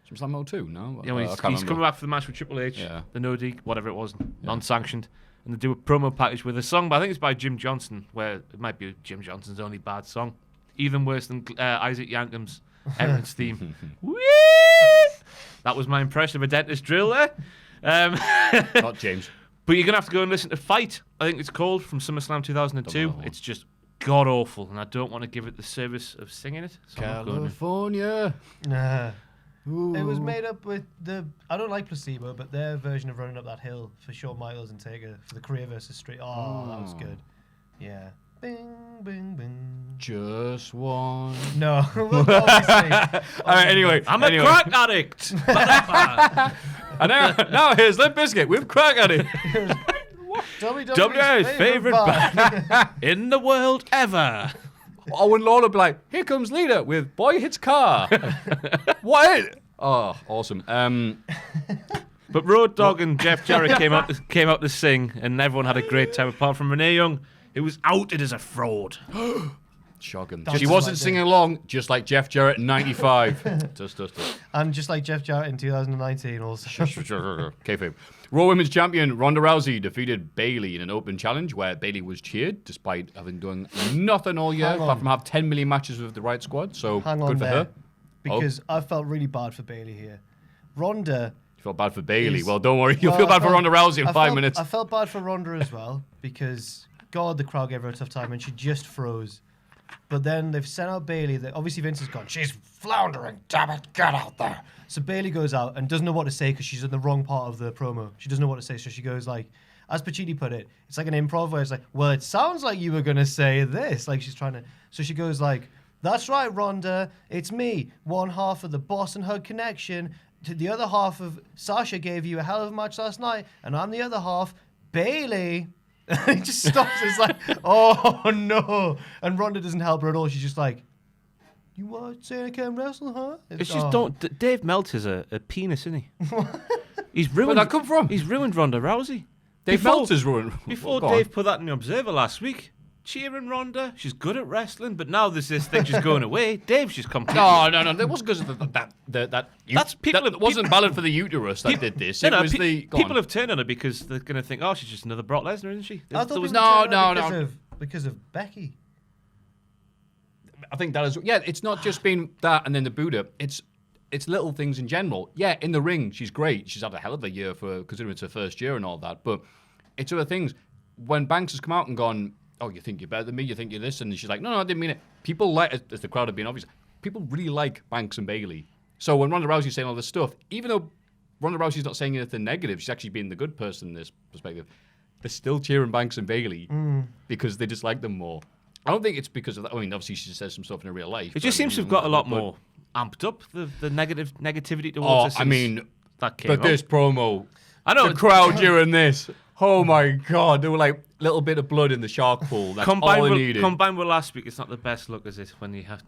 SummerSlam 02, no? Yeah, well, he's coming back for the match with Triple H, the no dig, whatever it was, non-sanctioned. And they do a promo package with a song, but I think it's by Jim Johnson, where it might be Jim Johnson's only bad song. Even worse than Isaac Yankham's entrance theme. Whee! That was my impression of a dentist drill there. Not James. But you're going to have to go and listen to Fight, I think it's called, from SummerSlam 2002. It's just god-awful, and I don't want to give it the service of singing it. So California. It was made up with I don't like Placebo, but their version of Running Up That Hill for Shawn Michaels and Taker for the career versus Street. Oh, that was good. Yeah. Bing, bing, bing. Just one. No. Obviously. All right, anyway. I'm a crack addict. And now here's Limp Bizkit with Crack Addict. WWE's favorite band in the world ever. Owen Lawler be like, here comes Lita with Boy Hits Car. What? Oh, awesome. But Road Dogg and Jeff Jarrett came out to sing, and everyone had a great time, apart from Renee Young, who was outed as a fraud. Shocking. That's She wasn't like singing along, just like Jeff Jarrett in 95. Just. And just like Jeff Jarrett in 2019 also. Kayfabe. Raw Women's Champion Ronda Rousey defeated Bayley in an open challenge where Bayley was cheered despite having done nothing all year apart from have 10 million matches with the right squad. So Hang good on for there, her. because I felt really bad for Bayley here. Ronda. You felt bad for Bayley. is- Well, don't worry. You'll Well, feel bad I for felt- Ronda Rousey in I 5 felt- minutes. I felt bad for Ronda as well because, God, the crowd gave her a tough time and she just froze. But then they've sent out Bayley. Obviously, Vince has gone, she's floundering, damn it, get out there. So Bayley goes out and doesn't know what to say because she's in the wrong part of the promo. She doesn't know what to say, so she goes like, as Pacini put it, it's like an improv where it's like, well, it sounds like you were going to say this. Like she's trying to... So she goes like, that's right, Ronda, it's me, one half of the Boston Hug Connection. To the other half of Sasha gave you a hell of a match last night, and I'm the other half, Bayley. And he just stops. It's like, oh no! And Ronda doesn't help her at all. She's just like, "You want to say I can wrestle, huh?" It's just don't. Dave Meltzer's a penis, isn't he? He's ruined. Where'd that come from? He's ruined Ronda Rousey. Dave Meltzer's ruined. Before Go on. Dave put that in the Observer last week, cheering Ronda. She's good at wrestling, but now there's this thing just going away. Dave's just completely. No. That wasn't because of That's people. That wasn't ballad for the uterus that did this. No, It was the. Go people on. have turned on her because they're going to think, oh, she's just another Brock Lesnar, isn't she? I thought There was people no, turned on no. because of Becky. I think that is. Yeah, it's not just been that and then the Buddha. It's little things in general. Yeah, in the ring, she's great. She's had a hell of a year for considering it's her first year and all that. But it's other things. When Banks has come out and gone, oh, you think you're better than me? You think you're this? And she's like, no, I didn't mean it. People like, as the crowd have been obvious, people really like Banks and Bayley. So when Ronda Rousey's saying all this stuff, even though Ronda Rousey's not saying anything negative, she's actually being the good person in this perspective, they're still cheering Banks and Bayley because they just like them more. I don't think it's because of that. I mean, obviously she says some stuff in her real life. It just seems to have got a lot more amped up, the negativity towards her. I mean, that came but up. this promo, I know the crowd during this, oh my God, there were like a little bit of blood in the shark pool. That's all I needed. Combined with last week, it's not the best look, is it? When you have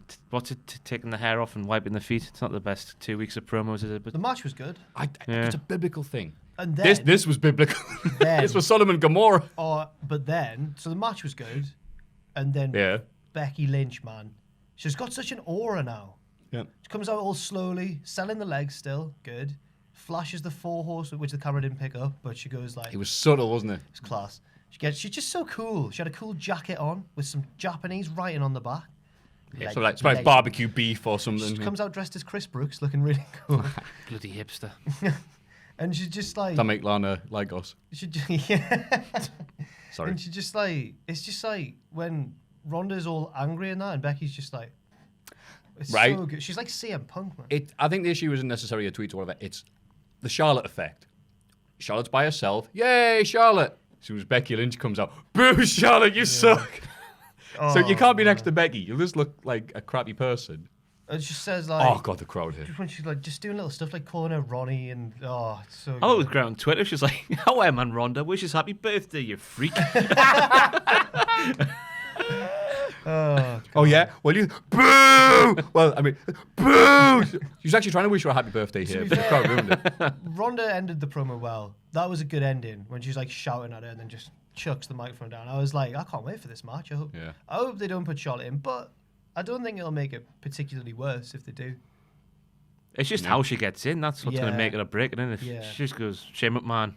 taking the hair off and wiping the feet, it's not the best 2 weeks of promos, is it? But The match was good. It's a biblical thing. And then, This was biblical. Then- This was Sodom and Gomorrah. But then, so the match was good. And then Yeah. Becky Lynch, man. She's got such an aura now. Yeah. She comes out all slowly, selling the legs still, good. Flashes the 4 horse, which the camera didn't pick up, but she goes like, It was subtle, wasn't it? it's class. She's just so cool. She had a cool jacket on with some Japanese writing on the back. Yeah, so like, it's like barbecue beef or something. She comes out dressed as Chris Brooks, looking really cool. bloody hipster. And she's just like, To make Lana Lagos. yeah. Sorry. And she's just like, it's just like when Ronda's all angry and that, and Becky's just like, it's Right. so good. She's like CM Punk, man. I think the issue isn't necessarily a tweet or whatever. It's the Charlotte effect. Charlotte's by herself. Yay, Charlotte. As soon as Becky Lynch comes out, boo, Charlotte, you suck. So you can't be next to Becky. You'll just look like a crappy person. And she says like, Oh, God, the crowd here. just when she's like just doing little stuff like calling her Ronnie and it's so I thought it was good. great on Twitter. She's like, "How am I, Ronda? Wishes happy birthday, you freak." Oh, yeah? Well, you... Boo! Well, I mean, boo! She was actually trying to wish her a happy birthday here, be but the crowd ruined it. Ronda ended the promo well. That was a good ending when she's like shouting at her and then just chucks the microphone down. I was like, I can't wait for this match. I hope they don't put Charlotte in, but I don't think it'll make it particularly worse if they do. It's just how she gets in. That's what's going to make it or break it, isn't it? Yeah. She just goes, shame up, man.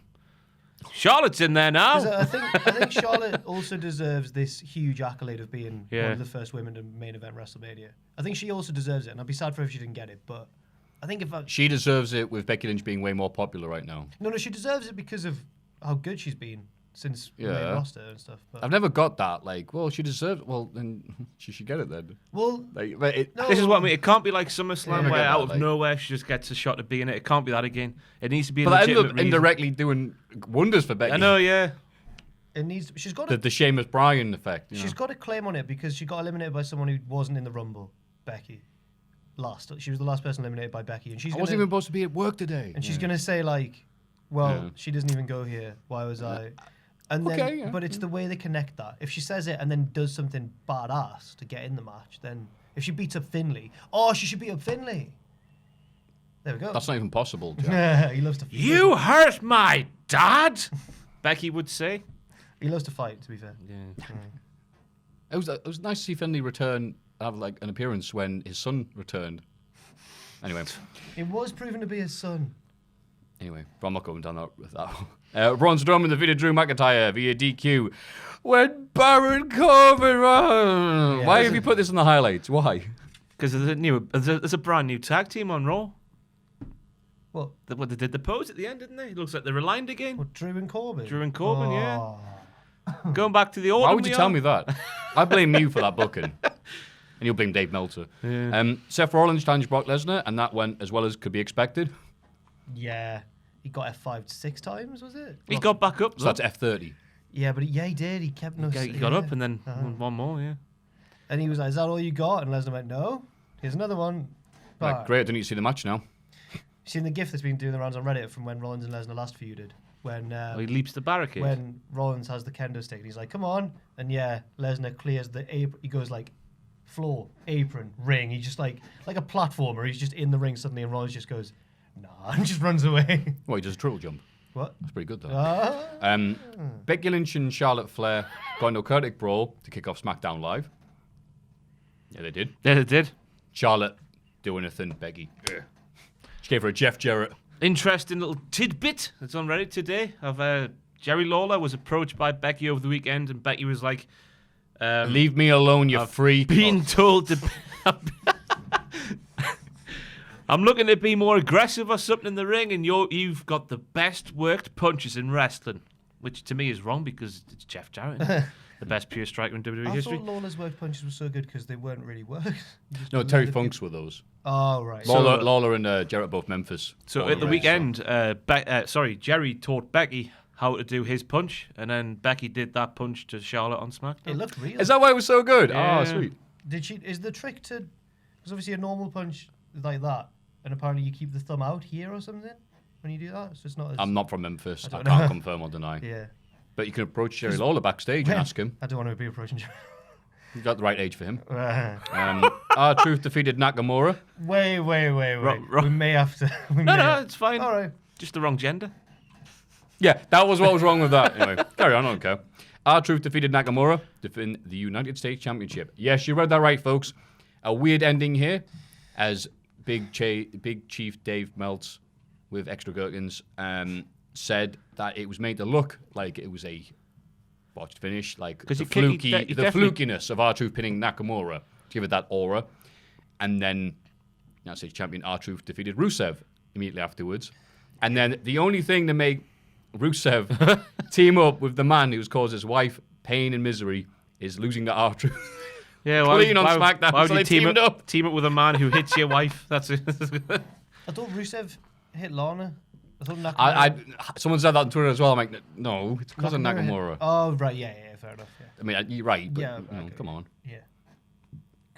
Charlotte's in there now. I think Charlotte also deserves this huge accolade of being one of the first women to main event WrestleMania. I think she also deserves it, and I'd be sad for her if she didn't get it. But I think she deserves it with Becky Lynch being way more popular right now. No, she deserves it because of how good she's been since the main roster and stuff. But I've never got that. Like, well, she deserves it. Well, then she should get it then. Well, this is what I mean. It can't be like SummerSlam where out of nowhere she just gets a shot at being it. It can't be that again. It needs to be a legitimate reason. Indirectly doing wonders for Becky. I know, yeah. It needs. She's got the Sheamus Bryan effect. She's got a claim on it because she got eliminated by someone who wasn't in the Rumble. Becky. She was the last person eliminated by Becky, and I wasn't even supposed to be at work today. And she's gonna say like, "Well, she doesn't even go here. Why was I?" And then, but it's the way they connect that. If she says it and then does something badass to get in the match, then if she beats up Finlay, she should beat up Finlay. There we go. That's not even possible. He loves to. You hurt my dad. Becky would say. He loves to fight. To be fair. Yeah. It was nice to see Finlay return, have like an appearance when his son returned. Anyway, it was proven to be his son. Anyway, but I'm not going down that. Braun Strowman defeated Drew McIntyre via DQ. When Baron Corbin. Why have you put this in the highlights? Why? Because there's a brand new tag team on Raw. What? They did the pose at the end, didn't they? It looks like they're aligned again. What, Drew and Corbin? Drew and Corbin, yeah. Going back to the order. Why would you tell me that? I blame you for that booking. And you'll blame Dave Meltzer. Yeah. Seth Rollins challenged Brock Lesnar, and that went as well as could be expected. Yeah. He got F5 6 times, was it? He got back up. So that's F30. Yeah, but he did. He kept no... He got up and then one more, yeah. And he was like, is that all you got? And Lesnar went, no. Here's another one. Right, great, I don't need to see the match now. You seen the gif that's been doing the rounds on Reddit from when Rollins and Lesnar last feuded? When he leaps the barricade. When Rollins has the kendo stick and he's like, come on. And Lesnar clears the apron. He goes like, floor, apron, ring. He's just like a platformer. He's just in the ring suddenly and Rollins just goes, nah, and just runs away. Well, he does a triple jump. What? That's pretty good, though. Becky Lynch and Charlotte Flair got into a chaotic brawl to kick off SmackDown Live. Yeah, they did. Yeah, they did. Charlotte doing a thin Becky. Yeah. She gave her a Jeff Jarrett. Interesting little tidbit that's on Reddit today of Jerry Lawler was approached by Becky over the weekend, and Becky was like, leave me alone, you freak. Being told to... I'm looking to be more aggressive or something in the ring, and you've got the best worked punches in wrestling, which to me is wrong because it's Jeff Jarrett, the best pure striker in WWE history. I thought Lawler's worked punches were so good because they weren't really worked. No, Terry Funk's were those. Oh, right. Lawler and Jarrett both Memphis. So at the weekend, Jerry taught Becky how to do his punch, and then Becky did that punch to Charlotte on SmackDown. It looked real. Is that why it was so good? Yeah. Oh, sweet. Is the trick to... Because obviously a normal punch is like that, and apparently you keep the thumb out here or something when you do that, so it's not as... I'm not from Memphis. I don't can't know. confirm or deny. Yeah. But you can approach Jerry Lawler backstage and ask him. I don't want to be approaching Jerry. You've got the right age for him. R-Truth defeated Nakamura. Wait. We may have to... No, it's fine. All right. Just the wrong gender. Yeah, that was what was wrong with that. Anyway, carry on, I don't care. R-Truth defeated Nakamura to win the United States Championship. Yes, you read that right, folks. A weird ending here, as Big Chief Dave Meltz, with extra gherkins, said that it was made to look like it was a botched finish, like the flukiness of R-Truth pinning Nakamura to give it that aura. And then United States Champion R-Truth defeated Rusev immediately afterwards. And then the only thing that made Rusev team up with the man who's caused his wife pain and misery is losing the R-Truth. Yeah, clean on SmackDown. Why would so you they team up with a man who hits your wife? That's it. I thought Rusev hit Lana. I thought Nakamura... someone said that on Twitter as well. I'm like, no, it's because of Nakamura. Oh, right, yeah, fair enough. Yeah. I mean, you're right, but yeah, okay. Come on. Yeah.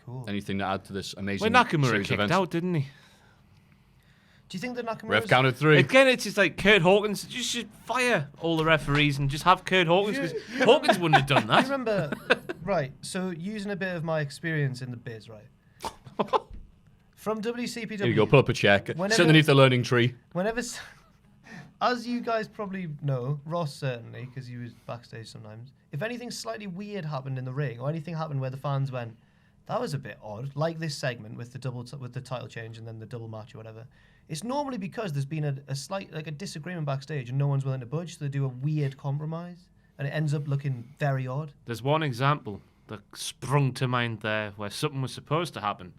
Cool. Anything to add to this amazing Well, Nakamura series of kicked events? out, didn't he? Do you think that Nakamura... Ref counted 3. Again, it's just like Kurt Hawkins. You should fire all the referees and just have Kurt Hawkins, because Hawkins wouldn't have done that. I remember... Right, so using a bit of my experience in the biz, right? From WCPW... Here you go, pull up a check. Sit underneath the learning tree. Whenever... As you guys probably know, Ross certainly, because he was backstage sometimes, if anything slightly weird happened in the ring, or anything happened where the fans went, That was a bit odd. Like this segment with the with the title change and then the double match or whatever. It's normally because there's been a slight a disagreement backstage and no one's willing to budge, so they do a weird compromise, and it ends up looking very odd. There's one example that sprung to mind there where something was supposed to happen,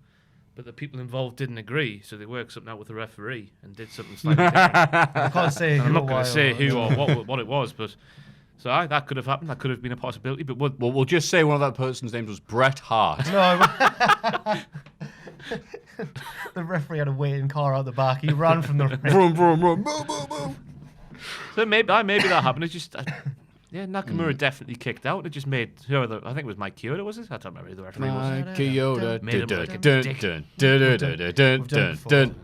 but the people involved didn't agree, so they worked something out with the referee and did something slightly different. I can't say who. I'm not going to say who or what it was, but so that could have happened. That could have been a possibility. But we'll just say one of that person's names was Bret Hart. No. The referee had a waiting car out the back. He ran from the ring. Vroom, vroom, vroom, boom, boom, boom. So maybe that happened. It just Nakamura definitely kicked out. It just made whoever I think it was Mike Chioda, was it? I don't remember who the referee was. Mike Chioda. Made him look like a dick.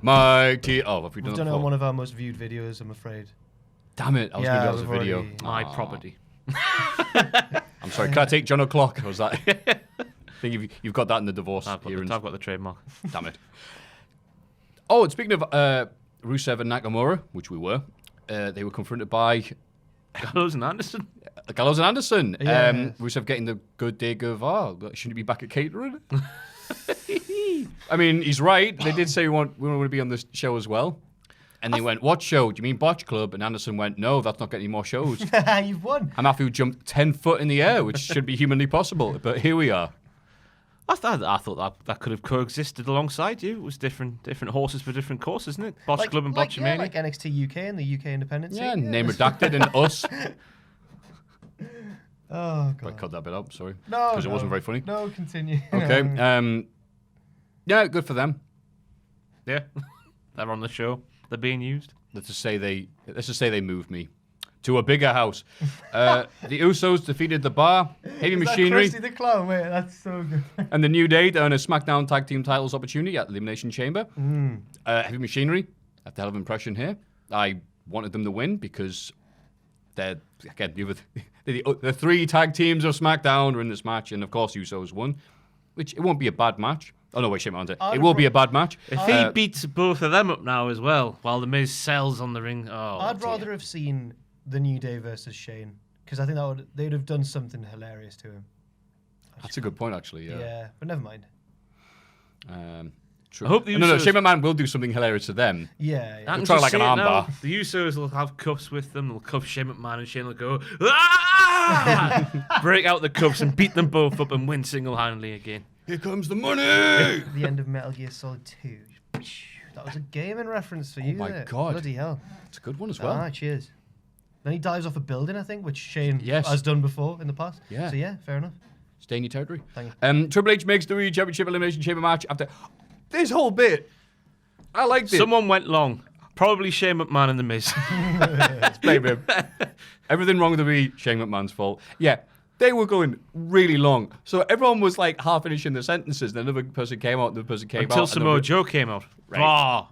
Mike T. Oh, have we We've done done it it on before? one of our most viewed videos, I'm afraid. Damn it! I was going to do that as a we've video. already- My property. I'm sorry. Can I take John O'Clock? Or was that? I think you've got that in the divorce I've hearings. got the trademark. Damn it. Oh, and speaking of Rusev and Nakamura, which we were, they were confronted by Gallows and Anderson. Gallows and Anderson. Yeah. Rusev getting the good dig of, shouldn't he be back at catering? I mean, he's right. They did say we want to be on this show as well. And they went, what show? Do you mean Botch Club? And Anderson went, no, that's not getting any more shows. You've won. And Maffew jumped 10 foot in the air, which should be humanly possible. But here we are. I thought that could have coexisted alongside you. It was different horses for different courses, isn't it? Botch Club and Botchamania. Yeah, like NXT UK and the UK independent Yeah, scene. name redacted and us. Oh, I God. cut that bit up, sorry. No, Because it wasn't very funny. No, continue. Okay. Yeah, good for them. Yeah, they're on the show. They're being used. Let's just say they moved me to a bigger house. The Usos defeated the Bar, Heavy Is that Machinery, Krusty the Clown? Wait, that's so good. and the New Day to earn a SmackDown Tag Team Titles opportunity at the Elimination Chamber. Heavy Machinery, left a hell of an impression here. I wanted them to win because they're again the three tag teams of SmackDown are in this match, and of course Usos won, which it won't be a bad match. Oh no, wait, shame on it. It will be a bad match. If he beats both of them up now as well, while the Miz sells on the ring, I'd rather have seen the New Day versus Shane, because I think they would have done something hilarious to him. That's a good point, actually. Yeah, but never mind. True. I hope the No, Usos- Shane McMahon will do something hilarious to them. Yeah. I can They'll try just like an see it now. armbar. The Usos will have cuffs with them. They'll cuff Shane McMahon, and Shane will go, "Ah!" break out the cuffs and beat them both up and win single-handedly again. Here comes the money! The end of Metal Gear Solid 2. That was a gaming reference for you. my there. God. Bloody hell. It's a good one as well. Ah, cheers. Then he dives off a building, I think, which Shane Yes. has done before in the past. Yeah. So yeah, fair enough. Stay in your territory. Thank Triple H makes the WWE Championship Elimination Chamber match after this whole bit. I liked it. Someone went long. Probably Shane McMahon and The Miz. Let's blame him. Everything wrong with the WWE, Shane McMahon's fault. Yeah, they were going really long. So everyone was like half finishing their sentences, and another person came out, another person came Until out. Samoa Joe came out. Right. Oh,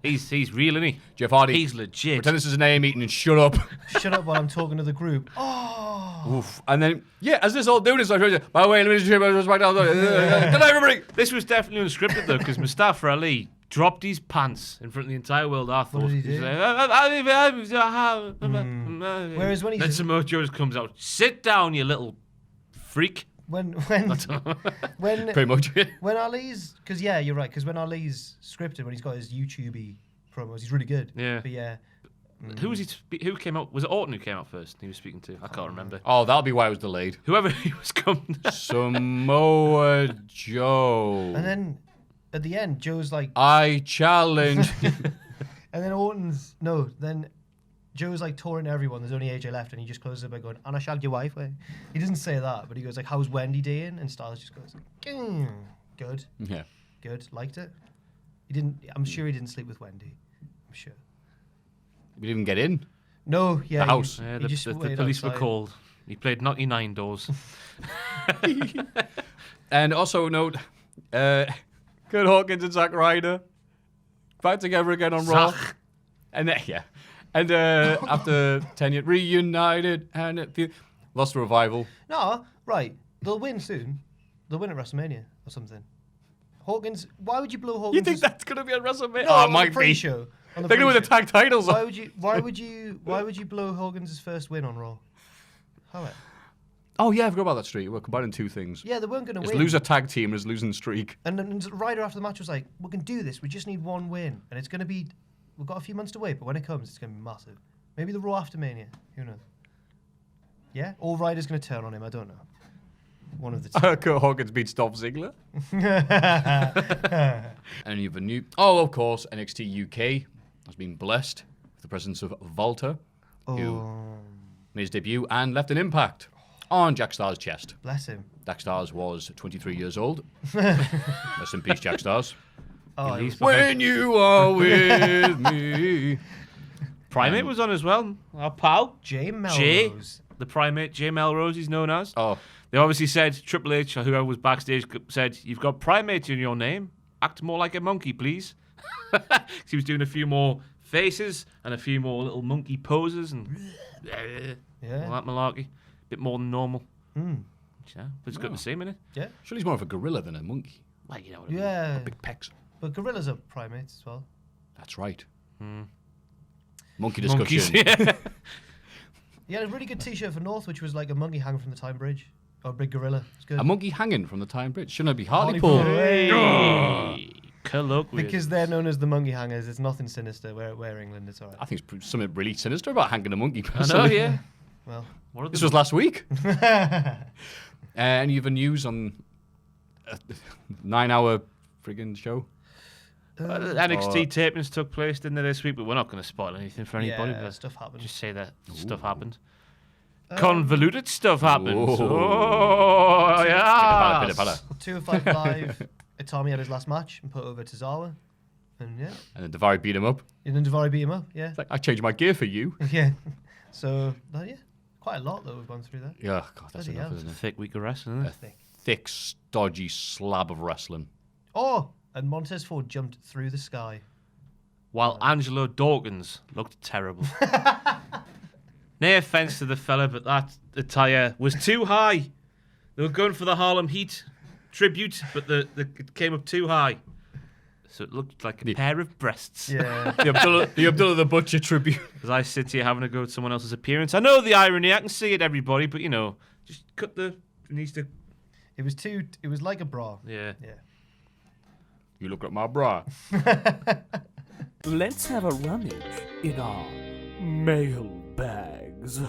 he's real, isn't he? Jeff Hardy. He's legit. Pretend this is an AM meeting and shut up. Shut up while I'm talking to the group. Oh. Oof. And then, yeah, as this all doing this, I tried to, by the way, Elimination Chamber, SmackDown. Good night, everybody. This was definitely unscripted, though, because Mustafa Ali dropped his pants in front of the entire world, I thought. What did he He's do? like, Whereas when he then says- Samoa Joe just comes out, sit down, you little freak. When Pretty much. when Ali's, because yeah, you're right. Because when Ali's scripted, when he's got his YouTube promos, he's really good. Yeah. But yeah, Who was he? Who came out? Was it Orton who came out first? He was speaking to. I can't remember. Oh, that'll be why it was delayed. Whoever he was coming. Samoa Joe. and then at the end, Joe's like, I challenge. and then then Joe's like touring everyone. There's only AJ left, and he just closes it by going, "And I shagged your wife." He doesn't say that, but he goes like, "How's Wendy doing?" And Styles just goes, "Good, Yeah. good, liked it." He didn't. I'm sure he didn't sleep with Wendy. I'm sure. We didn't even get in. No, yeah. The house. Yeah, He the just waited police were outside. called. He played 99 doors. And also note, Kurt Hawkins and Zack Ryder back together again on Raw. Zach. And then, yeah. And after 10 years, reunited and lost the revival. No, right. They'll win soon. They'll win at WrestleMania or something. Hawkins, why would you blow Hawkins? You think that's going to be a WrestleMania? No, oh, it on might the be. pre-show. On the They're going to win the pre-show. tag titles. Why would you blow Hawkins' first win on Raw? How it? Oh, yeah, I forgot about that streak. We're combining two things. Yeah, they weren't going to It's win. loser tag team and it's losing streak. And then Ryder after the match was like, we can do this. We just need one win. And it's going to be... We've got a few months to wait, but when it comes, it's going to be massive. Maybe the Raw after Mania. Who knows? Yeah? Or Ryder's going to turn on him. I don't know. One of the two. Kurt Hawkins beats Dolph Ziggler. Any other new... Oh, of course, NXT UK has been blessed with the presence of Volta, who made his debut and left an impact on Jack Starr's chest. Bless him. Jack Starrs was 23 years old. Rest in peace, Jack Starrs. Oh, When you are with me. Primate was on as well. Our pal. Jay Melrose. The Primate, Jay Melrose, he's known as. Oh. They obviously said, Triple H, or whoever was backstage, said, you've got Primate in your name. Act more like a monkey, please. He was doing a few more faces and a few more little monkey poses and all that malarkey. Bit more than normal. Yeah, but it's good to see him, innit? Yeah. Surely he's more of a gorilla than a monkey. Well, you know what I mean. Yeah. Big pecs. But gorillas are primates as well. That's right. Monkey discussion. Monkeys, yeah. He had a really good t-shirt for North, which was like a monkey hanging from the Time Bridge. Or a big gorilla. It's good. A monkey hanging from the Time Bridge. Shouldn't it be Hartlepool. Hartlepool? Hey. Colloquial. Because they're known as the monkey hangers. It's nothing sinister. We're England, it's alright. I think it's something really sinister about hanging a monkey. I know, personally. yeah. Well, This was last week. Any other news on a 9-hour friggin' show? NXT tapings took place, didn't they, this week? But we're not going to spoil anything for anybody. yeah, But stuff happened. just say that stuff happened. Convoluted stuff happened. Whoa. Oh, yeah. Bit of batter. 205 Live, Tommy had his last match and put over to Zawa. And yeah. And then Davari beat him up. And then Davari beat him up, yeah. It's like, I changed my gear for you. Yeah. So, yeah. Quite a lot, though, we've gone through that. Yeah, God, that's Bloody enough, hell. isn't it? Thick week of wrestling, isn't it? Thick, stodgy slab of wrestling. Oh! And Montez Ford jumped through the sky. While Angelo Dawkins looked terrible. No offense to the fella, but that attire was too high. They were going for the Harlem Heat tribute, but it came up too high. So it looked like a pair of breasts. Yeah. the Abdullah the Butcher tribute. As I sit here having to go to someone else's appearance. I know the irony, I can see it, everybody, but just cut it needs to... It was like a bra. Yeah. Yeah. You look at my bra. Let's have a rummage in our mailbags.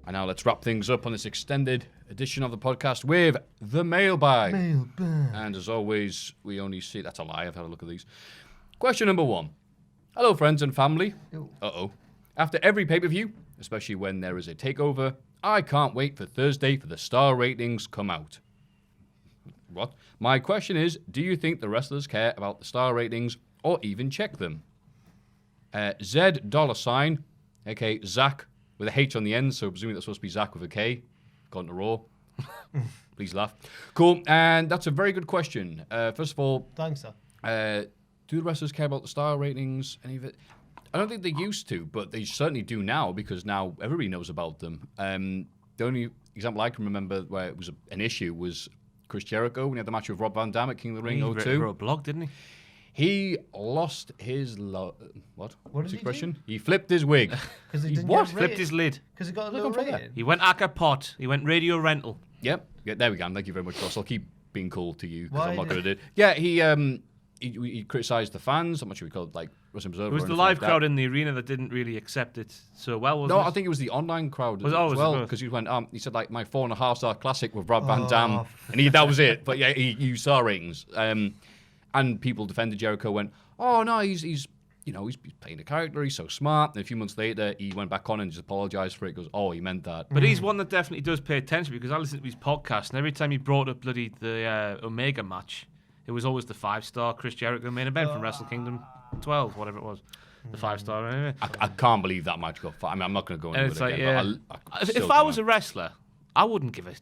And now let's wrap things up on this extended edition of the podcast with the mailbag. And as always, we only see... That's a lie, I've had a look at these. Question number 1. Hello, friends and family. Uh-oh. After every pay-per-view, especially when there is a takeover, I can't wait for Thursday for the star ratings come out. What? My question is, do you think the wrestlers care about the star ratings or even check them? $, aka Zach, with a H on the end, so presumably that's supposed to be Zach with a K. Gone to Raw. Please laugh. Cool, and that's a very good question. First of all, Thanks, sir. do the wrestlers care about the star ratings? Any of it? I don't think they used to, but they certainly do now because now everybody knows about them. The only example I can remember where it was an issue was Chris Jericho when he had the match with Rob Van Dam at King of the Ring He 02. wrote a blog, didn't he? He lost his... What? What What's did the he do? question? He flipped his wig. Because it He didn't what? get Flipped his lid. Because it got a Look low up for that. rating. He went Acapot. He went Radio Rental. Yep. Yeah, there we go. Thank you very much, Ross. I'll keep being cool to you because Why I'm not did- good at it. Yeah, he criticised the fans. I'm not sure we called like Wrestling Observer. It was or the anything live like that. crowd in the arena that didn't really accept it so well, wasn't No, it? I think it was the online crowd Was as it always well both? because he went. He said like my 4.5-star classic with Rob Van Dam, and that was it. But yeah, he used star ratings. And people defended Jericho. Went, oh no, he's playing the character. He's so smart. And a few months later, he went back on and just apologized for it. Goes, oh, he meant that. But he's one that definitely does pay attention because I listen to his podcast and every time he brought up the Omega match, it was always the 5-star Chris Jericho main event from Wrestle Kingdom 12, whatever it was. The 5-star anyway. I can't believe that match got. I mean, I'm not going to go into And it it's like, again. yeah. But I If I was a wrestler, I wouldn't give a...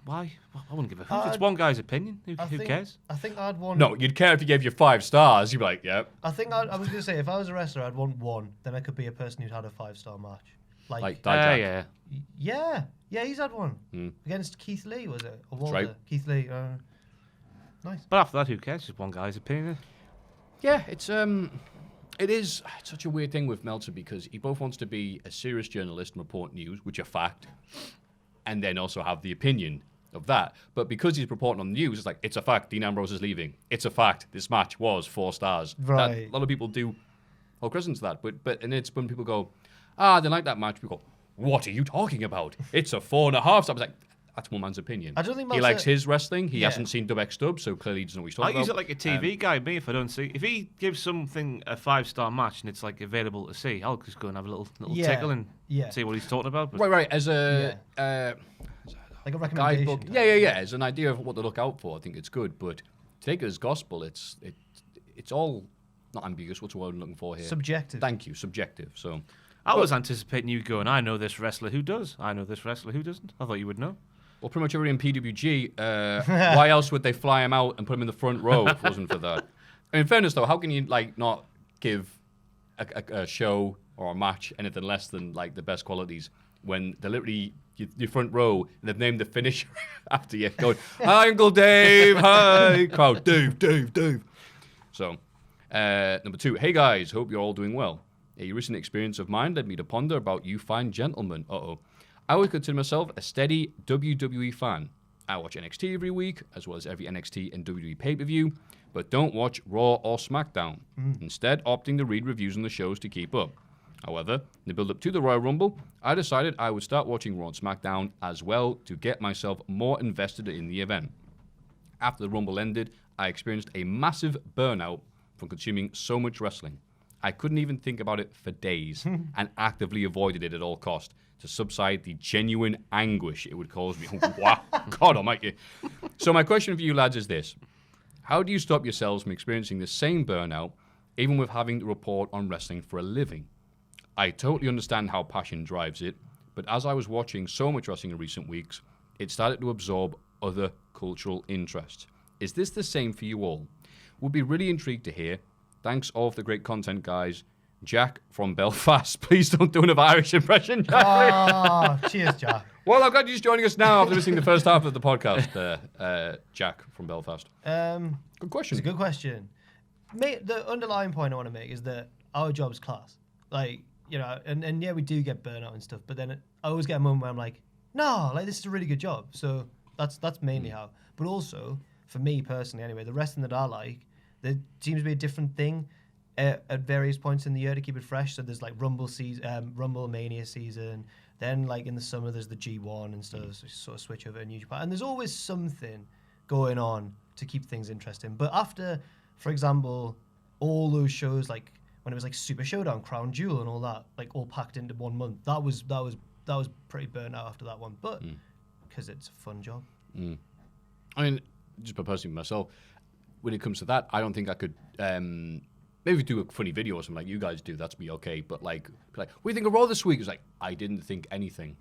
Why? I wouldn't give a hoot. It's one guy's opinion. Who cares? I think I'd want... no, you'd care if he gave you 5 stars. You'd be like, yeah. I think I was going to say, if I was a wrestler, I'd want 1. Then I could be a person who'd had a 5-star match. Like Dijak. Yeah. Yeah, he's had one. Against Keith Lee, was it? Or Walter? right. Keith Lee. Nice. But after that, who cares? Just one guy's opinion. Yeah, it is such a weird thing with Meltzer because he both wants to be a serious journalist and report news, which are fact, and then also have the opinion of that. But because he's reporting on the news, it's like, it's a fact, Dean Ambrose is leaving. It's a fact, this match was 4 stars. Right. A lot of people do hold crescent to that. But and it's when people go, I didn't like that match, people go, what are you talking about? It's a 4.5 stars. I was like, that's one man's opinion. I don't think he likes Meltzer- his wrestling. He Yeah. hasn't seen Dub-X Dub, so clearly he doesn't know what he's I talking use about. it like a TV guy, me, if I don't see. If he gives something a 5-star match and it's like available to see, I'll just go and have a little Yeah. tickle and Yeah. see what he's talking about. But Right. As a Like a recommendation. guidebook, yeah. As an idea of what to look out for, I think it's good. But to take it as gospel, it's all not ambiguous. What's the word I'm looking for here? Subjective. Thank you. Subjective. So I was anticipating you going, I know this wrestler who does. I know this wrestler who doesn't. I thought you would know. well, pretty much everybody in PWG. Why else would they fly him out and put him in the front row if it wasn't for that? I mean, in fairness though, how can you like not give a show or a match anything less than like the best qualities when they're literally your front row and they've named the finisher after you, going, "Hi, Uncle Dave, hi, crowd, Dave." So, number 2, hey guys, hope you're all doing well. A recent experience of mine led me to ponder about you fine gentlemen. I would consider myself a steady WWE fan. I watch NXT every week, as well as every NXT and WWE pay-per-view, but don't watch Raw or SmackDown, instead opting to read reviews on the shows to keep up. However, in the build-up to the Royal Rumble, I decided I would start watching Raw and SmackDown as well to get myself more invested in the event. After the Rumble ended, I experienced a massive burnout from consuming so much wrestling. I couldn't even think about it for days and actively avoided it at all costs to subside the genuine anguish it would cause me. Wow, God almighty. So my question for you lads is this. How do you stop yourselves from experiencing the same burnout, even with having to report on wrestling for a living? I totally understand how passion drives it, but as I was watching so much wrestling in recent weeks, it started to absorb other cultural interests. Is this the same for you all? Would be really intrigued to hear. Thanks all for the great content, guys. Jack from Belfast. Please don't do another Irish impression, Jack. Oh, cheers, Jack. Well, I'm glad you're just joining us now after listening to the first half of the podcast, Jack from Belfast. Good question. It's a good question. Mate, the underlying point I want to make is that our job's class. Like, you know, and yeah, we do get burnout and stuff, but then I always get a moment where I'm like, no, like, this is a really good job. So that's mainly how. But also, for me personally anyway, the wrestling that I like, there seems to be a different thing at various points in the year to keep it fresh. So there's like Rumble season, Rumble Mania season. Then like in the summer there's the G1 and stuff. So you sort of switch over to New Japan. And there's always something going on to keep things interesting. But after, for example, all those shows like when it was like Super Showdown, Crown Jewel, and all that, like all packed into 1 month, that was pretty burnt out after that one. But because it's a fun job. I mean, just personally myself, when it comes to that, I don't think I could. Maybe do a funny video or something like you guys do. That's be okay. But like, what do you think of Raw this week? It's like I didn't think anything.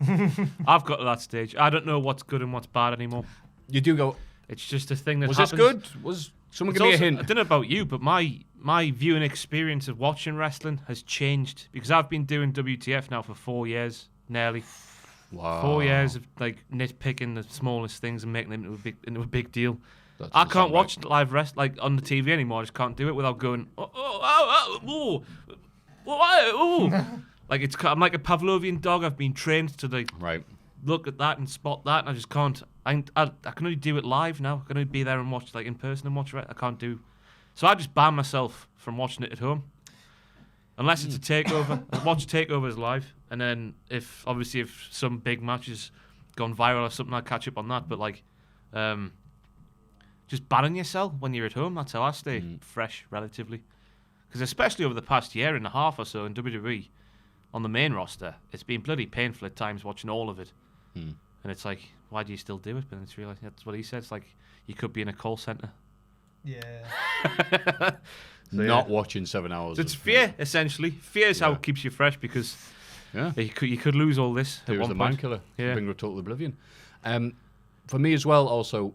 I've got to that stage. I don't know what's good and what's bad anymore. You do go. It's just a thing that Was happens. this good? Was someone It's give me a also- hint? I don't know about you, but my viewing experience of watching wrestling has changed because I've been doing WTF now for 4 years, nearly. Wow. 4 years of like nitpicking the smallest things and making them into a big deal. That I doesn't can't sound watch right. live wrestling like on the TV anymore. I just can't do it without going like I'm like a Pavlovian dog. I've been trained to like Right. look at that and spot that, and I just can't. I can only do it live now. I can only be there and watch like in person and watch it. I can't do. So I just ban myself from watching it at home, unless it's a takeover. I watch takeovers live, and then if some big match has gone viral or something, I catch up on that. But like, just banning yourself when you're at home. That's how I stay fresh, relatively. Because especially over the past year and a half or so in WWE, on the main roster, it's been bloody painful at times watching all of it. And it's like, why do you still do it? But it's realised that's what he said. It's like you could be in a call centre. Yeah. Not watching 7 hours. So it's of- fear, essentially. Fear is how Yeah. it keeps you fresh because Yeah. you could lose all this at He was one the man point. killer. Yeah. Bring her total oblivion. For me as well, also,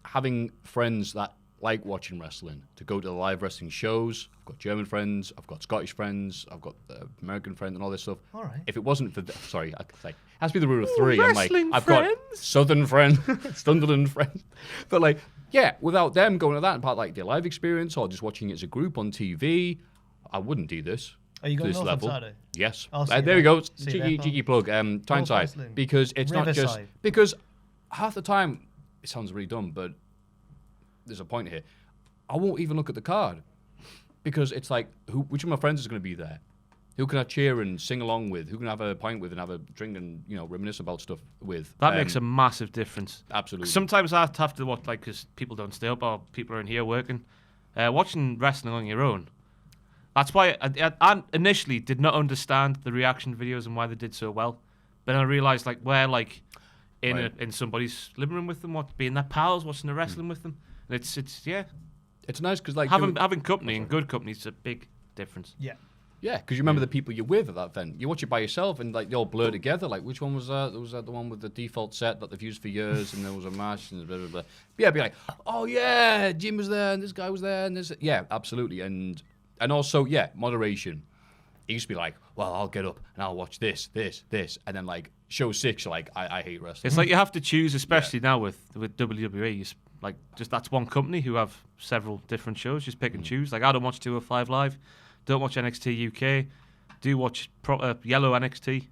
having friends that like watching wrestling, to go to the live wrestling shows. I've got German friends, I've got Scottish friends, I've got American friends and all this stuff. All right. If it wasn't for... sorry, it has to be the rule of three. I'm like, wrestling I've got friends? Southern friends, Sunderland friends. But like, yeah, without them going to that, part like their live experience or just watching it as a group on TV, I wouldn't do this. Are you to going this north level. on Saturday? Yes. I'll see you There we there. go. See you Cheeky, there, cheeky plug. Tyneside. Wrestling. Because it's not just... Riverside. Because half the time, it sounds really dumb, but there's a point here. I won't even look at the card. Because it's like, which of my friends is going to be there? Who can I cheer and sing along with? Who can I have a pint with and have a drink and, reminisce about stuff with? That makes a massive difference. Absolutely. Sometimes I have to watch, because people don't stay up or people are in here working. Watching wrestling on your own. That's why I initially did not understand the reaction videos and why they did so well. But I realised, we're, in somebody's living room with them, being their pals, watching the wrestling with them. And it's It's nice because, having company and good company is a big difference. Yeah. Yeah, because you remember the people you're with at that event. You watch it by yourself and they all blur together. Like, which one was that? Was that the one with the default set that they've used for years and there was a match and blah, blah, blah. Yeah, be like, oh yeah, Jim was there and this guy was there and this. Yeah, absolutely. And also, yeah, moderation. It used to be like, well, I'll get up and I'll watch this. And then show 6, you're like, I hate wrestling. It's like you have to choose, especially now with WWE. Just that's one company who have several different shows. Just pick and choose. I don't watch 205 Live. Don't watch NXT UK. Do watch yellow NXT.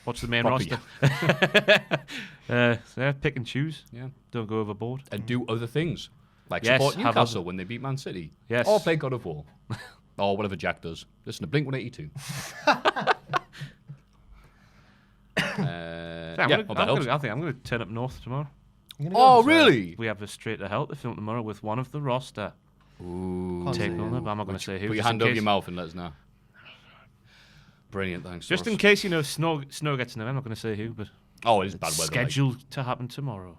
Watch the main roster. Pick and choose. Yeah. Don't go overboard. And do other things. Like Yes, support have Newcastle other- when they beat Man City. Yes. Or play God of War. Or whatever Jack does. Listen to Blink 182. I think I'm going to turn up north tomorrow. I'm gonna go Oh, on really? We have a Straight to Hell to film tomorrow with one of the roster. Ooh. Can't Take say on who. it, but I'm not going to say who. Put your just hand in over case- your mouth and let us know. Brilliant, thanks. Just in Soros. case snow gets in the way. I'm not going to say who, but Oh, it is bad it's weather. scheduled to happen tomorrow.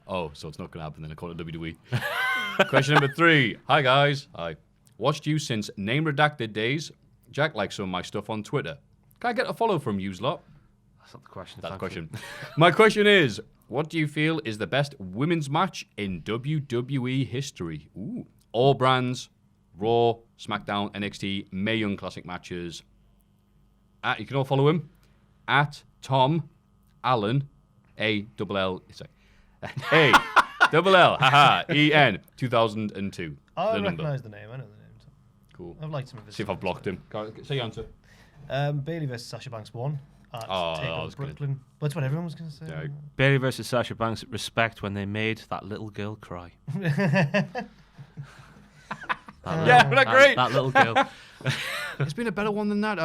Oh, so it's not going to happen then, according to WWE. Question number 3. Hi, guys. Hi. Watched you since name redacted days. Jack likes some of my stuff on Twitter. Can I get a follow from you lot? That's not the question. That's the thankfully. question. My question is, what do you feel is the best women's match in WWE history? Ooh. All brands, Raw, SmackDown, NXT, Mae Young Classic matches. You can all follow him at Tom Allen, A-double-L, sorry, A-double-L, haha, E-N, 2002. I the number. recognise the name. I know the name. Cool. I've liked some of his. See if I've blocked him. Say your answer. Bailey versus Sasha Banks won at Oh, that Takeover was good. Brooklyn. But that's what everyone was going to say. Yeah. Bailey versus Sasha Banks at Respect when they made that little girl cry. Yeah, not great. That little girl. It's been a better one than that.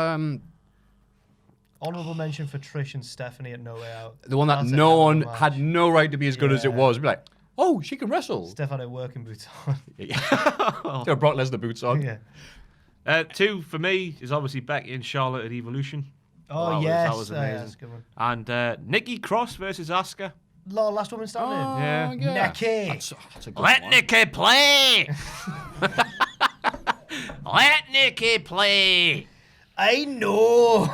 Honourable mention for Trish and Stephanie at No Way Out. The one that That's a no hell of a one match. had no right to be as good as it Yeah. was. Be like, oh, she can wrestle. Steph had her working boots on. Her Brock Lesnar boots on. Yeah. 2 for me is obviously Becky and Charlotte at Evolution. Oh, That yes. was Yeah, amazing. that's a good one. And Nikki Cross versus Asuka. Last woman standing. Yeah. Nikki. That's a good Let one. Nikki play. Let Nikki play. I know.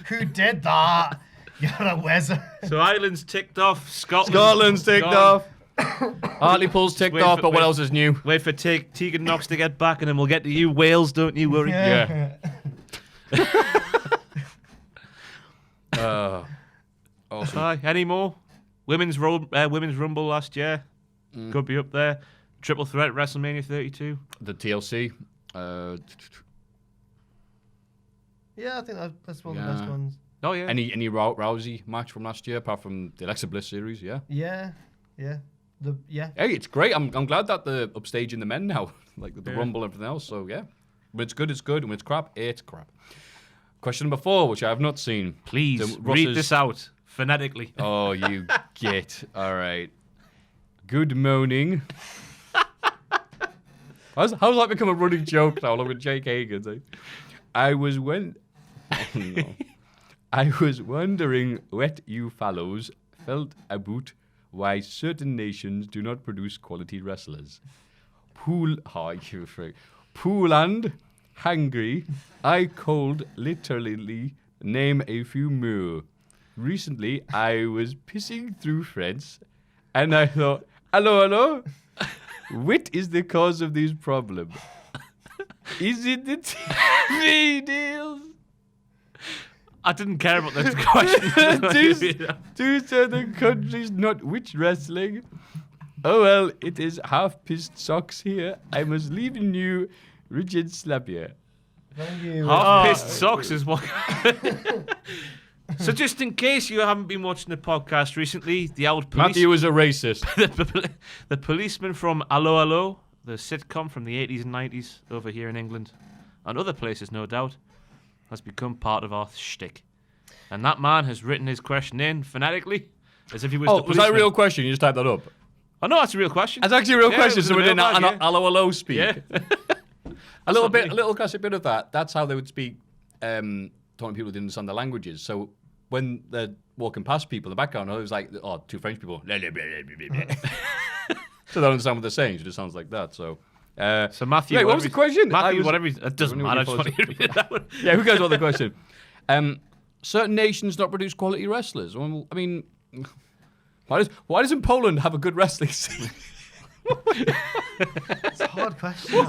Who did that? You're a wizard. So Ireland's ticked off. Scotland's ticked gone. off. Hartlepool's ticked Wait off, for- but what wait- else is new? Wait for Tegan Knox to get back, and then we'll get to you, Wales. Don't you worry. Yeah. Awesome. Aye, any more? Women's Rumble last year could be up there. Triple threat WrestleMania 32. The TLC. Yeah, I think that's one of the best Yeah. ones. Oh yeah. Any Rousey match from last year, apart from the Alexa Bliss series? Yeah. Yeah. Yeah. Hey, it's great. I'm glad that they're upstaging the men now, like the Yeah. Rumble and everything else. So yeah, when it's good, it's good. And when it's crap, it's crap. Question number 4, which I have not seen. Please So read Ross's- this out phonetically. Oh, you git. All right. Good morning. How's that become a running joke now, along with Jake Hagan? I was wondering what you fellows felt about why certain nations do not produce quality wrestlers. Poland, Hungary, I could literally name a few more. Recently, I was pissing through France, and I thought, hello, what is the cause of this problem? Is it the TV deals? I didn't care about this question. Do certain countries not witch wrestling? Oh well, it is half-pissed socks here. I must leave you rigid slappier. Thank you. Half-pissed socks is what... So just in case you haven't been watching the podcast recently, the old police... Maffew is a racist. the policeman from Allo Allo, the sitcom from the 80s and 90s over here in England, and other places, no doubt, has become part of our shtick. And that man has written his question in phonetically, as if he was the policeman. Was that a real question? You just typed that up? Oh, no, that's a real question. That's actually a real question, so we didn't yeah. allo speak. Yeah. a little classic bit of that. That's how they would speak, talking to people who didn't understand their languages. So when they're walking past people in the background, it was like, two French people. So they don't understand what they're saying, so it just sounds like that. So Maffew... Wait, what was the question? Maffew, whatever... It doesn't matter. I just want to hear that one. Yeah, who cares about the question? Certain nations not produce quality wrestlers. Well, I mean... Why doesn't Poland have a good wrestling scene? It's a hard question.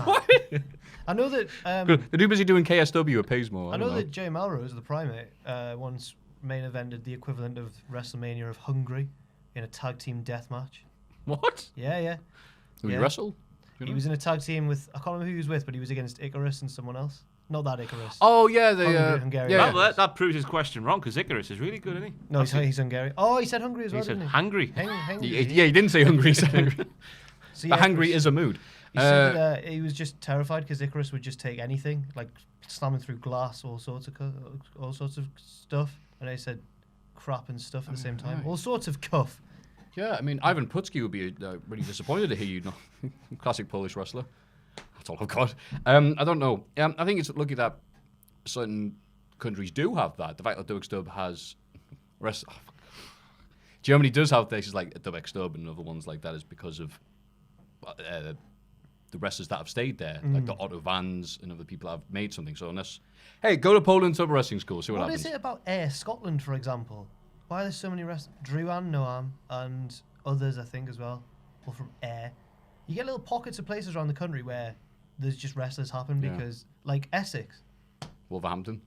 I know that... They're too busy doing KSW, it pays more. I know that Jay Melrose, the Primate, once main evented the equivalent of WrestleMania of Hungary in a tag team death match. What? Yeah. Did he wrestle? He was in a tag team with... I can't remember who he was with, but he was against Icarus and someone else. Not that Icarus. Oh, yeah. Hungarian. Yeah. Well, that proves his question wrong, because Icarus is really good, isn't he? No, he's Hungarian. Oh, he said Hungary as well, He said didn't he? hungry. Hungry. Yeah, he didn't say hungry. He said hungry. So, But hungry is a mood. He said he was just terrified because Icarus would just take anything, like slamming through glass, all sorts of stuff. And he said crap and stuff at the same time. Right. All sorts of cuff. Yeah, I mean, Ivan Putski would be really disappointed to hear you, classic Polish wrestler. That's all I've got. I don't know. I think it's lucky that certain countries do have that. The fact that WXW has... Germany does have places like WXW and other ones like that is because of the wrestlers that have stayed there, like the Otto Vans and other people that have made something. So unless... Hey, go to Poland Sub Wrestling School, see what happens. What is it about Air Scotland, for example? Why are there so many Drew and Noam and others, I think, as well, all from Air? You get little pockets of places around the country where there's just wrestlers happen because, like Essex. Wolverhampton.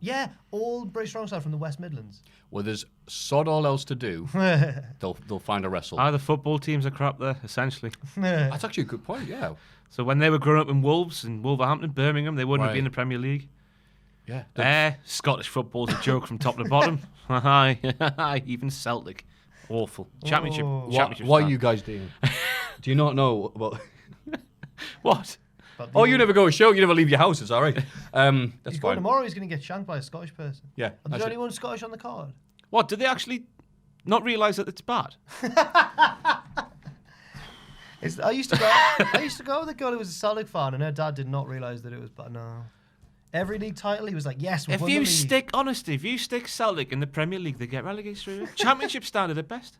Yeah, all British Strong Style from the West Midlands. Well, there's sod all else to do. They'll find a wrestle. The football teams are crap there, essentially. That's actually a good point, yeah. So when they were growing up in Wolves in Wolverhampton, Birmingham, they wouldn't have been in the Premier League. Yeah. Scottish football's a joke from top to bottom. Even Celtic. Awful. Championship. What are you guys doing? Do you not know about... What? Oh, you never go to a show. You never leave your house. It's all right. That's he's fine. going tomorrow. He's going to get shanked by a Scottish person. Yeah. Is there anyone Scottish on the card? What? Did they actually not realise that it's bad? I used to go with a girl who was a Celtic fan, and her dad did not realise that it was bad. No. Every league title, he was like, "Yes, we've won the league." If you stick Celtic in the Premier League, they get relegated straight away. Championship standard at best.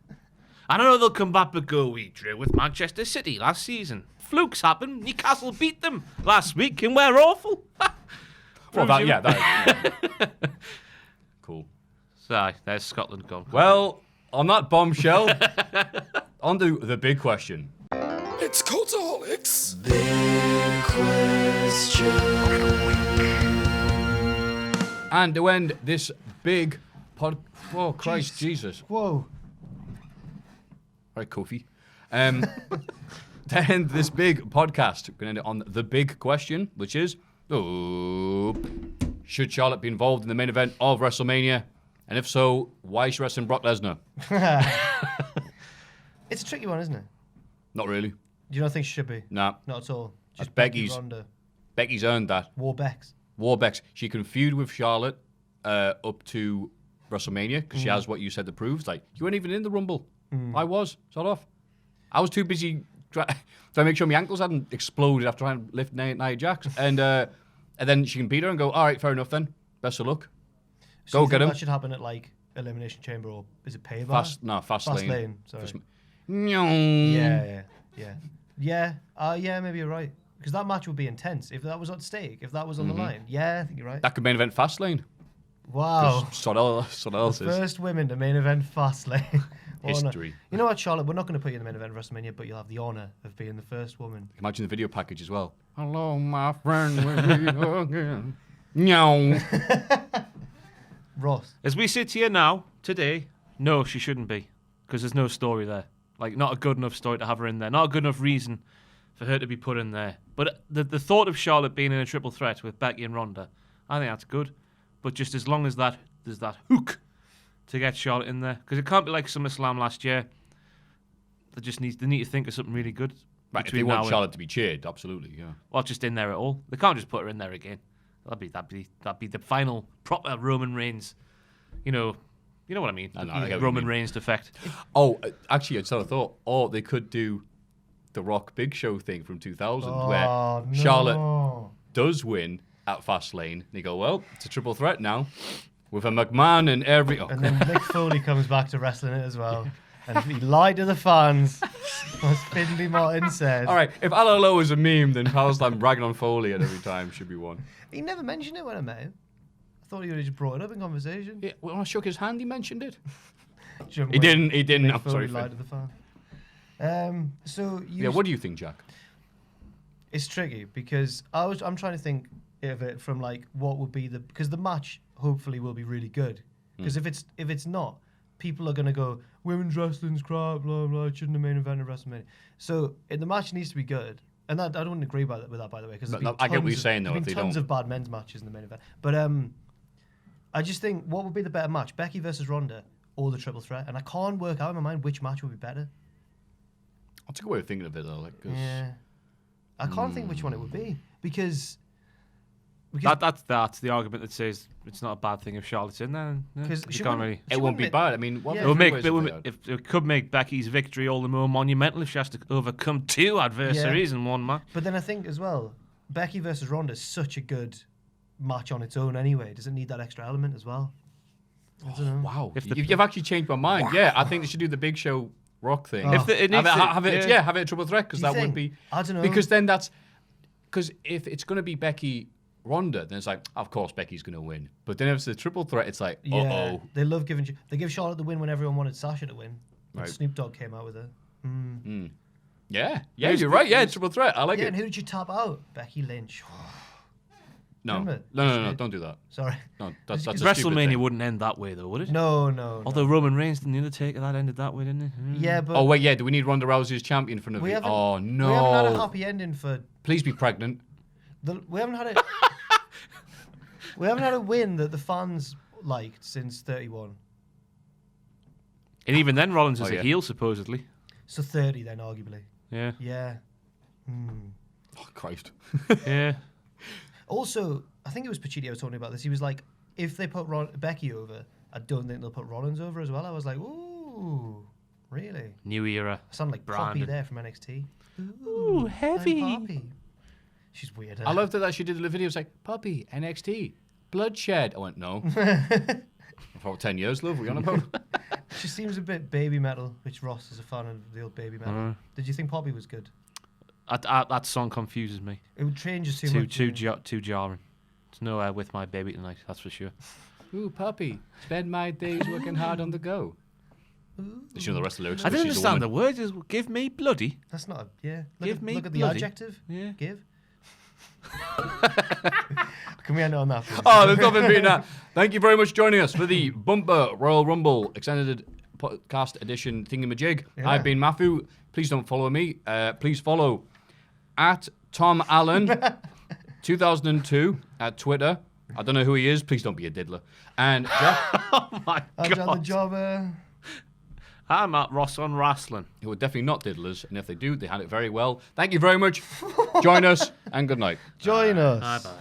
I don't know they'll come back but go, we drew with Manchester City last season. Flukes happen. Newcastle beat them last week and we're awful. Cool. So, there's Scotland gone. Well, on that bombshell, on to the big question. It's Cultaholic's Big Question. And to end this big oh, Christ, Jesus. Whoa. Right, Kofi. To end this big podcast, we're going to end it on the big question, which is, should Charlotte be involved in the main event of WrestleMania? And if so, why is she wrestling Brock Lesnar? It's a tricky one, isn't it? Not really. Do you not think she should be? Nah. Not at all. That's Just Becky's. Ronda. Becky's earned that. Warbex. She can feud with Charlotte up to WrestleMania because she has what you said to prove. It's like, you weren't even in the Rumble. I was. Sort off. I was too busy trying to make sure my ankles hadn't exploded after trying to lift Nia Jax. And then she can beat her and go, all right, fair enough then. Best of luck. So Go you get think him. that should happen at like Elimination Chamber, or is it Payback? Fast lane. Sorry. Yeah. Yeah, maybe you're right. Because that match would be intense if that was at stake, if that was on the line. Yeah, I think you're right. That could main event Fastlane. Wow. Sod else is. First women to main event Fastlane. History. You know what, Charlotte? We're not going to put you in the main event of WrestleMania, but you'll have the honour of being the first woman. Imagine the video package as well. Hello, my friend. No. Ross. As we sit here now, today, no, she shouldn't be. Because there's no story there. Like, not a good enough story to have her in there. Not a good enough reason for her to be put in there. But the thought of Charlotte being in a triple threat with Becky and Ronda, I think that's good. But just as long as there's that hook to get Charlotte in there, because it can't be like SummerSlam last year. They need to think of something really good. Right, if they want Charlotte to be cheered, absolutely, yeah. Well, just in there at all. They can't just put her in there again. That'd be the final proper Roman Reigns. You know what I mean? Roman Reigns defect. Oh, actually, I sort of thought, they could do the Rock Big Show thing from 2000, where Charlotte does win at Fastlane. And they go, well, it's a triple threat now with a McMahon and every. Oh. And then Mick Foley comes back to wrestling it as well. And he lied to the fans, as Finley Martin said. All right, if LLO is a meme, then Palestine bragging on Foley at every time should be one. He never mentioned it when I met him. I thought he would have just brought it up in conversation. Yeah, when I shook his hand, he mentioned it. He didn't. Mick I'm Foley sorry, lied Finn. to the fan. What do you think, Jack? It's tricky because I'm trying to think of it from like what would be because the match hopefully will be really good. Because if it's not, people are gonna go, women's wrestling's crap, blah blah. It shouldn't have main event of WrestleMania. So the match needs to be good, and I don't agree with that by the way. Because I get what you're saying though. There's been tons of bad men's matches in the main event, but I just think what would be the better match, Becky versus Ronda or the triple threat, and I can't work out in my mind which match would be better. That's a good way of thinking of it though. Yeah, I can't think which one it would be because that's the argument that says it's not a bad thing if Charlotte's in there. Because you can't really. It won't be bad. I mean, what it could make Becky's victory all the more monumental if she has to overcome two adversaries in one match. But then I think as well, Becky versus Ronda is such a good match on its own anyway. Does it need that extra element as well? I don't know. Wow, you've actually changed my mind. Wow. Yeah, I think they should do the Big Show Rock thing. Oh. Have it a triple threat because that would be. I don't know. Because then because if it's going to be Becky Ronda, then it's like, of course Becky's going to win. But then if it's a triple threat, it's like, They love they give Charlotte the win when everyone wanted Sasha to win. When Right. Snoop Dogg came out with her. Yeah, you're right. Yeah, triple threat. I like it. And who did you tap out? Becky Lynch. No, Remember? don't do that. Sorry. No, that's a stupid WrestleMania thing. wouldn't end that way though, would it? No. Although Roman Reigns and The Undertaker, that ended that way, didn't it? Yeah, but Oh wait, yeah. Do we need Ronda Rousey as champion for we another? haven't, Oh no! we haven't had a happy ending for. Please be pregnant. We haven't had it. We haven't had a win that the fans liked since 31. And even then, Rollins is a heel supposedly. So 30 then, arguably. Yeah. Yeah. Oh Christ. Yeah. Also, I think it was Pacitti was talking about this. He was like, if they put Becky over, I don't think they'll put Rollins over as well. I was like, ooh, really? New era. I sound like Poppy Brandon. there from NXT. Ooh, heavy. I'm Poppy. She's weird. I loved that she did the video. It's like, Puppy, NXT, bloodshed. I went, no. For 10 years, love, what are you on about? She seems a bit baby metal, which Ross is a fan of the old baby metal. Did you think Poppy was good? That song confuses me. It would change us too much. Too jarring. There's no with my baby tonight, that's for sure. Ooh, Puppy, spend my days working hard on the go. Ooh. Did you know the rest of the lyrics? I don't She's a understand the woman. words. Is give me bloody. That's not Look Give at me the bloody. adjective. Yeah. Give. Can we end it on that, please? Oh, there's nothing beating that. Thank you very much for joining us for the Bumper Royal Rumble Extended Podcast Edition Thingamajig. Yeah. I've been Maffew. Please don't follow me. Please follow at Tom Allen 2002 at Twitter. I don't know who he is. Please don't be a diddler. And Jack, Oh my I'm John the god. Jobber. I'm at Ross on Wrestling. who are definitely not diddlers. And if they do, they had it very well. Thank you very much. Join us and good night. Join us. Bye bye.